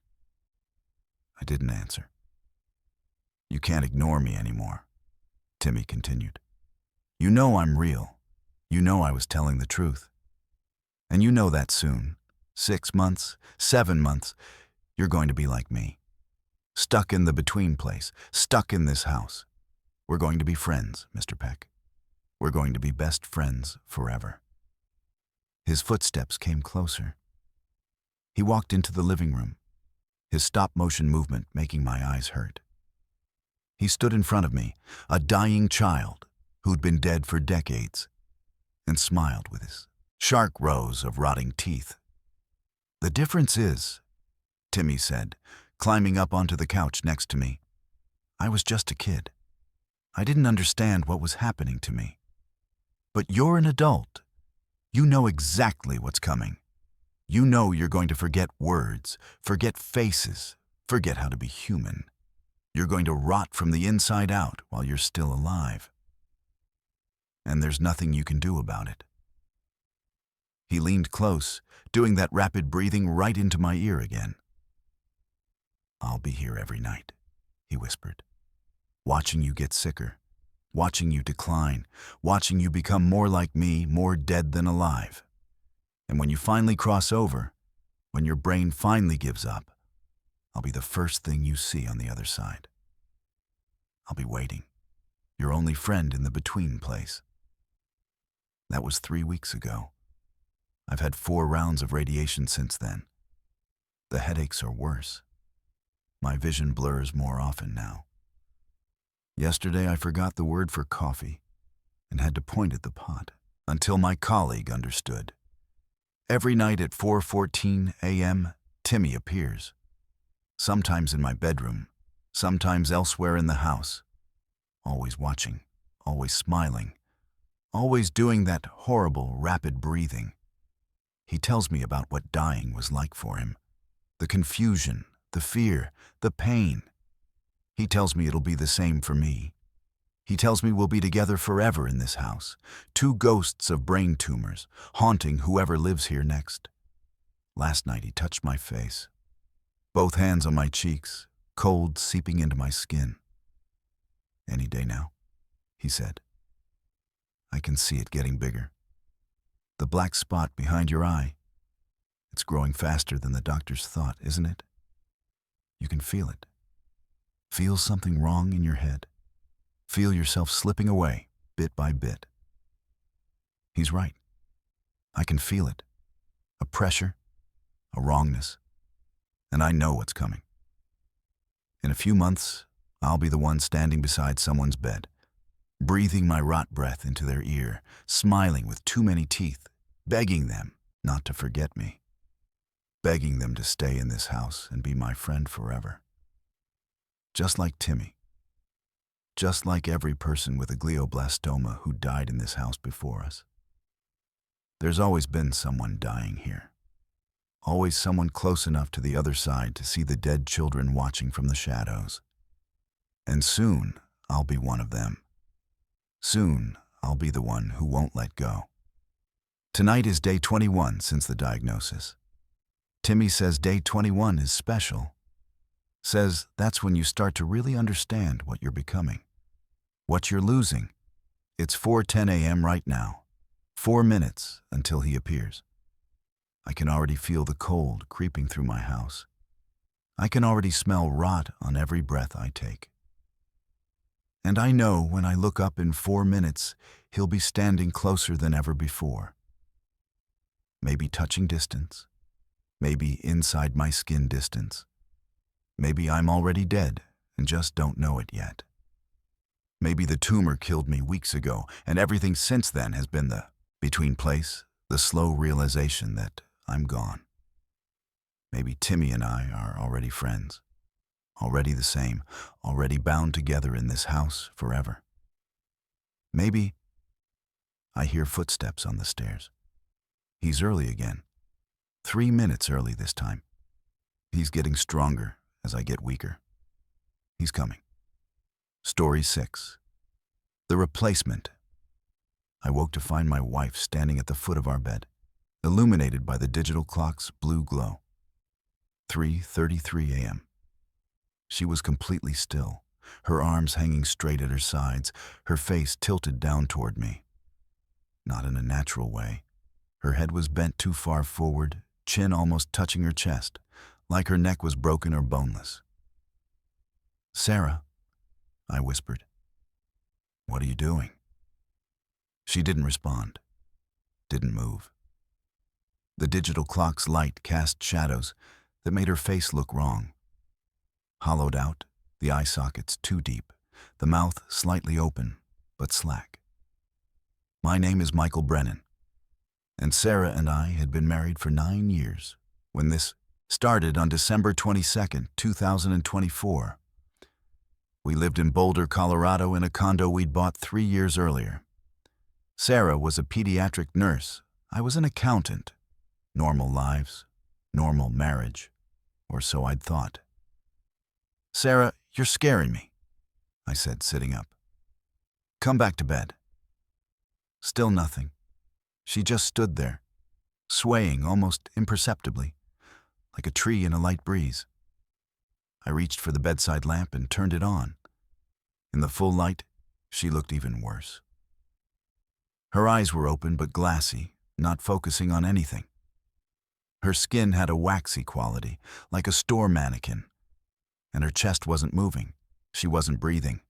I didn't answer. "You can't ignore me anymore," Timmy continued. "You know I'm real. You know I was telling the truth. And you know that soon, 6 months, 7 months, you're going to be like me. Stuck in the between place, stuck in this house. We're going to be friends, Mr. Peck. We're going to be best friends forever." His footsteps came closer. He walked into the living room, his stop-motion movement making my eyes hurt. He stood in front of me, a dying child who'd been dead for decades, and smiled with his sharp rows of rotting teeth. "The difference is," Timmy said, climbing up onto the couch next to me, "I was just a kid. I didn't understand what was happening to me. But you're an adult. You know exactly what's coming. You know you're going to forget words, forget faces, forget how to be human. You're going to rot from the inside out while you're still alive. And there's nothing you can do about it." He leaned close, doing that rapid breathing right into my ear again. "I'll be here every night," he whispered, "watching you get sicker, watching you decline, watching you become more like me, more dead than alive. And when you finally cross over, when your brain finally gives up, I'll be the first thing you see on the other side. I'll be waiting, your only friend in the between place." That was 3 weeks ago. I've had 4 rounds of radiation since then. The headaches are worse. My vision blurs more often now. Yesterday I forgot the word for coffee and had to point at the pot until my colleague understood. Every night at 4:14 a.m., Timmy appears. Sometimes in my bedroom, sometimes elsewhere in the house. Always watching, always smiling, always doing that horrible, rapid breathing. He tells me about what dying was like for him. The confusion, the fear, the pain. He tells me it'll be the same for me. He tells me we'll be together forever in this house, two ghosts of brain tumors, haunting whoever lives here next. Last night he touched my face, both hands on my cheeks, cold seeping into my skin. Any day now, he said. I can see it getting bigger. The black spot behind your eye. It's growing faster than the doctors thought, isn't it? You can feel it. Feel something wrong in your head. Feel yourself slipping away, bit by bit. He's right. I can feel it. A pressure, a wrongness, and I know what's coming. In a few months, I'll be the one standing beside someone's bed, breathing my rot breath into their ear, smiling with too many teeth, begging them not to forget me, begging them to stay in this house and be my friend forever. Just like Timmy. Just like every person with a glioblastoma who died in this house before us. There's always been someone dying here. Always someone close enough to the other side to see the dead children watching from the shadows. And soon, I'll be one of them. Soon, I'll be the one who won't let go. Tonight is day 21 since the diagnosis. Timmy says day 21 is special. Says that's when you start to really understand what you're becoming, what you're losing. It's 4:10 a.m. right now, 4 minutes until he appears. I can already feel the cold creeping through my house. I can already smell rot on every breath I take. And I know when I look up in 4 minutes, he'll be standing closer than ever before. Maybe touching distance, maybe inside my skin distance. Maybe I'm already dead and just don't know it yet. Maybe the tumor killed me weeks ago and everything since then has been the between place, the slow realization that I'm gone. Maybe Timmy and I are already friends, already the same, already bound together in this house forever. Maybe I hear footsteps on the stairs. He's early again, 3 minutes early this time. He's getting stronger as I get weaker. He's coming. Story 6. The replacement. I woke to find my wife standing at the foot of our bed, illuminated by the digital clock's blue glow. 3:33 a.m. She was completely still, her arms hanging straight at her sides, her face tilted down toward me. Not in a natural way. Her head was bent too far forward, chin almost touching her chest, like her neck was broken or boneless. "Sarah," I whispered. "What are you doing?" She didn't respond, didn't move. The digital clock's light cast shadows that made her face look wrong. Hollowed out, the eye sockets too deep, the mouth slightly open, but slack. My name is Michael Brennan, and Sarah and I had been married for 9 years when this started on December 22nd, 2024. We lived in Boulder, Colorado in a condo we'd bought 3 years earlier. Sarah was a pediatric nurse. I was an accountant. Normal lives, normal marriage, or so I'd thought. "Sarah, you're scaring me," I said, sitting up. "Come back to bed." Still nothing. She just stood there, swaying almost imperceptibly, like a tree in a light breeze. I reached for the bedside lamp and turned it on. In the full light, she looked even worse. Her eyes were open but glassy, not focusing on anything. Her skin had a waxy quality, like a store mannequin, and her chest wasn't moving. She wasn't breathing.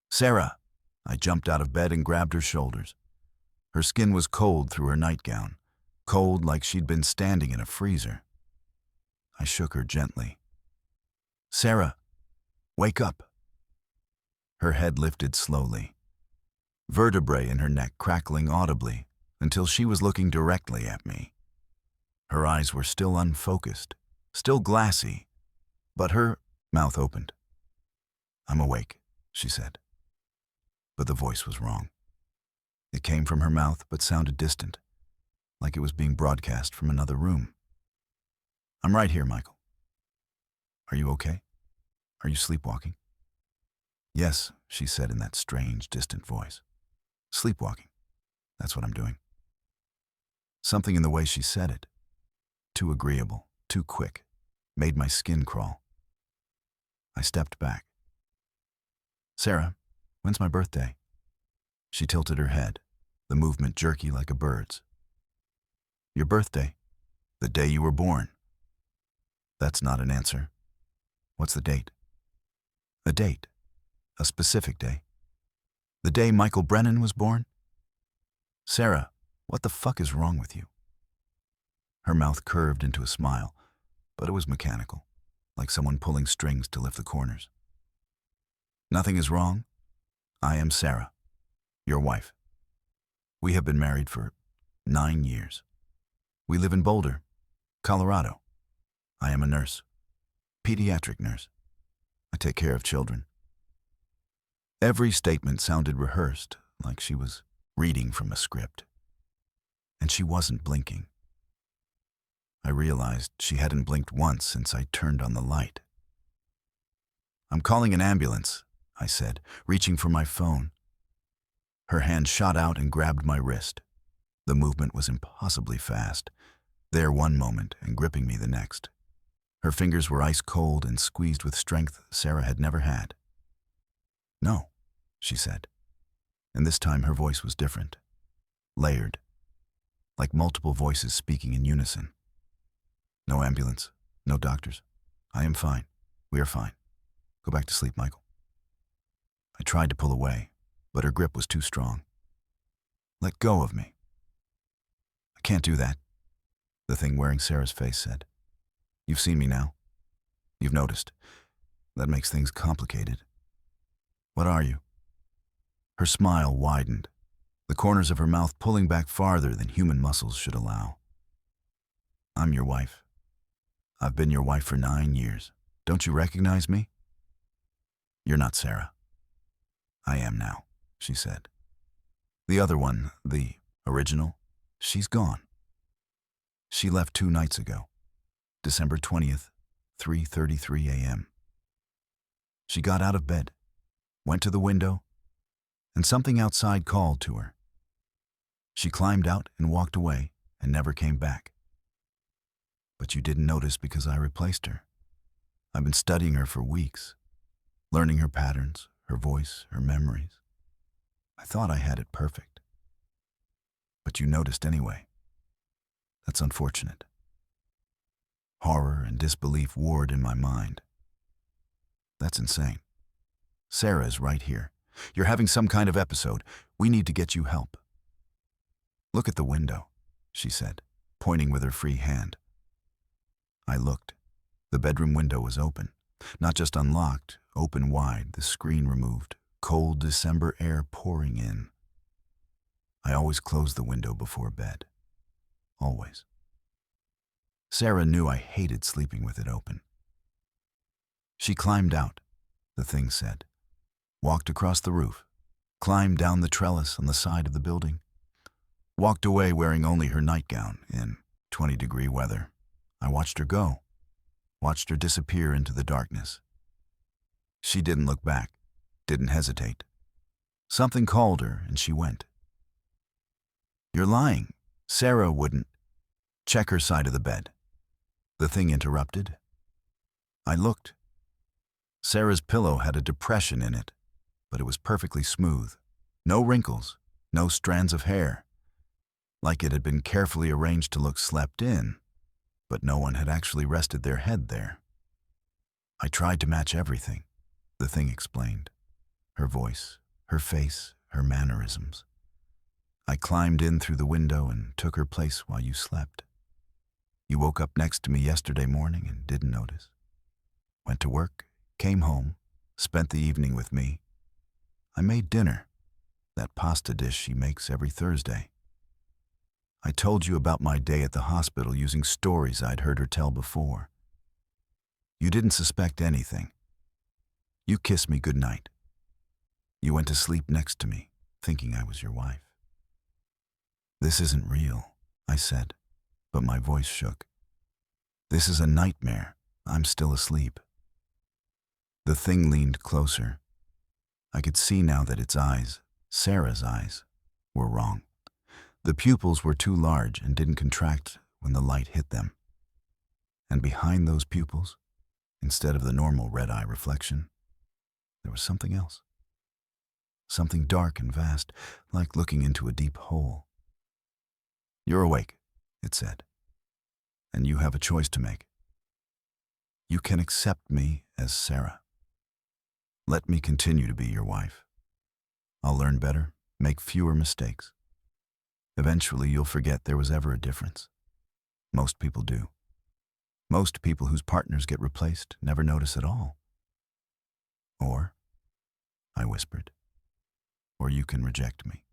"Sarah!" I jumped out of bed and grabbed her shoulders. Her skin was cold through her nightgown, cold like she'd been standing in a freezer. I shook her gently. "Sarah, wake up." Her head lifted slowly, vertebrae in her neck crackling audibly until she was looking directly at me. Her eyes were still unfocused, still glassy, but her mouth opened. "I'm awake," she said. But the voice was wrong. It came from her mouth but sounded distant, like it was being broadcast from another room. "I'm right here, Michael. Are you okay? Are you sleepwalking?" "Yes," she said in that strange, distant voice. "Sleepwalking. That's what I'm doing." Something in the way she said it, too agreeable, too quick, made my skin crawl. I stepped back. "Sarah, when's my birthday?" She tilted her head, the movement jerky like a bird's. "Your birthday? The day you were born." "That's not an answer." "What's the date?" "A date. A specific day. The day Michael Brennan was born?" "Sarah, what the fuck is wrong with you?" Her mouth curved into a smile, but it was mechanical, like someone pulling strings to lift the corners. "Nothing is wrong. I am Sarah, your wife. We have been married for 9 years. We live in Boulder, Colorado. I am a nurse, pediatric nurse. I take care of children." Every statement sounded rehearsed, like she was reading from a script. And she wasn't blinking. I realized she hadn't blinked once since I turned on the light. "I'm calling an ambulance," I said, reaching for my phone. Her hand shot out and grabbed my wrist. The movement was impossibly fast, there one moment and gripping me the next. Her fingers were ice cold and squeezed with strength Sarah had never had. "No," she said, and this time her voice was different, layered, like multiple voices speaking in unison. "No ambulance, no doctors. I am fine. We are fine. Go back to sleep, Michael." I tried to pull away, but her grip was too strong. "Let go of me." "I can't do that," the thing wearing Sarah's face said. "You've seen me now. You've noticed. That makes things complicated. What are you?" Her smile widened, the corners of her mouth pulling back farther than human muscles should allow. "I'm your wife. I've been your wife for 9 years. Don't you recognize me?" "You're not Sarah." "I am now," she said. "The other one, the original, she's gone. She left 2 nights ago, December 20th, 3:33 a.m. She got out of bed, went to the window, and something outside called to her. She climbed out and walked away and never came back. But you didn't notice because I replaced her. I've been studying her for weeks, learning her patterns, her voice, her memories. I thought I had it perfect. But you noticed anyway. That's unfortunate." Horror and disbelief warred in my mind. "That's insane. Sarah is right here. You're having some kind of episode. We need to get you help." "Look at the window," she said, pointing with her free hand. I looked. The bedroom window was open. Not just unlocked, open wide, the screen removed, cold December air pouring in. I always close the window before bed. Always. Sarah knew I hated sleeping with it open. She climbed out, the thing said, walked across the roof, climbed down the trellis on the side of the building, walked away wearing only her nightgown in 20-degree weather. I watched her go, watched her disappear into the darkness. She didn't look back, didn't hesitate. Something called her and she went. "You're lying. Sarah wouldn't." "Check her side of the bed," the thing interrupted. I looked. Sarah's pillow had a depression in it, but it was perfectly smooth. No wrinkles, no strands of hair. Like it had been carefully arranged to look slept in, but no one had actually rested their head there. "I tried to match everything," the thing explained. Her voice, her face, her mannerisms. "I climbed in through the window and took her place while you slept. You woke up next to me yesterday morning and didn't notice. Went to work, came home, spent the evening with me. I made dinner, that pasta dish she makes every Thursday. I told you about my day at the hospital using stories I'd heard her tell before. You didn't suspect anything. You kissed me goodnight. You went to sleep next to me, thinking I was your wife. "This isn't real," I said, but my voice shook. "This is a nightmare. I'm still asleep." The thing leaned closer. I could see now that its eyes, Sarah's eyes, were wrong. The pupils were too large and didn't contract when the light hit them. And behind those pupils, instead of the normal red-eye reflection, there was something else. Something dark and vast, like looking into a deep hole. "You're awake," it said, "and you have a choice to make. You can accept me as Sarah. Let me continue to be your wife. I'll learn better, make fewer mistakes. Eventually, you'll forget there was ever a difference. Most people do. Most people whose partners get replaced never notice at all. Or," I whispered, "or you can reject me.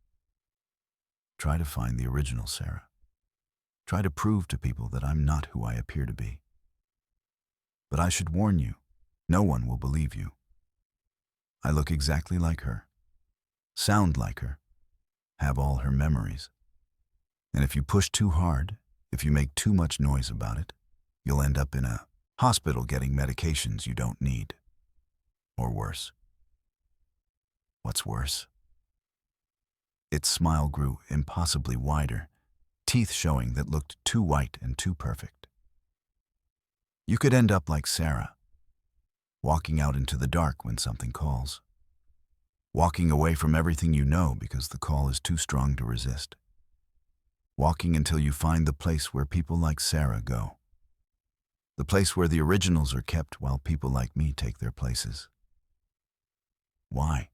Try to find the original Sarah. Try to prove to people that I'm not who I appear to be. But I should warn you, no one will believe you. I look exactly like her, sound like her, have all her memories. And if you push too hard, if you make too much noise about it, you'll end up in a hospital getting medications you don't need. Or worse." "What's worse?" Its smile grew impossibly wider, teeth showing that looked too white and too perfect. "You could end up like Sarah, walking out into the dark when something calls. Walking away from everything you know because the call is too strong to resist. Walking until you find the place where people like Sarah go. The place where the originals are kept while people like me take their places." "Why?"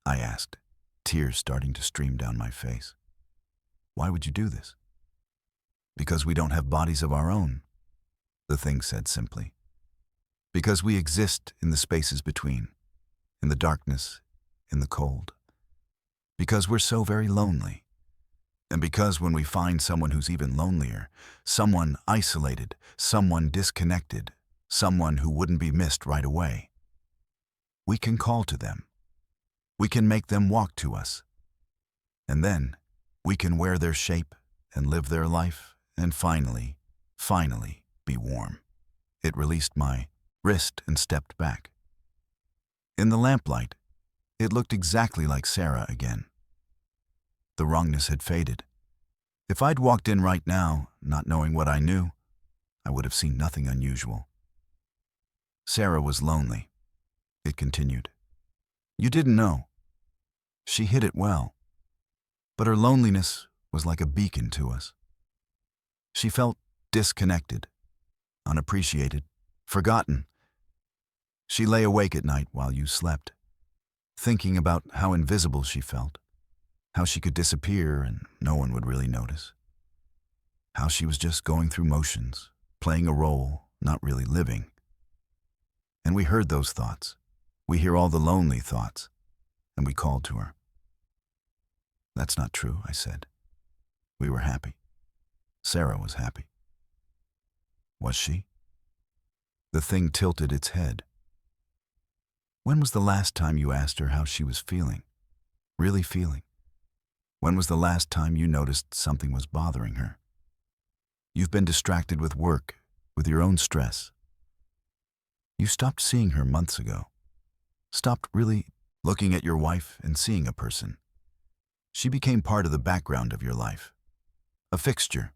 I asked, tears starting to stream down my face. "Why would you do this?" "Because we don't have bodies of our own," the thing said simply. "Because we exist in the spaces between, in the darkness, in the cold. Because we're so very lonely. And because when we find someone who's even lonelier, someone isolated, someone disconnected, someone who wouldn't be missed right away, we can call to them. We can make them walk to us. And then we can wear their shape and live their life and finally be warm." It released my wrist and stepped back. In the lamplight, it looked exactly like Sarah again. The wrongness had faded. If I'd walked in right now, not knowing what I knew, I would have seen nothing unusual. "Sarah was lonely," it continued. "You didn't know. She hid it well. But her loneliness was like a beacon to us. She felt disconnected, unappreciated, forgotten. She lay awake at night while you slept, thinking about how invisible she felt, how she could disappear and no one would really notice, how she was just going through motions, playing a role, not really living. And we heard those thoughts. We hear all the lonely thoughts, and we called to her." "That's not true," I said. "We were happy. Sarah was happy." "Was she?" The thing tilted its head. "When was the last time you asked her how she was feeling? Really feeling? When was the last time you noticed something was bothering her? You've been distracted with work, with your own stress. You stopped seeing her months ago. Stopped really looking at your wife and seeing a person. She became part of the background of your life. A fixture.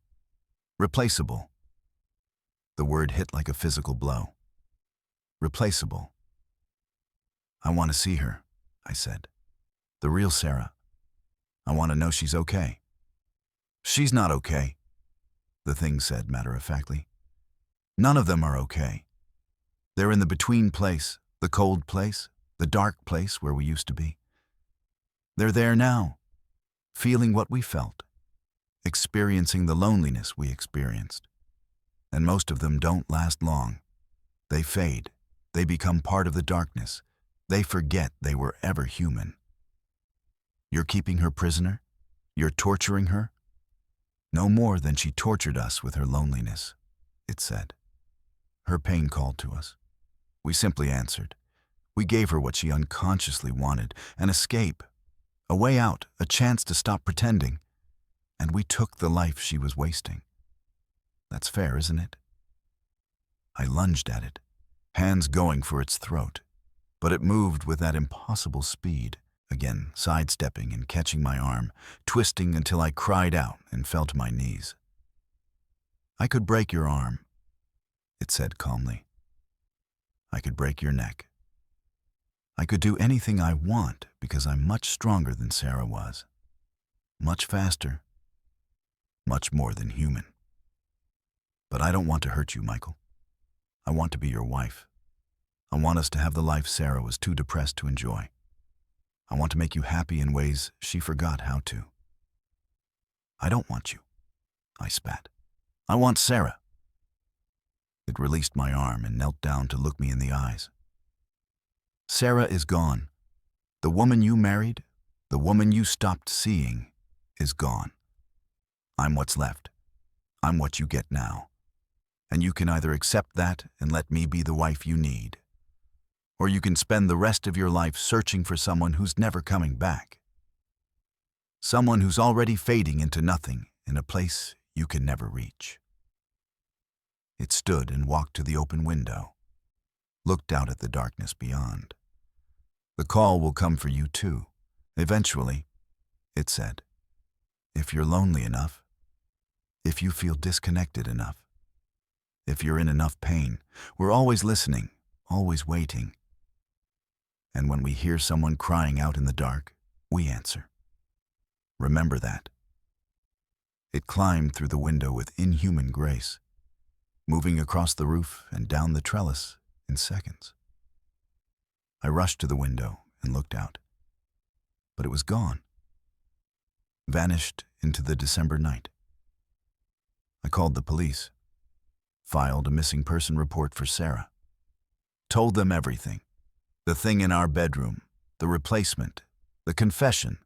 Replaceable." The word hit like a physical blow. Replaceable. "I want to see her," I said. "The real Sarah. I want to know she's okay." "She's not okay," the thing said matter-of-factly. "None of them are okay. They're in the between place, the cold place, the dark place where we used to be. They're there now, feeling what we felt, experiencing the loneliness we experienced. And most of them don't last long. They fade. They become part of the darkness. They forget they were ever human. You're keeping her prisoner? You're torturing her? No more than she tortured us with her loneliness," it said. Her pain called to us. We simply answered. We gave her what she unconsciously wanted, an escape, a way out, a chance to stop pretending. and we took the life she was wasting. That's fair, isn't it? I lunged at it, hands going for its throat, but it moved with that impossible speed, again sidestepping and catching my arm, twisting until I cried out and fell to my knees. "I could break your arm," it said calmly. "I could break your neck. I could do anything I want because I'm much stronger than Sarah was. Much faster. Much more than human. But I don't want to hurt you, Michael. I want to be your wife. I want us to have the life Sarah was too depressed to enjoy. I want to make you happy in ways she forgot how to. I don't want you," I spat. "I want Sarah." It released my arm and knelt down to look me in the eyes. "Sarah is gone. The woman you married, the woman you stopped seeing, is gone. I'm what's left. I'm what you get now. And you can either accept that and let me be the wife you need, or you can spend the rest of your life searching for someone who's never coming back. Someone who's already fading into nothing in a place you can never reach." It stood and walked to the open window, looked out at the darkness beyond. "The call will come for you too, eventually," it said. "If you're lonely enough, if you feel disconnected enough, if you're in enough pain, we're always listening, always waiting. And when we hear someone crying out in the dark, we answer. Remember that." It climbed through the window with inhuman grace, moving across the roof and down the trellis in seconds. I rushed to the window and looked out, but it was gone. Vanished into the December night. I called the police, filed a missing person report for Sarah, told them everything. The thing in our bedroom, the replacement, the confession.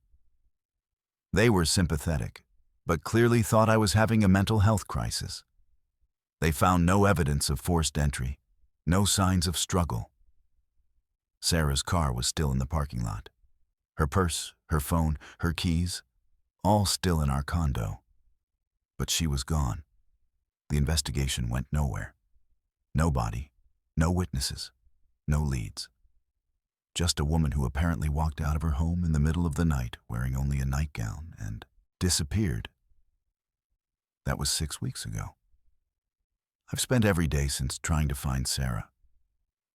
They were sympathetic, but clearly thought I was having a mental health crisis. They found no evidence of forced entry, no signs of struggle. Sarah's car was still in the parking lot. Her purse, her phone, her keys, all still in our condo. But she was gone. The investigation went nowhere. No body, no witnesses, no leads. Just a woman who apparently walked out of her home in the middle of the night wearing only a nightgown and disappeared. That was 6 weeks ago. I've spent every day since trying to find Sarah,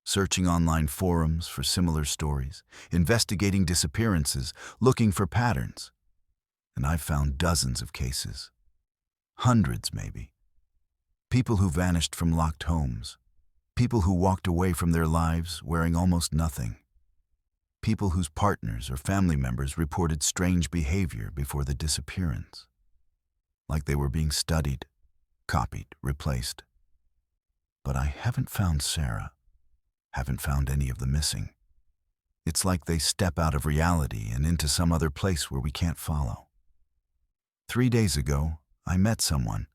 searching online forums for similar stories, investigating disappearances, looking for patterns. And I've found dozens of cases. Hundreds, maybe. People who vanished from locked homes. People who walked away from their lives wearing almost nothing. People whose partners or family members reported strange behavior before the disappearance. Like they were being studied, copied, replaced. But I haven't found Sarah. Haven't found any of the missing. It's like they step out of reality and into some other place where we can't follow. 3 days ago, I met someone,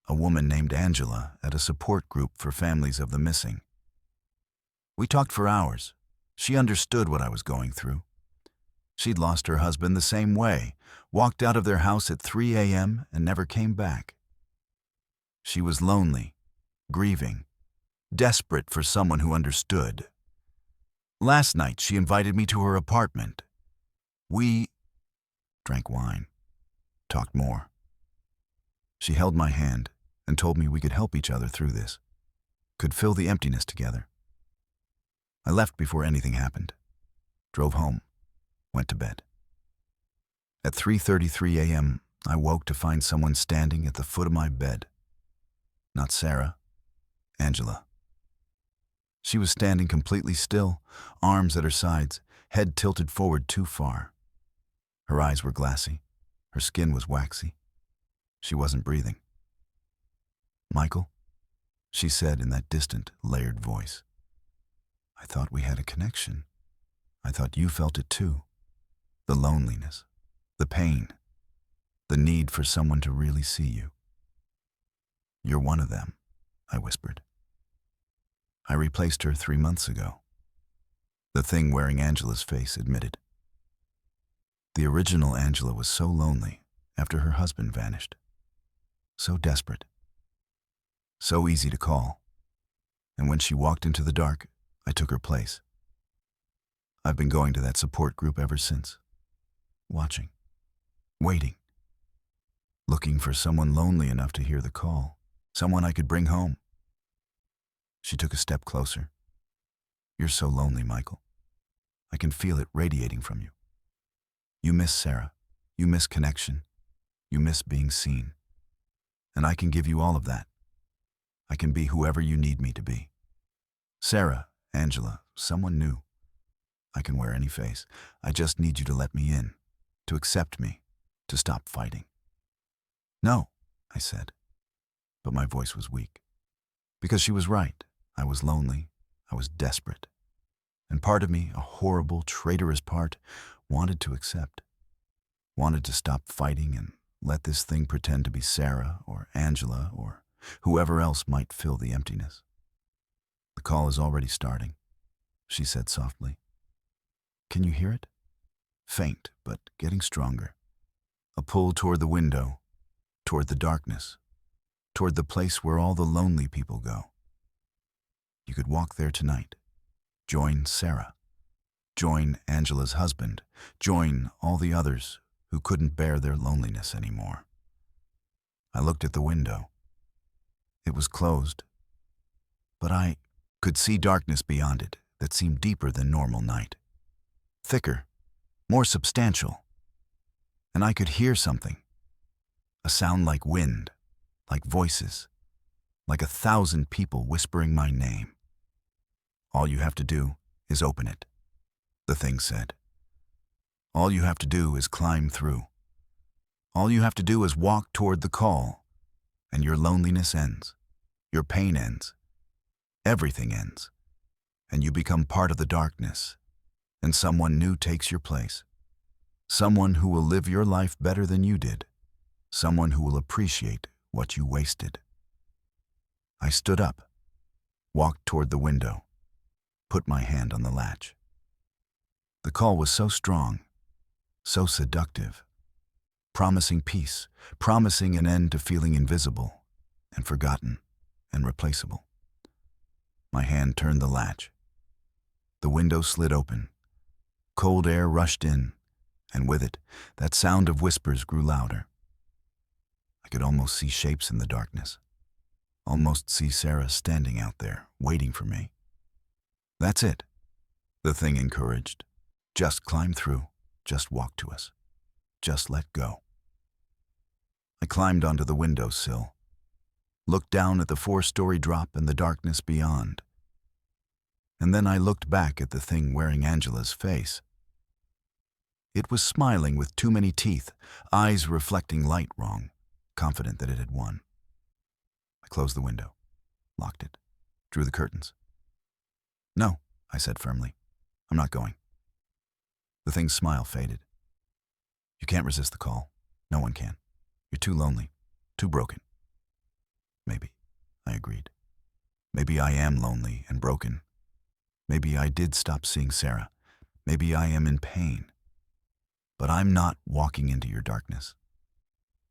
a woman named Angela, at a support group for families of the missing. We talked for hours. She understood what I was going through. She'd lost her husband the same way, walked out of their house at 3 a.m. and never came back. She was lonely, grieving, desperate for someone who understood. Last night, she invited me to her apartment. We drank wine, talked more. She held my hand and told me we could help each other through this, could fill the emptiness together. I left before anything happened, drove home, went to bed. At 3:33 a.m., I woke to find someone standing at the foot of my bed. Not Sarah, Angela. She was standing completely still, arms at her sides, head tilted forward too far. Her eyes were glassy, her skin was waxy. She wasn't breathing. "Michael," she said in that distant, layered voice. "I thought we had a connection. I thought you felt it too. The loneliness, the pain, the need for someone to really see you." "You're one of them," I whispered. "I replaced her 3 months ago." The thing wearing Angela's face admitted. The original Angela was so lonely after her husband vanished. So desperate. So easy to call. And when she walked into the dark, I took her place. I've been going to that support group ever since. Watching. Waiting. Looking for someone lonely enough to hear the call. Someone I could bring home. She took a step closer. You're so lonely, Michael. I can feel it radiating from you. You miss Sarah. You miss connection. You miss being seen. And I can give you all of that. I can be whoever you need me to be. Sarah, Angela, someone new. I can wear any face. I just need you to let me in, to accept me, to stop fighting. No, I said, but my voice was weak. Because she was right. I was lonely. I was desperate. And part of me, a horrible, traitorous part, wanted to accept. Wanted to stop fighting and let this thing pretend to be Sarah or Angela or whoever else might fill the emptiness. The call is already starting, she said softly. Can you hear it? Faint, but getting stronger. A pull toward the window, toward the darkness, toward the place where all the lonely people go. You could walk there tonight. Join Sarah. Join Angela's husband. Join all the others who couldn't bear their loneliness anymore. I looked at the window. It was closed, but I could see darkness beyond it that seemed deeper than normal night. Thicker, more substantial. And I could hear something. A sound like wind, like voices, like 1,000 people whispering my name. All you have to do is open it, the thing said. All you have to do is climb through. All you have to do is walk toward the call, and your loneliness ends. Your pain ends. Everything ends. And you become part of the darkness, and someone new takes your place. Someone who will live your life better than you did. Someone who will appreciate what you wasted. I stood up, walked toward the window, put my hand on the latch. The call was so strong, so seductive, promising peace, promising an end to feeling invisible and forgotten and replaceable. My hand turned the latch. The window slid open. Cold air rushed in, and with it, that sound of whispers grew louder. I could almost see shapes in the darkness. Almost see Sarah standing out there, waiting for me. That's it, the thing encouraged. Just climb through, just walk to us. Just let go. I climbed onto the windowsill, looked down at the 4-story drop and the darkness beyond. And then I looked back at the thing wearing Angela's face. It was smiling with too many teeth, eyes reflecting light wrong, confident that it had won. I closed the window, locked it, drew the curtains. No, I said firmly. I'm not going. The thing's smile faded. You can't resist the call. No one can. You're too lonely, too broken. Maybe, I agreed. Maybe I am lonely and broken. Maybe I did stop seeing Sarah. Maybe I am in pain. But I'm not walking into your darkness.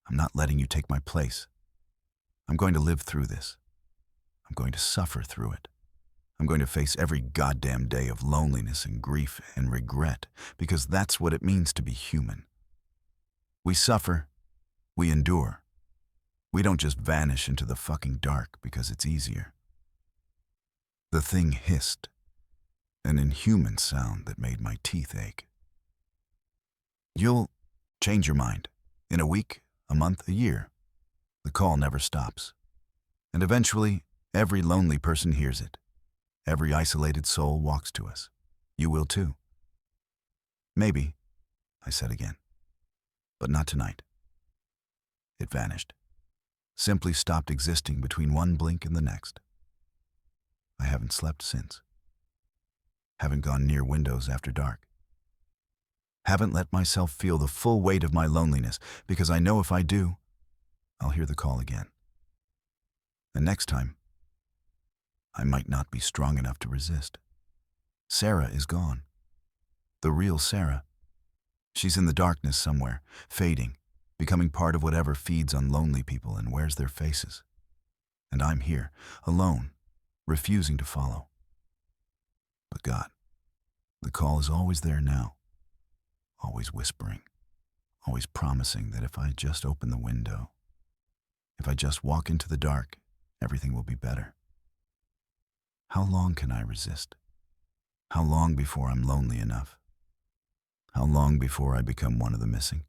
I'm not letting you take my place. I'm going to live through this. I'm going to suffer through it. I'm going to face every goddamn day of loneliness and grief and regret, because that's what it means to be human. We suffer. We endure. We don't just vanish into the fucking dark because it's easier. The thing hissed, an inhuman sound that made my teeth ache. You'll change your mind. In a week, a month, a year. The call never stops. And eventually, every lonely person hears it. Every isolated soul walks to us. You will too. Maybe, I said again. But not tonight. It vanished. Simply stopped existing between one blink and the next. I haven't slept since. Haven't gone near windows after dark. Haven't let myself feel the full weight of my loneliness, because I know if I do, I'll hear the call again. And next time, I might not be strong enough to resist. Sarah is gone. The real Sarah. She's in the darkness somewhere, fading, becoming part of whatever feeds on lonely people and wears their faces. And I'm here, alone, refusing to follow. But God, the call is always there now, always whispering, always promising that if I just open the window, if I just walk into the dark, everything will be better. How long can I resist? How long before I'm lonely enough? How long before I become one of the missing?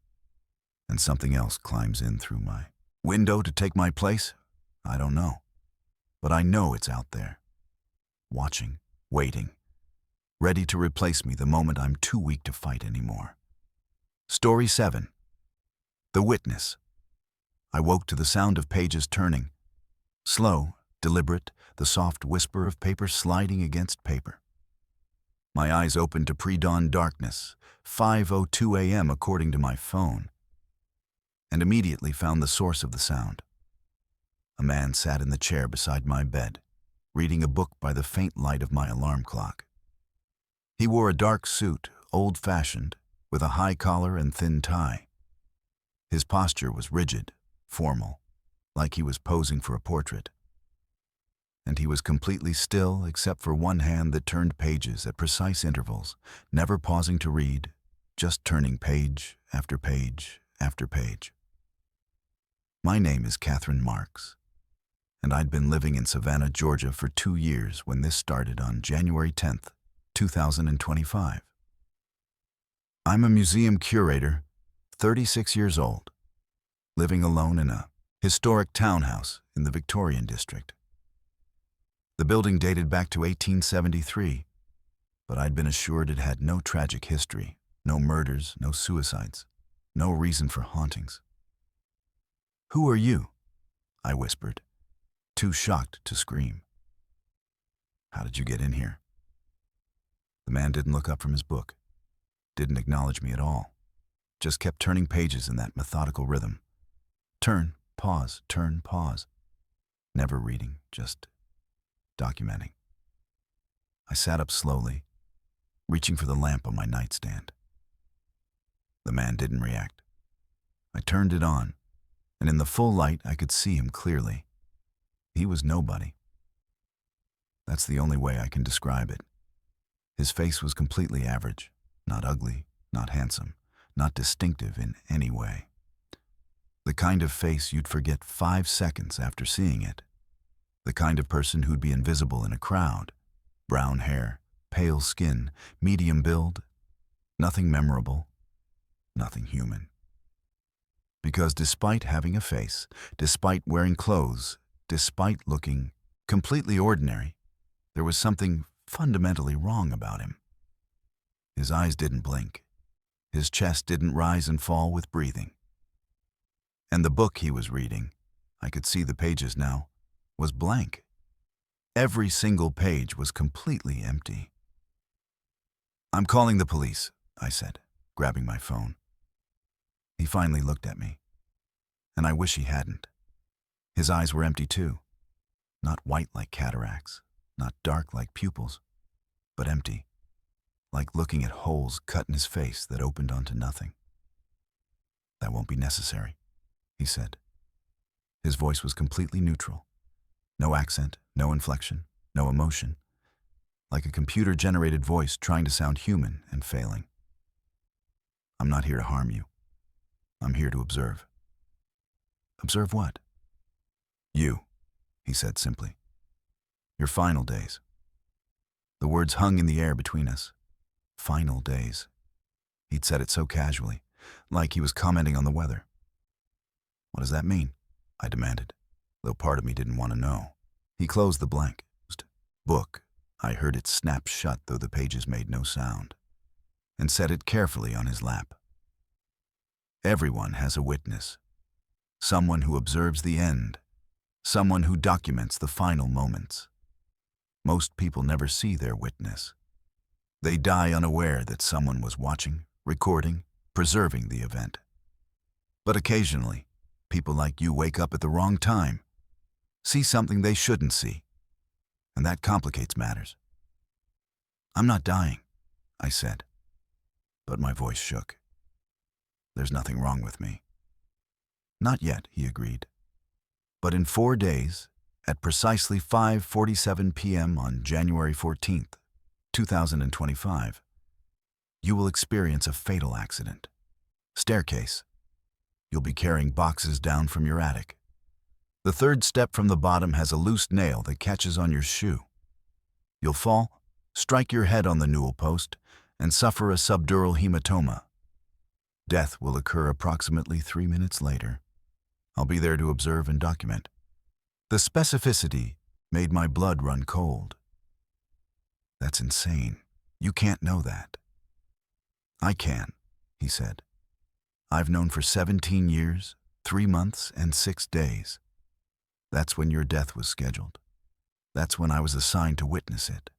And something else climbs in through my window to take my place? I don't know. But I know it's out there, watching, waiting, ready to replace me the moment I'm too weak to fight anymore. Story 7. The Witness. I woke to the sound of pages turning. Slow, deliberate, the soft whisper of paper sliding against paper. My eyes opened to pre-dawn darkness, 5:02 a.m. according to my phone, and immediately found the source of the sound. A man sat in the chair beside my bed, reading a book by the faint light of my alarm clock. He wore a dark suit, old-fashioned, with a high collar and thin tie. His posture was rigid, formal, like he was posing for a portrait. And he was completely still except for one hand that turned pages at precise intervals, never pausing to read, just turning page after page after page. My name is Catherine Marks, and I'd been living in Savannah, Georgia for 2 years when this started on January 10th, 2025. I'm a museum curator, 36 years old, living alone in a historic townhouse in the Victorian district. The building dated back to 1873, but I'd been assured it had no tragic history, no murders, no suicides, no reason for hauntings. "Who are you?" I whispered, too shocked to scream. "How did you get in here?" The man didn't look up from his book, didn't acknowledge me at all, just kept turning pages in that methodical rhythm. Turn, pause, turn, pause. Never reading, just documenting. I sat up slowly, reaching for the lamp on my nightstand. The man didn't react. I turned it on, and in the full light I could see him clearly. He was nobody. That's the only way I can describe it. His face was completely average, not ugly, not handsome, not distinctive in any way. The kind of face you'd forget 5 seconds after seeing it. The kind of person who'd be invisible in a crowd. Brown hair, pale skin, medium build. Nothing memorable, nothing human. Because despite having a face, despite wearing clothes, despite looking completely ordinary, there was something fundamentally wrong about him. His eyes didn't blink. His chest didn't rise and fall with breathing. And the book he was reading, I could see the pages now, was blank. Every single page was completely empty. "I'm calling the police," I said, grabbing my phone. He finally looked at me, and I wish he hadn't. His eyes were empty too, not white like cataracts, not dark like pupils, but empty, like looking at holes cut in his face that opened onto nothing. "That won't be necessary," he said. His voice was completely neutral. No accent, no inflection, no emotion. Like a computer-generated voice trying to sound human and failing. "I'm not here to harm you. I'm here to observe." "Observe what?" "You," he said simply. "Your final days." The words hung in the air between us. Final days. He'd said it so casually, like he was commenting on the weather. "What does that mean?" I demanded, though part of me didn't want to know. He closed the blank book. I heard it snap shut, though the pages made no sound, and set it carefully on his lap. "Everyone has a witness. Someone who observes the end. Someone who documents the final moments. Most people never see their witness. They die unaware that someone was watching, recording, preserving the event. But occasionally, people like you wake up at the wrong time, see something they shouldn't see, and that complicates matters." "I'm not dying," I said, but my voice shook. "There's nothing wrong with me. Not yet, he agreed. But in 4 days, at precisely 5:47 p.m. on January 14th, 2025, you will experience a fatal accident. Staircase. You'll be carrying boxes down from your attic. The third step from the bottom has a loose nail that catches on your shoe. You'll fall, strike your head on the newel post, and suffer a subdural hematoma. Death will occur approximately 3 minutes later. I'll be there to observe and document. The specificity made my blood run cold. That's insane. You can't know that. I can, he said. I've known for 17 years, 3 months, and 6 days. That's when your death was scheduled. That's when I was assigned to witness it.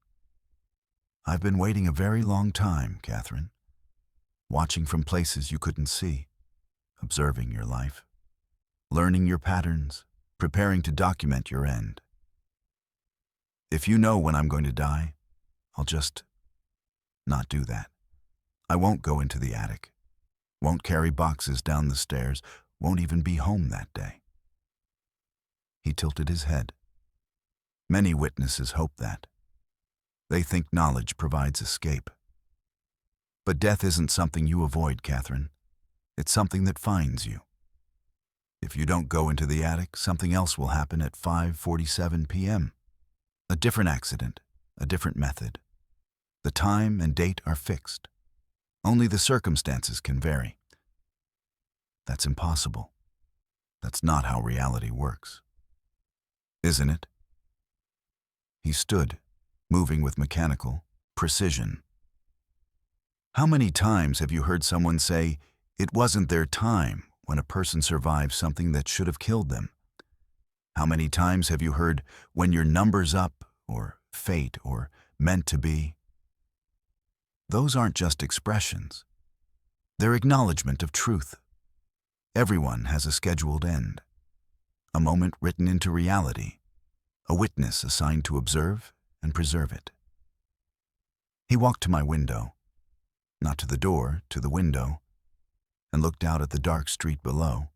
I've been waiting a very long time, Catherine. Watching from places you couldn't see, observing your life, learning your patterns, preparing to document your end. If you know when I'm going to die, I'll just not do that. I won't go into the attic, won't carry boxes down the stairs, won't even be home that day. He tilted his head. Many witnesses hope that. They think knowledge provides escape. But death isn't something you avoid, Catherine. It's something that finds you. If you don't go into the attic, something else will happen at 5:47 p.m. A different accident, a different method. The time and date are fixed. Only the circumstances can vary. That's impossible. That's not how reality works. Isn't it? He stood, moving with mechanical precision. How many times have you heard someone say, it wasn't their time, when a person survives something that should have killed them? How many times have you heard, when your number's up, or fate, or meant to be? Those aren't just expressions. They're acknowledgement of truth. Everyone has a scheduled end, a moment written into reality, a witness assigned to observe and preserve it. He walked to my window, not to the door, to the window, and looked out at the dark street below.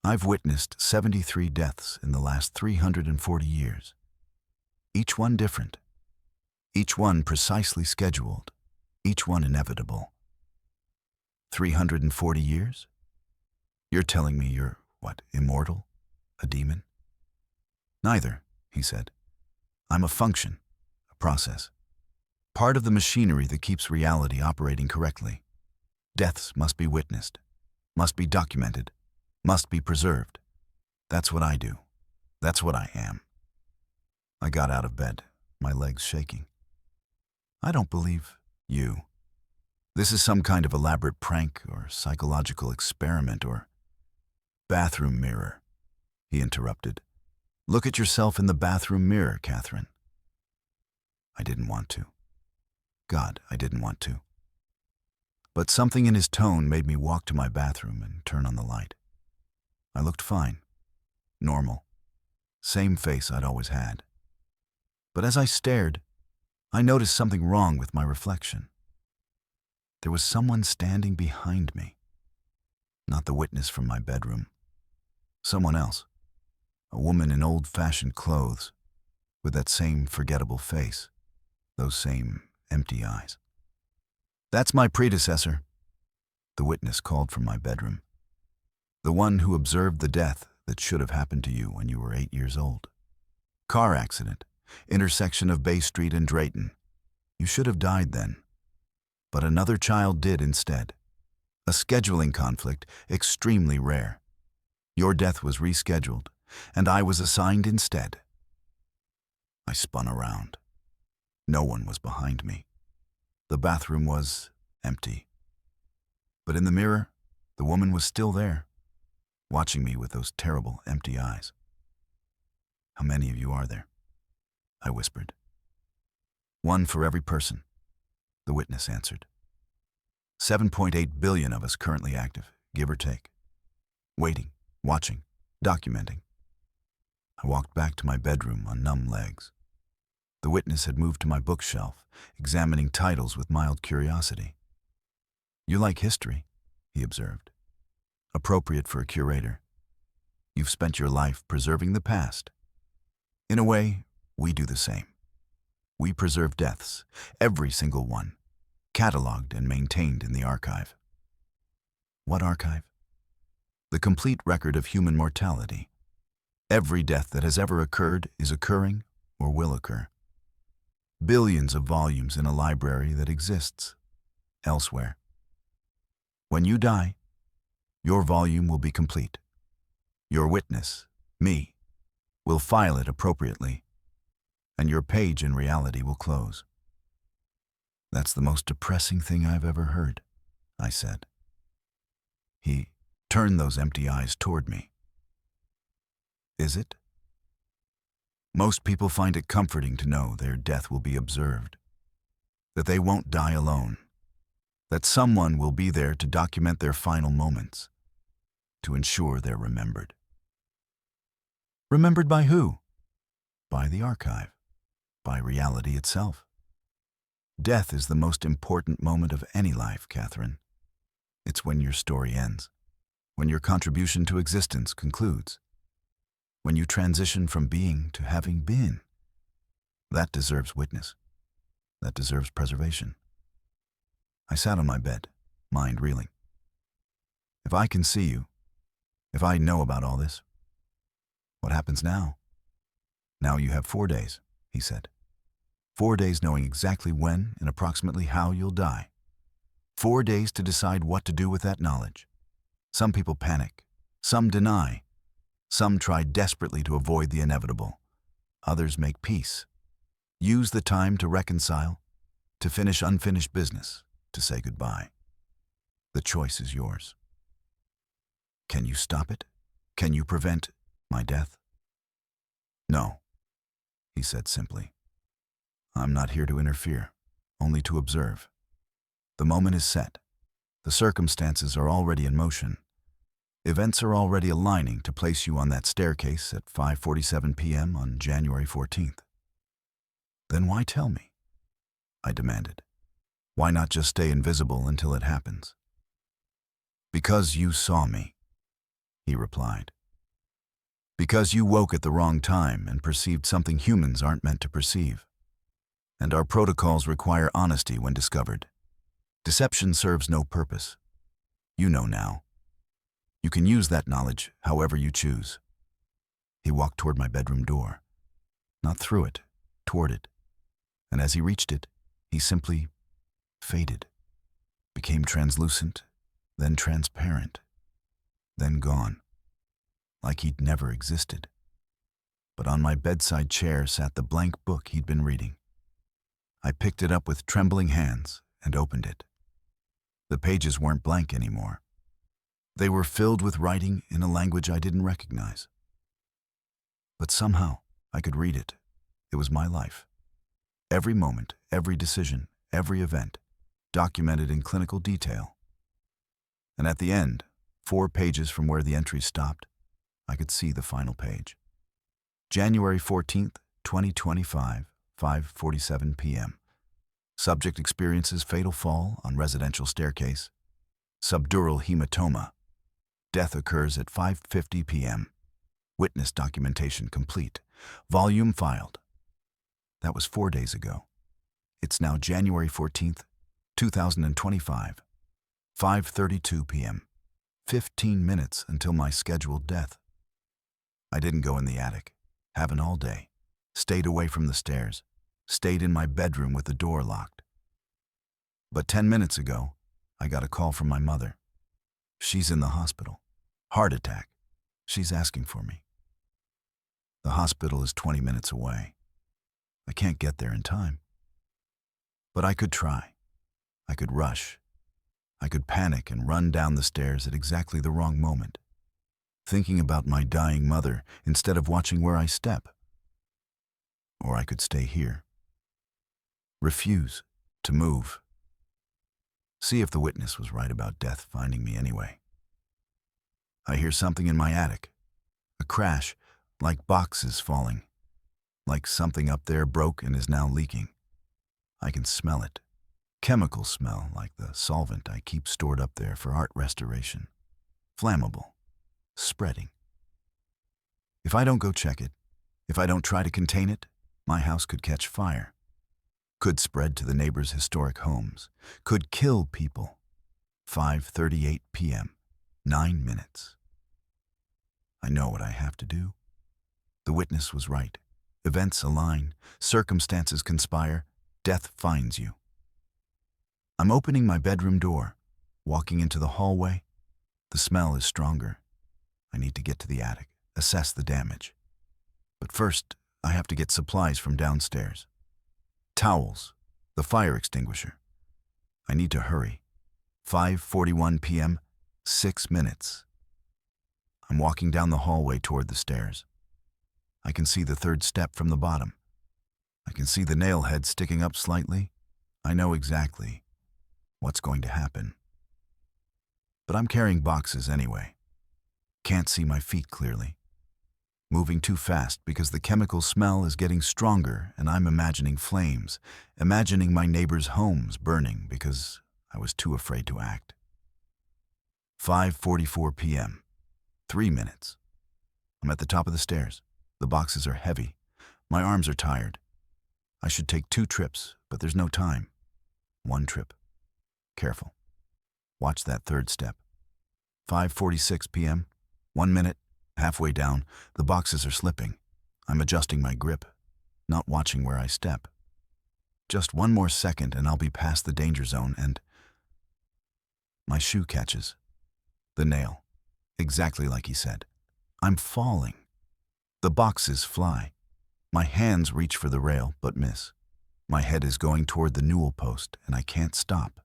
I've witnessed 73 deaths in the last 340 years. Each one different. Each one precisely scheduled. Each one inevitable. 340 years? You're telling me you're, immortal? A demon? Neither, he said. I'm a function, a process. Part of the machinery that keeps reality operating correctly. Deaths must be witnessed, must be documented, must be preserved. That's what I do. That's what I am. I got out of bed, my legs shaking. I don't believe you. This is some kind of elaborate prank or psychological experiment or bathroom mirror, he interrupted. Look at yourself in the bathroom mirror, Catherine. I didn't want to. God, I didn't want to. But something in his tone made me walk to my bathroom and turn on the light. I looked fine, normal, same face I'd always had. But as I stared, I noticed something wrong with my reflection. There was someone standing behind me. Not the witness from my bedroom. Someone else. A woman in old-fashioned clothes, with that same forgettable face, those same empty eyes. That's my predecessor, the witness called from my bedroom. The one who observed the death that should have happened to you when you were 8 years old. Car accident, intersection of Bay Street and Drayton. You should have died then. But another child did instead. A scheduling conflict, extremely rare. Your death was rescheduled, and I was assigned instead. I spun around. No one was behind me. The bathroom was empty. But in the mirror, the woman was still there, watching me with those terrible, empty eyes. How many of you are there? I whispered. 1 for every person, the witness answered. 7.8 billion of us currently active, give or take. Waiting, watching, documenting. I walked back to my bedroom on numb legs. The witness had moved to my bookshelf, examining titles with mild curiosity. You like history, he observed. appropriate for a curator. You've spent your life preserving the past. In a way, we do the same. We preserve deaths, every single one, cataloged and maintained in the archive. What archive? The complete record of human mortality. Every death that has ever occurred is occurring or will occur. Billions of volumes in a library that exists elsewhere. When you die, your volume will be complete. Your witness, me, will file it appropriately, and your page in reality will close. That's the most depressing thing I've ever heard, I said. He turned those empty eyes toward me. Is it? Most people find it comforting to know their death will be observed, that they won't die alone, that someone will be there to document their final moments, to ensure they're remembered. Remembered by who? By the archive, by reality itself. Death is the most important moment of any life, Catherine. It's when your story ends, when your contribution to existence concludes, when you transition from being to having been. That deserves witness. That deserves preservation. I sat on my bed, mind reeling. If I can see you, if I know about all this, what happens now? Now you have 4 days, he said. 4 days knowing exactly when and approximately how you'll die. 4 days to decide what to do with that knowledge. Some people panic. Some deny. Some try desperately to avoid the inevitable. Others make peace. Use the time to reconcile, to finish unfinished business, to say goodbye. The choice is yours. Can you stop it? Can you prevent my death? No, he said simply. I'm not here to interfere, only to observe. The moment is set. The circumstances are already in motion. Events are already aligning to place you on that staircase at 5:47 p.m. on January 14th. Then why tell me? I demanded. Why not just stay invisible until it happens? Because you saw me, he replied. Because you woke at the wrong time and perceived something humans aren't meant to perceive. And our protocols require honesty when discovered. Deception serves no purpose. You know now. You can use that knowledge however you choose. He walked toward my bedroom door. Not through it, toward it. And as he reached it, he simply faded, became translucent, then transparent, then gone, like he'd never existed. But on my bedside chair sat the blank book he'd been reading. I picked it up with trembling hands and opened it. The pages weren't blank anymore. They were filled with writing in a language I didn't recognize. But somehow I could read it. It was my life. Every moment, every decision, every event, documented in clinical detail. And at the end, 4 pages from where the entries stopped, I could see the final page. January 14th, 2025, 5:47 p.m. Subject experiences fatal fall on residential staircase. Subdural hematoma. Death occurs at 5:50 p.m. Witness documentation complete. Volume filed. That was 4 days ago. It's now January 14th, 2025, 5:32 p.m. 15 minutes until my scheduled death. I didn't go in the attic. Haven't all day. Stayed away from the stairs. Stayed in my bedroom with the door locked. But 10 minutes ago, I got a call from my mother. She's in the hospital. Heart attack. She's asking for me. The hospital is 20 minutes away. I can't get there in time. But I could try. I could rush. I could panic and run down the stairs at exactly the wrong moment, thinking about my dying mother instead of watching where I step. Or I could stay here. Refuse to move. See if the witness was right about death finding me anyway. I hear something in my attic. A crash, like boxes falling. Like something up there broke and is now leaking. I can smell it. Chemical smell, like the solvent I keep stored up there for art restoration. flammable, spreading. If I don't go check it, if I don't try to contain it, my house could catch fire, could spread to the neighbors' historic homes, could kill people. 5:38 p.m., 9 minutes. I know what I have to do. The witness was right. Events align, circumstances conspire, death finds you. I'm opening my bedroom door, walking into the hallway. The smell is stronger. I need to get to the attic, assess the damage. But first, I have to get supplies from downstairs. Towels, the fire extinguisher. I need to hurry. 5:41 p.m., 6 minutes. I'm walking down the hallway toward the stairs. I can see the third step from the bottom. I can see the nail head sticking up slightly. I know exactly what's going to happen. But I'm carrying boxes anyway. Can't see my feet clearly. Moving too fast because the chemical smell is getting stronger and I'm imagining flames, imagining my neighbors' homes burning because I was too afraid to act. 5:44 p.m., 3 minutes. I'm at the top of the stairs. The boxes are heavy. My arms are tired. I should take 2 trips, but there's no time. 1 trip. Careful. Watch that third step. 5:46 p.m., 1 minute, halfway down, the boxes are slipping. I'm adjusting my grip, not watching where I step. Just 1 more second and I'll be past the danger zone and my shoe catches. The nail. Exactly like he said. I'm falling. The boxes fly. My hands reach for the rail, but miss. My head is going toward the newel post, and I can't stop.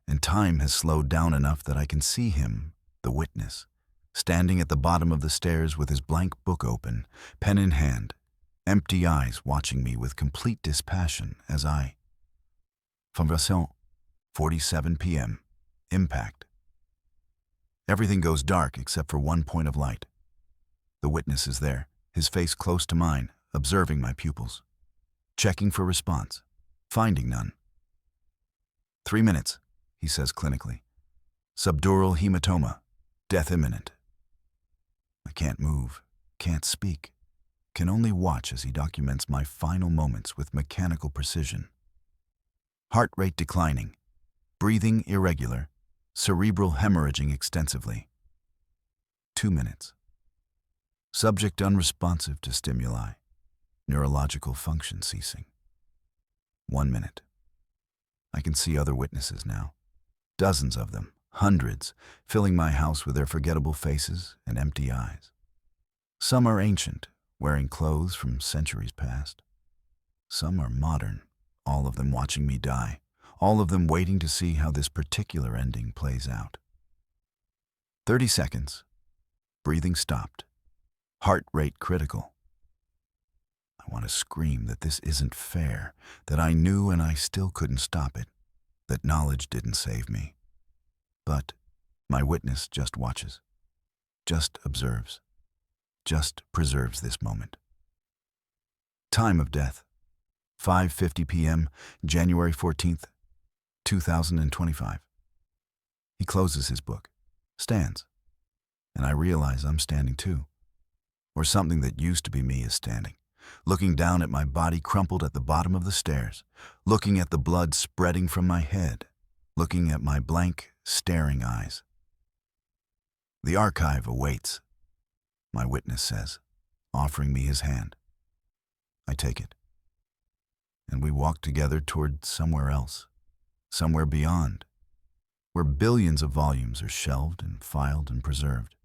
And time has slowed down enough that I can see him, the witness, standing at the bottom of the stairs with his blank book open, pen in hand, empty eyes watching me with complete dispassion as I... 5:47 p.m. Impact. Everything goes dark except for 1 point of light. The witness is there, his face close to mine, observing my pupils. Checking for response. Finding none. 3 minutes, he says clinically. Subdural hematoma. Death imminent. I can't move, can't speak, can only watch as he documents my final moments with mechanical precision. Heart rate declining. Breathing irregular. Cerebral hemorrhaging extensively. 2 minutes. Subject unresponsive to stimuli. Neurological function ceasing. 1 minute. I can see other witnesses now. Dozens of them, hundreds, filling my house with their forgettable faces and empty eyes. Some are ancient, wearing clothes from centuries past. Some are modern, all of them watching me die, all of them waiting to see how this particular ending plays out. 30 seconds. Breathing stopped. Heart rate critical. I want to scream that this isn't fair, that I knew and I still couldn't stop it, that knowledge didn't save me. But my witness just watches, just observes, just preserves this moment. Time of death, 5:50 p.m., January 14th, 2025. He closes his book, stands, and I realize I'm standing too. Or something that used to be me is standing, looking down at my body crumpled at the bottom of the stairs, looking at the blood spreading from my head, looking at my blank, staring eyes. The archive awaits, my witness says, offering me his hand. I take it, and we walk together toward somewhere else, somewhere beyond, where billions of volumes are shelved and filed and preserved,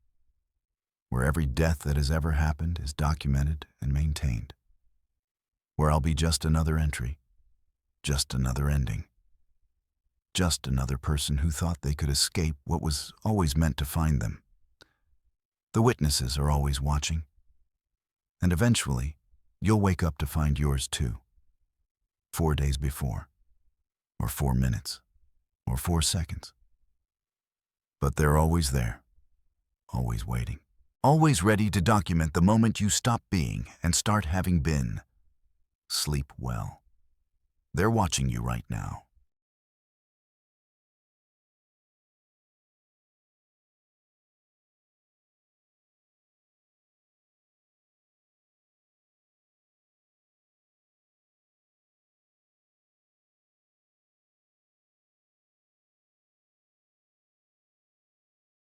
where every death that has ever happened is documented and maintained, where I'll be just another entry, just another ending, just another person who thought they could escape what was always meant to find them. The witnesses are always watching, and eventually you'll wake up to find yours too, 4 days before, or 4 minutes, or 4 seconds. But they're always there, always waiting. Always ready to document the moment you stop being and start having been. Sleep well. They're watching you right now.